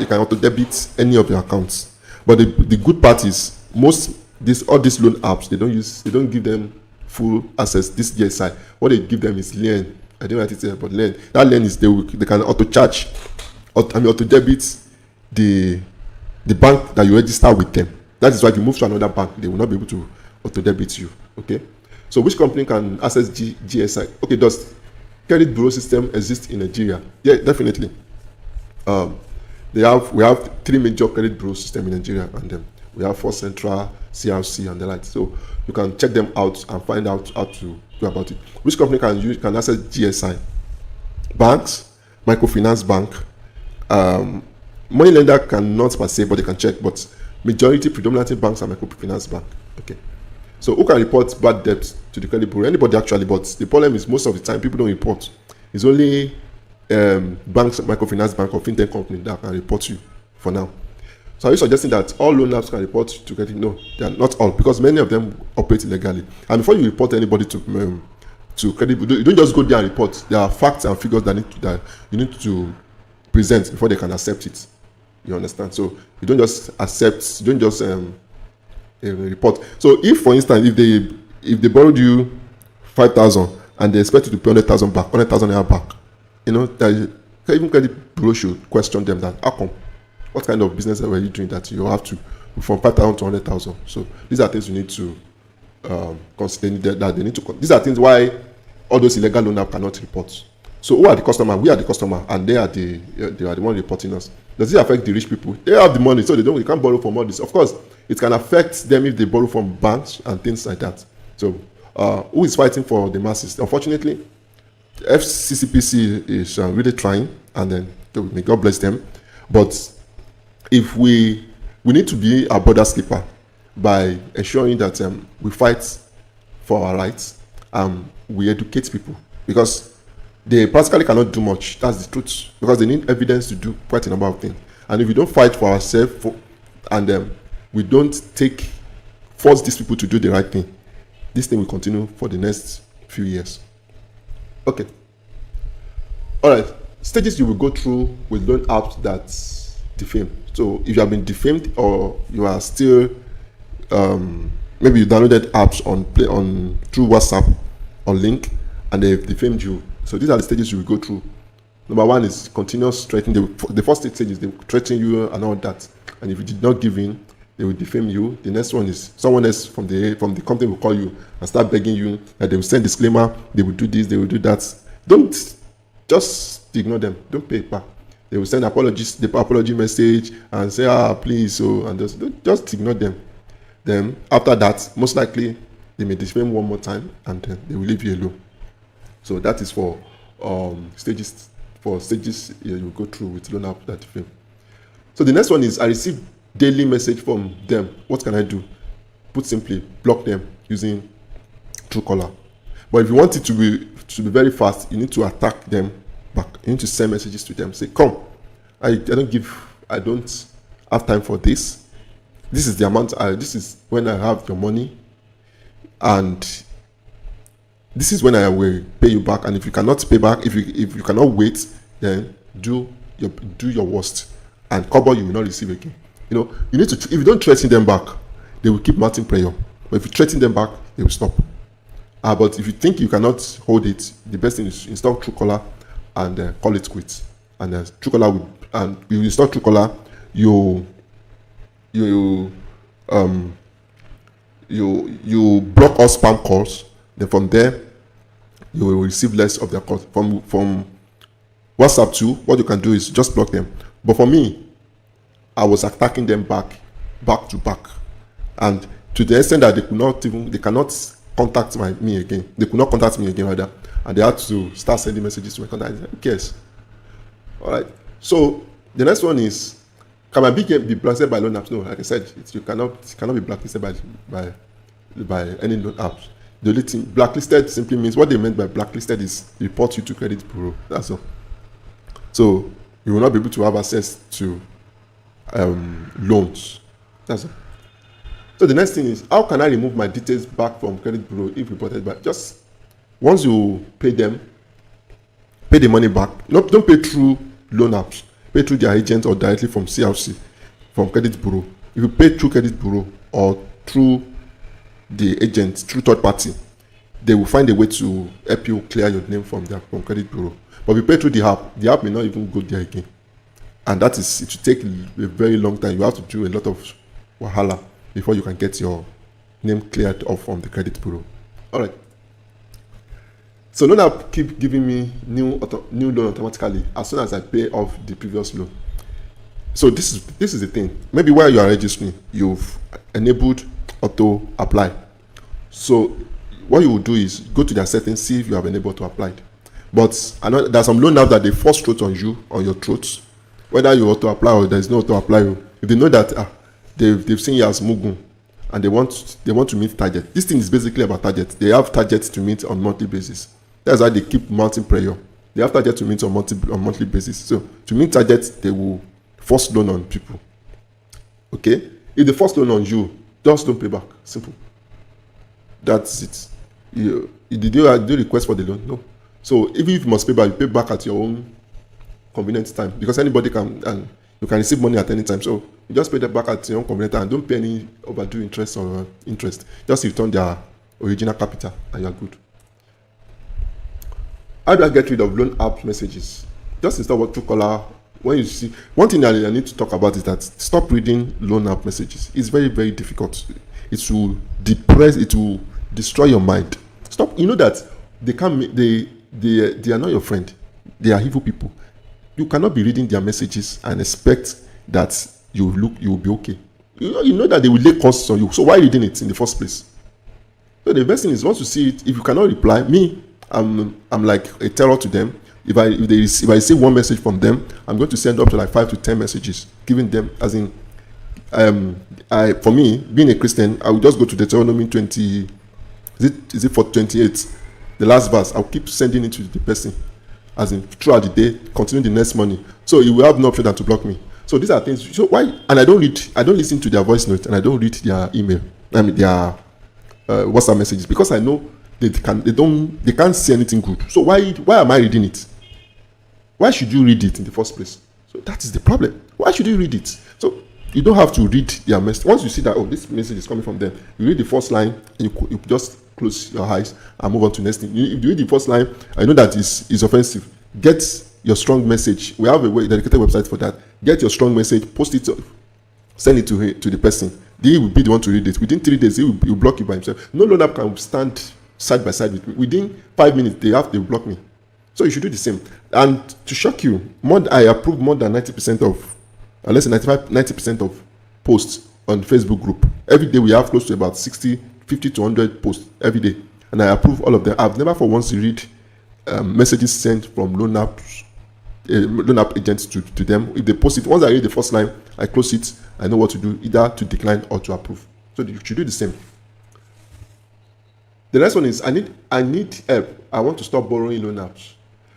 [SPEAKER 1] can auto debit any of your accounts. But the good part is all these loan apps, they don't give them full access. This GSI, what they give them is lien. I don't know what it is, but lien. That lien is they can auto debit the bank that you register with them. That is why if you move to another bank, they will not be able to auto debit you. Okay. So which company can access GSI? Okay, does credit bureau system exist in Nigeria? Yeah, definitely. We have 3 major credit bureau systems in Nigeria, and we have 4 central, CRC, and the like. So you can check them out and find out how to go about it. Which company can access GSI? Banks, microfinance bank, money lender cannot per se, but they can check. But predominantly banks and microfinance bank. Okay. So who can report bad debt to the credit bureau? Anybody actually, but the problem is most of the time people don't report. It's only banks, microfinance bank, or fintech company that can report you for now. So are you suggesting that all loan apps can report to credit? No, they are not all, because many of them operate illegally. And before you report anybody to credit bureau, you don't just go there and report. There are facts and figures that you need to present before they can accept it. You understand? So you don't just accept. You don't just report. So if, for instance, if they borrowed you 5,000 and they expect you to pay 100,000 back, 100,000 naira back, even credit bureau should question them that how come? What kind of business were you doing that you have to from 5,000 to 100,000? So these are things you need to consider that they need to. These are things why all those illegal loan apps cannot report. So who are the customer? We are the customer, and they are the one reporting us. Does it affect the rich people? They have the money, so they can't borrow from all this. Of course, it can affect them if they borrow from banks and things like that. So who is fighting for the masses? Unfortunately, FCCPC is really trying, and then may God bless them. But if we need to be a border keeper by ensuring that we fight for our rights, we educate people, because they practically cannot do much. That's the truth, because they need evidence to do quite a number of things. And if we don't fight for ourselves and we don't force these people to do the right thing, this thing will continue for the next few years. Okay. All right. Stages you will go through with loan apps that defame. So if you have been defamed, or you are still maybe you downloaded apps through WhatsApp or link, and they've defamed you. So these are the stages you will go through. Number 1 is continuous threatening. The first stage is they threaten you and all that. And if you did not give in, they will defame you. The next one is someone else from the company will call you and start begging you that they will send disclaimer, they will do this, they will do that. Don't just ignore them. Don't pay it back. They will send apology message and say, please, so, and just ignore them. Then after that, most likely they may defame one more time, and then they will leave you alone. So that is for stages. For stages you go through with loan app that defame. So the next one is I receive daily message from them. What can I do? Put simply, block them using Truecaller. But if you want it to be very fast, you need to attack them back. You need to send messages to them. Say, come, I don't have time for this. This is the amount. This is when I have your money, and this is when I will pay you back. And if you cannot pay back, if you cannot wait, then do your worst, and cover you will not receive again. You need to. If you don't threaten them back, they will keep mounting prayer. But if you threaten them back, they will stop. But if you think you cannot hold it, the best thing is install Truecaller and call it quits. And Truecaller will, and you install Truecaller, you block all spam calls. Then from there, you will receive less of their calls. From WhatsApp too, what you can do is just block them. But for me, I was attacking them back to back, and to the extent that they cannot contact me again. They could not contact me again rather, and they had to start sending messages to my contact. Who cares? All right. So the next one is, can my BK be blacklisted by loan apps? No, like I said, it cannot be blacklisted by any loan apps. The only thing blacklisted simply means, what they meant by blacklisted is report you to credit bureau. That's all. So you will not be able to have access to loans. That's all. So the next thing is, how can I remove my details back from credit bureau if reported back? Just once you pay the money back. Don't pay through loan apps. pay through their agent or directly from CRC, from credit bureau. If you pay through credit bureau or through the agent, through third party, they will find a way to help you clear your name from credit bureau. But if you pay through the app may not even go there again. And that is, it will take a very long time. You have to do a lot of wahala before you can get your name cleared off from the credit bureau. All right. So loan app keep giving me new loan automatically as soon as I pay off the previous loan. So this is the thing. Maybe while you are registering, you've enabled auto apply. So what you will do is go to their settings, see if you have enabled to apply. But I know there's some loan app that they force throat on you, on your throat, whether you auto apply or there is no auto apply. If they know that they've seen you as Mugun and they want to meet target. This thing is basically about target. They have targets to meet on monthly basis. That's why they keep mounting prayer. They have target to meet on monthly basis. So to meet targets, they will force loan on people. Okay? If they force loan on you, just don't pay back. Simple. That's it. Did you request for the loan? No. So even if you must pay back, you pay back at your own convenient time, because anybody can, and you can receive money at any time. So you just pay that back at your own convenient time and don't pay any overdue interest or interest. Just return their original capital and you're good. How do I get rid of loan app messages? Just install what Truecaller. When you see, one thing that I need to talk about is that stop reading loan app messages. It's very, very difficult. It will depress, it will destroy your mind. Stop. You know that they are not your friend. They are evil people. You cannot be reading their messages and expect that you will be okay. You know that they will lay costs on you. So why reading it in the first place? So the best thing is, once you see it, if you cannot reply, I'm like a terror to them. If I see one message from them, I'm going to send up to like 5 to 10 messages, giving them, as in, for me, being a Christian, I will just go to Deuteronomy 20. Is it for 28? The last verse. I'll keep sending it to the person, as in throughout the day, continue the next morning. So you will have no option than to block me. So these are things. So why? And I don't listen to their voice note, and I don't read their email. Their WhatsApp messages, because I know they can't see anything good. So why am I reading it? Why should you read it in the first place? So that is the problem. Why should you read it? So you don't have to read their message. Once you see that, this message is coming from them, you read the first line and you just close your eyes and move on to the next thing. If you read the first line, I know that is offensive. Get your strong message. We have a dedicated website for that. Get your strong message, post it, send it to the person. He will be the one to read it. Within 3 days, he will block you by himself. No loan app can stand side by side with me. Within 5 minutes, they block me. So you should do the same. And to shock you, I approve more than 90% of, unless 90% of posts on Facebook group. Every day we have close to about 50 to 100 posts every day. And I approve all of them. I've never for once read messages sent from loan app agents to them. If they post it, once I read the first line, I close it. I know what to do, either to decline or to approve. So you should do the same. The next one is I need help. I want to stop borrowing loan apps.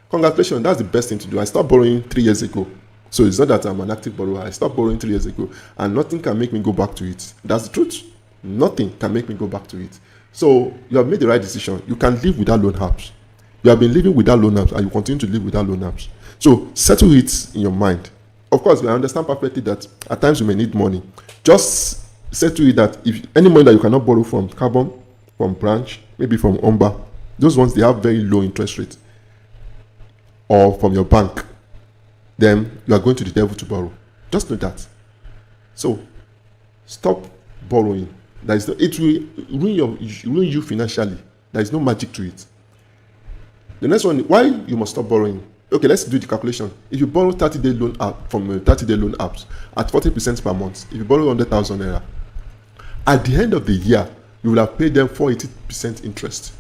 [SPEAKER 1] Congratulations, that's the best thing to do. I stopped borrowing 3 years ago. So it's not that I'm an active borrower. I stopped borrowing 3 years ago, and nothing can make me go back to it. That's the truth. Nothing can make me go back to it. So you have made the right decision. You can live without loan apps. You have been living without loan apps, and you continue to live without loan apps. So settle it in your mind. Of course, I understand perfectly that at times you may need money. Just settle it that if any money that you cannot borrow from Carbon, from Branch, maybe from Umba, those ones, they have very low interest rate, or from your bank, then you are going to the devil to borrow. Just know that. So stop borrowing. It will ruin you financially. There is no magic to it. The next one, why you must stop borrowing. Okay, let's do the calculation. If you borrow 30-day loan app from 30-day loan apps at 40% per month, if you borrow 100,000 naira, at the end of the year, you will have paid them 480% interest,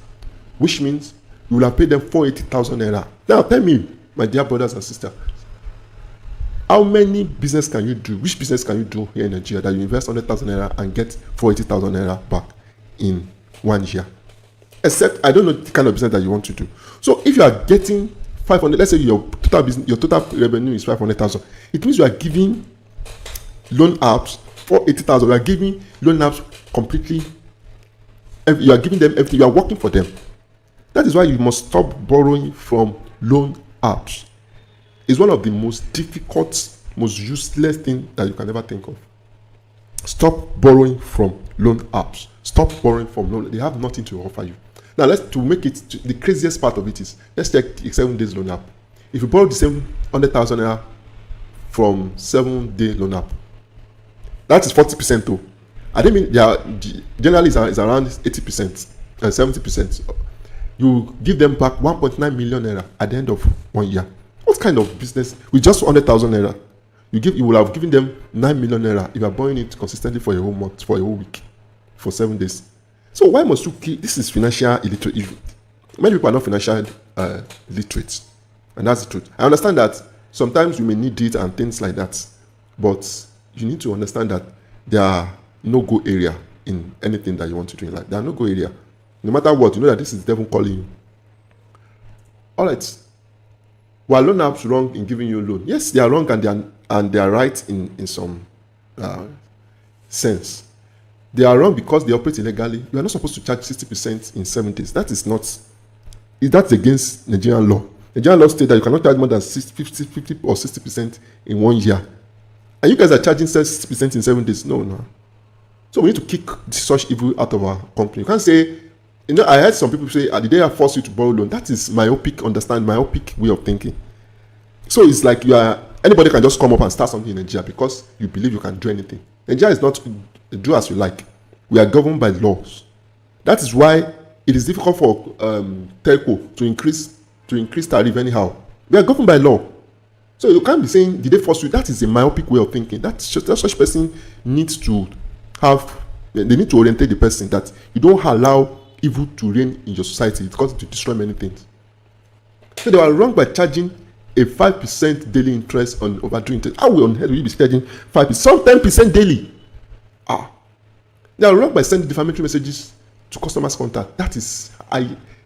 [SPEAKER 1] which means you will have paid them 480,000 naira. Now tell me, my dear brothers and sisters, how many business can you do? Which business can you do here in Nigeria that you invest 100,000 naira and get 480,000 naira back in 1 year? Except, I don't know the kind of business that you want to do. So if you are getting 500, let's say your total revenue is 500,000, it means you are giving loan apps 480,000. You are giving loan apps completely. You are giving them everything. You are working for them. That is why you must stop borrowing from loan apps. It's one of the most difficult, most useless things that you can ever think of. Stop borrowing from loan apps. Stop borrowing from loan. They have nothing to offer you. Now, to make it, the craziest part of it is, let's check the 7 days loan app. If you borrow the same 100,000 naira from 7-day loan app, that is 40% though. I don't mean, generally it's around 80% and 70%. You give them back 1.9 million naira at the end of 1 year. What kind of business? With just 100,000 naira, you will have given them 9 million naira if you are borrowing it consistently for a whole month, for a whole week, for 7 days. So why must you keep? This is financial illiterate. Many people are not financial literate, and that's the truth. I understand that sometimes you may need it and things like that, but you need to understand that there are no-go area in anything that you want to do in life. There are no-go area. No matter what, you know that this is the devil calling you. All right. Were loan apps wrong in giving you a loan? Yes, they are wrong and they are right in some sense. They are wrong because they operate illegally. You are not supposed to charge 60% in 7 days. That is not. That's against Nigerian law. Nigerian law states that you cannot charge more than 50 or 60% in 1 year. And you guys are charging 60% in 7 days. No. So we need to kick such evil out of our company. You can't say, I heard some people say, did they force you to borrow loan? That is myopic way of thinking. So it's like anybody can just come up and start something in Nigeria because you believe you can do anything. Nigeria is not do as you like. We are governed by laws. That is why it is difficult for telco to increase tariff anyhow. We are governed by law. So you can't be saying, did they force you? That is a myopic way of thinking. That such person needs to they need to orientate the person that you don't allow evil to reign in your society. It's going to destroy many things. So they were wrong by charging a 5% daily interest on overdue interest. How on earth will you be charging 5%? Some 10% daily. They are wrong by sending defamatory messages to customers' contact. That is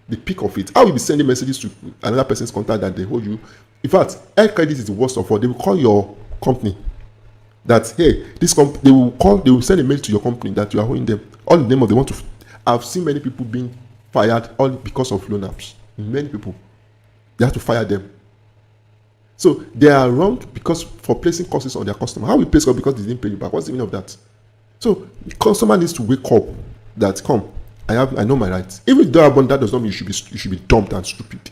[SPEAKER 1] the peak of it. How will you be sending messages to another person's contact that they hold you? In fact, air credit is the worst of all. They will call your company that, hey, they will send a mail to your company that you are owing them. All the name of they want to. I've seen many people being fired all because of loan apps. Many people. They have to fire them. So they are wrong because for placing costs on their customer. How we place costs because they didn't pay you back? What's the meaning of that? So the customer needs to wake up that I know my rights. Even if you don't have money, that does not mean you should be dumped and stupid.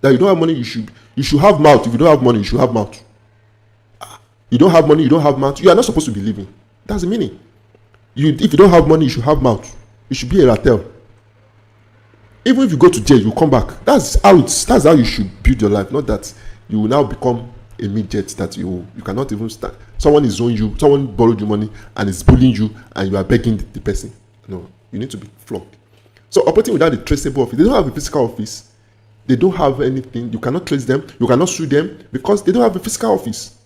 [SPEAKER 1] That you don't have money, you should have mouth. If you don't have money, you should have mouth. You don't have money, you don't have mouth. You are not supposed to be living. That's the meaning. If you don't have money, you should have mouth. You should be a ratel. Even if you go to jail, you come back. That's how you should build your life. Not that you will now become a midget that you cannot even stand. Someone is owing you, someone borrowed you money and is bullying you, and you are begging the person. No, you need to be flogged. So operating without a traceable office, they don't have a physical office. They don't have anything. You cannot trace them. You cannot sue them because they don't have a physical office.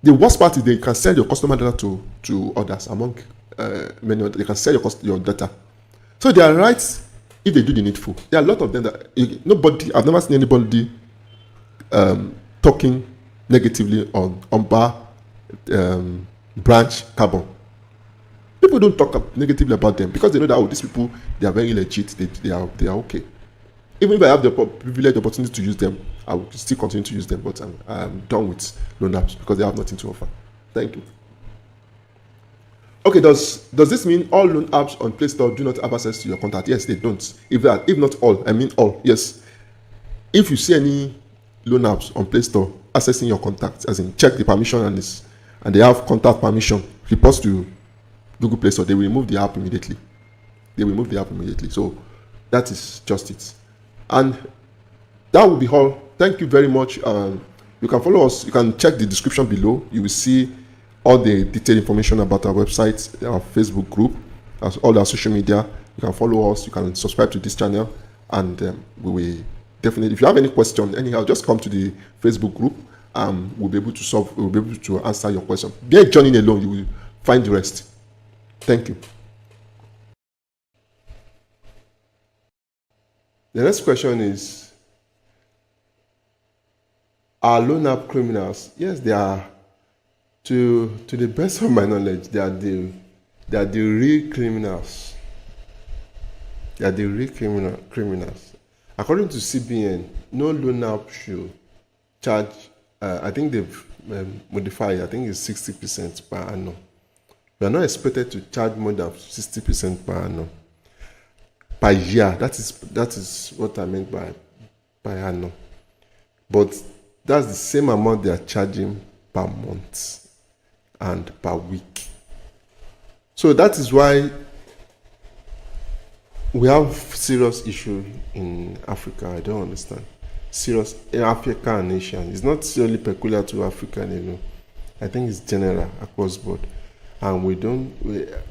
[SPEAKER 1] The worst part is they can sell your customer data to others among many others. They can sell your data. So they are rights if they do the needful. There are a lot of them that I've never seen anybody talking negatively on bar branch carbon. People don't talk negatively about them because they know that these people, they are very legit. They are okay. Even if I have the privilege, opportunity to use them, I will still continue to use them. But I'm done with loan apps because they have nothing to offer. Thank you. Okay, does this mean all loan apps on Play Store do not have access to your contact? Yes, they don't. If not all, I mean all. Yes. If you see any loan apps on Play Store accessing your contacts, as in check the permission and they have contact permission, reports to Google Play Store, they will remove the app immediately. So that is just it. And that will be all. Thank you very much. You can follow us. You can check the description below. You will see all the detailed information about our website, our Facebook group, all our social media. You can follow us. You can subscribe to this channel, and we will definitely. If you have any question, anyhow, just come to the Facebook group. We'll be able to answer your question. Be a journey alone. You will find the rest. Thank you. The next question is, are loan app criminals? Yes, they are. To the best of my knowledge, they are the real criminals. They are the real criminals. According to CBN, no loan app should charge, I think they've modified, I think it's 60% per annum. We are not expected to charge more than 60% per annum. Per year, that is what I meant by annum. But that's the same amount they are charging per month and per week. So that is why we have serious issue in Africa. I don't understand. Serious in Africa and Asia. It's not solely peculiar to Africa alone. I think it's general across board. And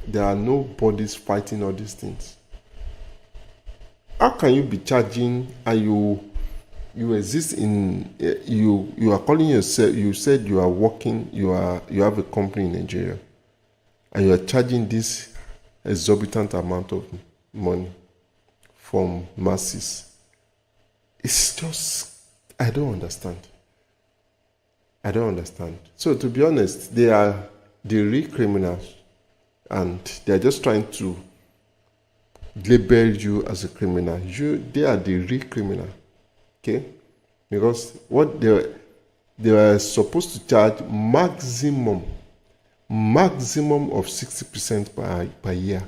[SPEAKER 1] there are no bodies fighting all these things. How can you be charging and you exist in you are calling yourself, you said you are working, you have a company in Nigeria, and you are charging this exorbitant amount of money from masses? It's just, I don't understand. So to be honest, they are the real criminals, and they are just trying to label you as a criminal. They are the real criminal, okay? Because what they are supposed to charge maximum of 60% per year,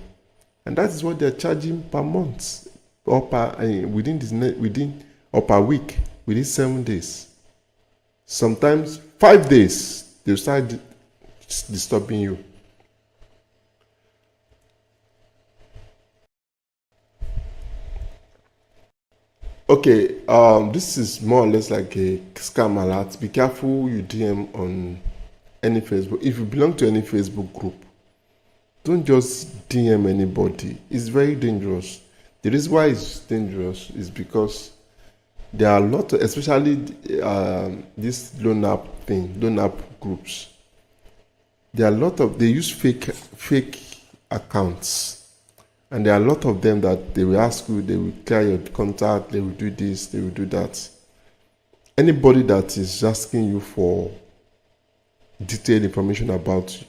[SPEAKER 1] and that is what they are charging per month or per week within 7 days. Sometimes 5 days they start disturbing you. Okay, this is more or less like a scam alert. Be careful you DM on any Facebook. If you belong to any Facebook group, don't just DM anybody. It's very dangerous. The reason why it's dangerous is because there are a lot of, especially this loan app groups. There are a lot of, they use fake accounts. And there are a lot of them that they will ask you, they will clear your contact, they will do this, they will do that. Anybody that is asking you for detailed information about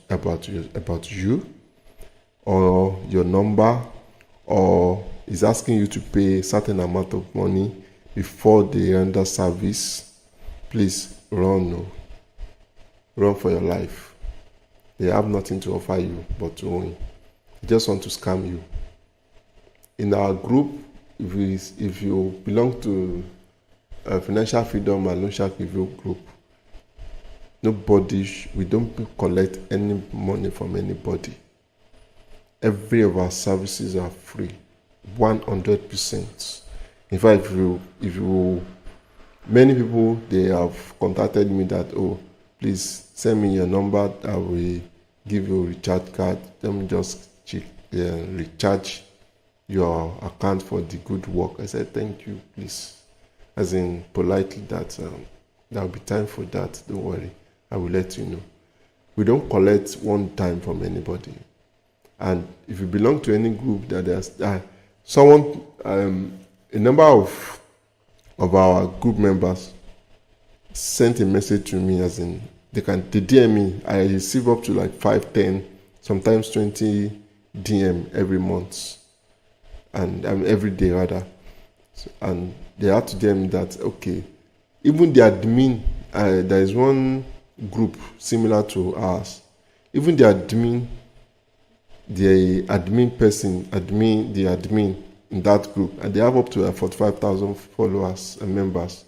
[SPEAKER 1] you or your number, or is asking you to pay a certain amount of money before they render service, please run for your life. They have nothing to offer you but to win. They just want to scam you. In our group, if you belong to Financial Freedom and Loan Shark Review group, we don't collect any money from anybody. Every of our services are free, 100%. In fact, many people, they have contacted me that, oh, please send me your number, I will give you a recharge card. Let me just recharge your account for the good work. I said, thank you, please. As in politely that there'll be time for that. Don't worry. I will let you know. We don't collect one time from anybody. And if you belong to any group that there's someone, a number of our group members sent a message to me, as in they DM me. I receive up to like 5, 10, sometimes 20 DM every month. And every day rather. And they had to DM that, okay, even the admin, there is one group similar to ours, even the admin in that group, and they have up to 45,000 followers and members.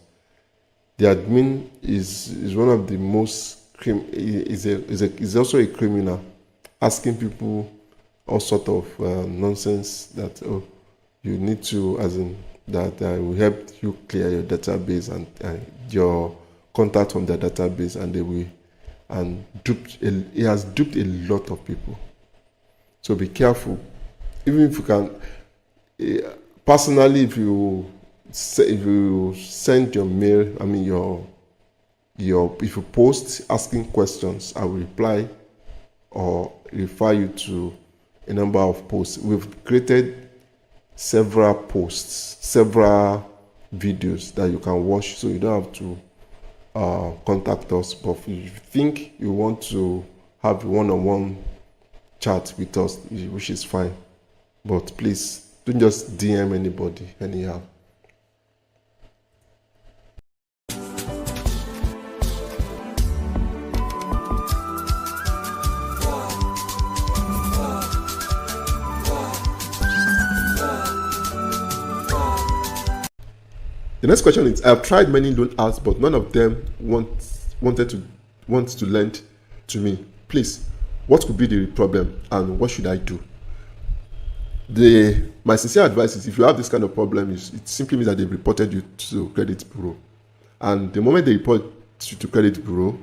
[SPEAKER 1] The admin is one of the most is also a criminal, asking people all sort of nonsense that, oh, you need to, as in that I will help you clear your database and your contact from the database, and they will, and he has duped a lot of people. So be careful. Even if you can, personally, if you send your mail, if you post asking questions, I will reply or refer you to a number of posts. We've created several posts, several videos that you can watch, so you don't have to contact us. But if you think you want to have a one-on-one chat with us, which is fine, but please don't just DM anybody anyhow. The next question is, I've tried many loan apps, but none of them want to lend to me. Please, what could be the problem and what should I do? My sincere advice is, if you have this kind of problem, it simply means that they've reported you to credit bureau. And the moment they report you to credit bureau,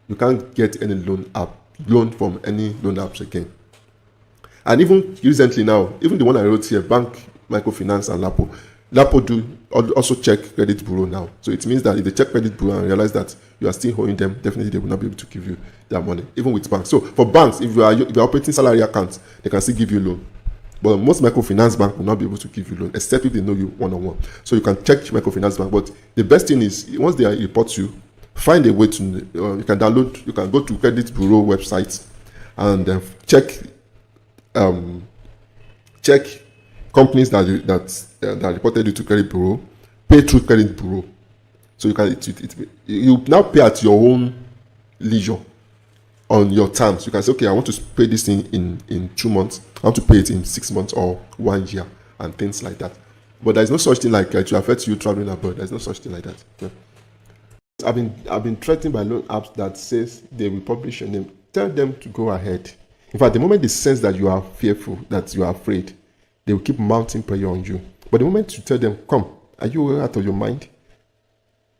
[SPEAKER 1] you can't get any loan from any loan apps again. And even recently now, even the one I wrote here, bank, microfinance, and Lapo do also check credit bureau now. So it means that if they check credit bureau and realize that you are still owing them, definitely they will not be able to give you their money, even with banks. So for banks, if you are operating salary accounts, they can still give you loan. But most microfinance bank will not be able to give you loan, except if they know you one-on-one. So you can check microfinance bank. But the best thing is, once they report you, find a way to, you can go to credit bureau website and check companies that reported you to credit bureau, pay through credit bureau. So you now pay at your own leisure on your terms. You can say, okay, I want to pay this in 2 months. I want to pay it in 6 months or 1 year and things like that. But there's no such thing like it will affect you traveling abroad. There's no such thing like that. Yeah. I've been threatened by loan apps that says they will publish your name. Tell them to go ahead. In fact, the moment they sense that you are fearful, that you are afraid, they will keep mounting pressure on you. But the moment you tell them, come, are you out of your mind?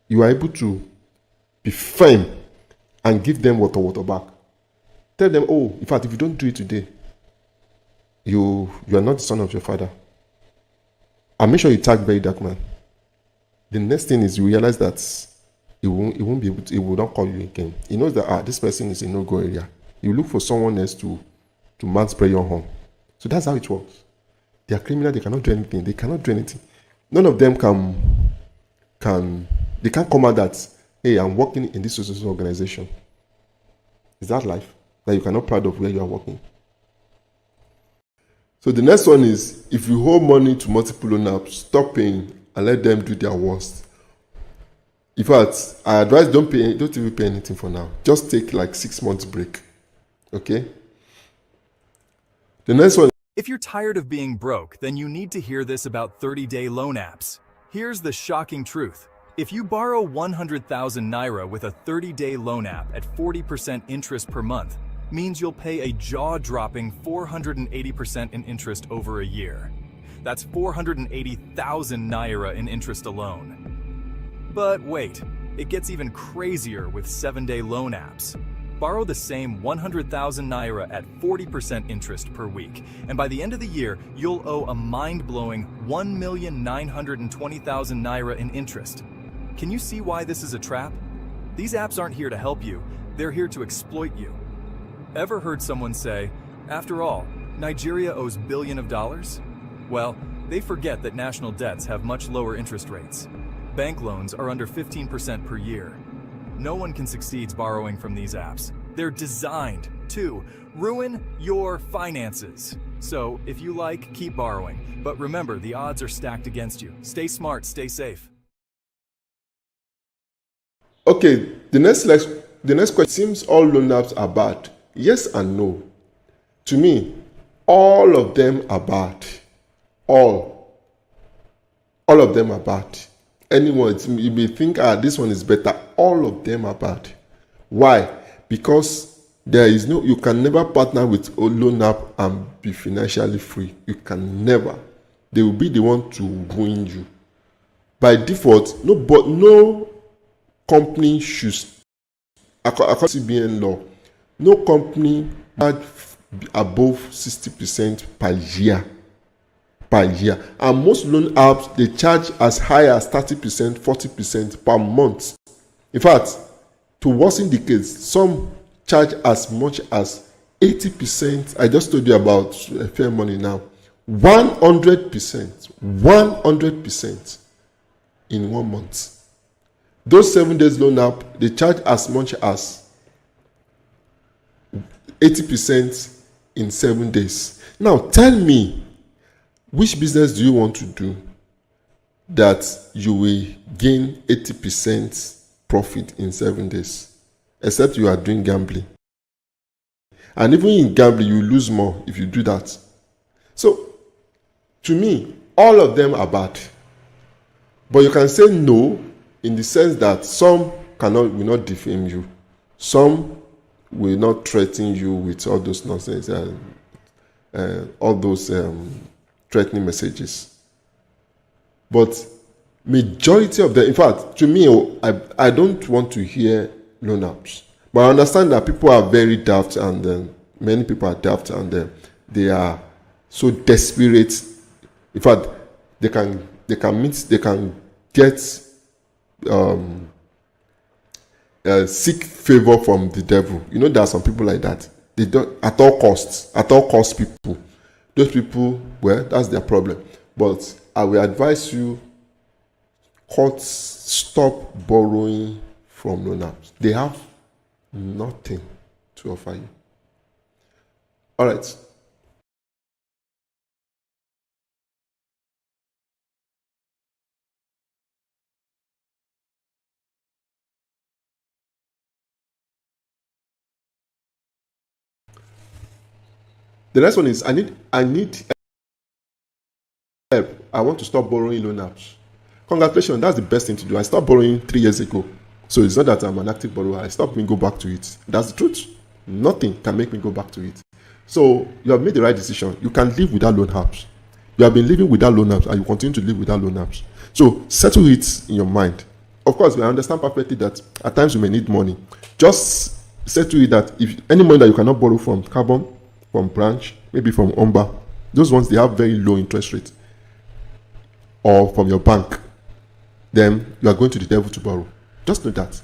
[SPEAKER 1] You are able to be firm and give them water back. Tell them, oh, in fact, if you don't do it today, you are not the son of your father. And make sure you tag very dark man. The next thing is you realize that he won't be able to, he will not call you again. He knows that this person is in no-go area. You look for someone else to mount pressure on. So that's how it works. They are criminal, they cannot do anything. They cannot do anything. None of them they can't come out that, hey, I'm working in this social organization. Is that life? That you cannot proud of where you are working. So the next one is, if you hold money to multiple loan apps, stop paying and let them do their worst. In fact, I advise don't even pay anything for now. Just take like 6 months break. Okay? The next one.
[SPEAKER 4] If you're tired of being broke, then you need to hear this about 30-day loan apps. Here's the shocking truth. If you borrow 100,000 Naira with a 30-day loan app at 40% interest per month, means you'll pay a jaw-dropping 480% in interest over a year. That's 480,000 Naira in interest alone. But wait, it gets even crazier with 7-day loan apps. Borrow the same 100,000 Naira at 40% interest per week, and by the end of the year, you'll owe a mind-blowing 1,920,000 Naira in interest. Can you see why this is a trap? These apps aren't here to help you, they're here to exploit you. Ever heard someone say, after all, Nigeria owes billions of dollars? Well, they forget that national debts have much lower interest rates. Bank loans are under 15% per year. No one can succeed borrowing from these apps. They're designed to ruin your finances. So, if you like, keep borrowing. But remember, the odds are stacked against you. Stay smart, stay safe.
[SPEAKER 1] Okay, the next question seems all loan apps are bad. Yes and no. To me, all of them are bad. All of them are bad. Anyone, you may think, this one is better. All of them are bad. Why? Because you can never partner with a loan app and be financially free. You can never. They will be the one to ruin you. By default, no company should, according to CBN law, no company charge above 60% per year. And most loan apps, they charge as high as 30%, 40% per month. In fact, to worsen the case, some charge as much as 80%. I just told you about fair money now. 100% in 1 month. Those 7 days loan app, they charge as much as 80% in 7 days. Now, tell me, which business do you want to do that you will gain 80% profit in 7 days? Except you are doing gambling. And even in gambling, you lose more if you do that. So, to me, all of them are bad. But you can say no in the sense that some will not defame you. Some will not threaten you with all those nonsense all those threatening messages. But majority of them, in fact, to me, I don't want to hear loan apps. But I understand that people are very daft, and many people are daft, and they are so desperate. In fact, they can get seek favor from the devil. You know, there are some people like that. They don't at all costs people. Those people, well, that's their problem. But I will advise you, stop borrowing from loan apps. They have nothing to offer you. All right. The next one is I need help. I want to stop borrowing loan apps. Congratulations, that's the best thing to do. I stopped borrowing 3 years ago. So it's not that I'm an active borrower. I stopped me go back to it. That's the truth. Nothing can make me go back to it. So you have made the right decision. You can live without loan apps. You have been living without loan apps, and you continue to live without loan apps. So settle it in your mind. Of course, I understand perfectly that at times you may need money. Just settle it that if any money that you cannot borrow from Carbon, from Branch, maybe from Umba, those ones, they have very low interest rate, or from your bank, then you are going to the devil to borrow. Just know that.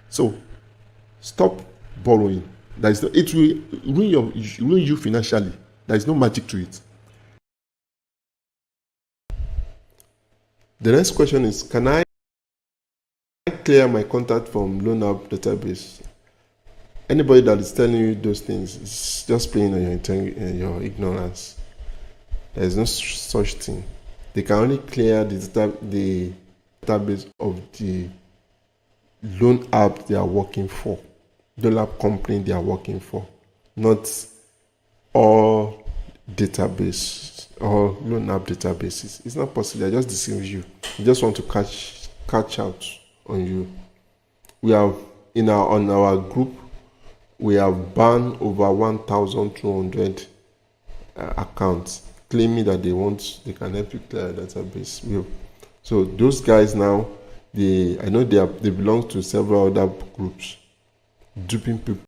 [SPEAKER 1] So stop borrowing. It will ruin you financially. There is no magic to it. The next question is, can I clear my contact from loan app database? Anybody that is telling you those things is just playing on your ignorance. There is no such thing. They can only clear the database of the loan app they are working for, loan app company they are working for, not all database or loan app databases. It's not possible. They just deceive you. They just want to catch out on you. We have on our group, we have banned over 1,200 accounts, claiming that they can help you clear a database. So those guys now, I know they belong to several other groups, duping people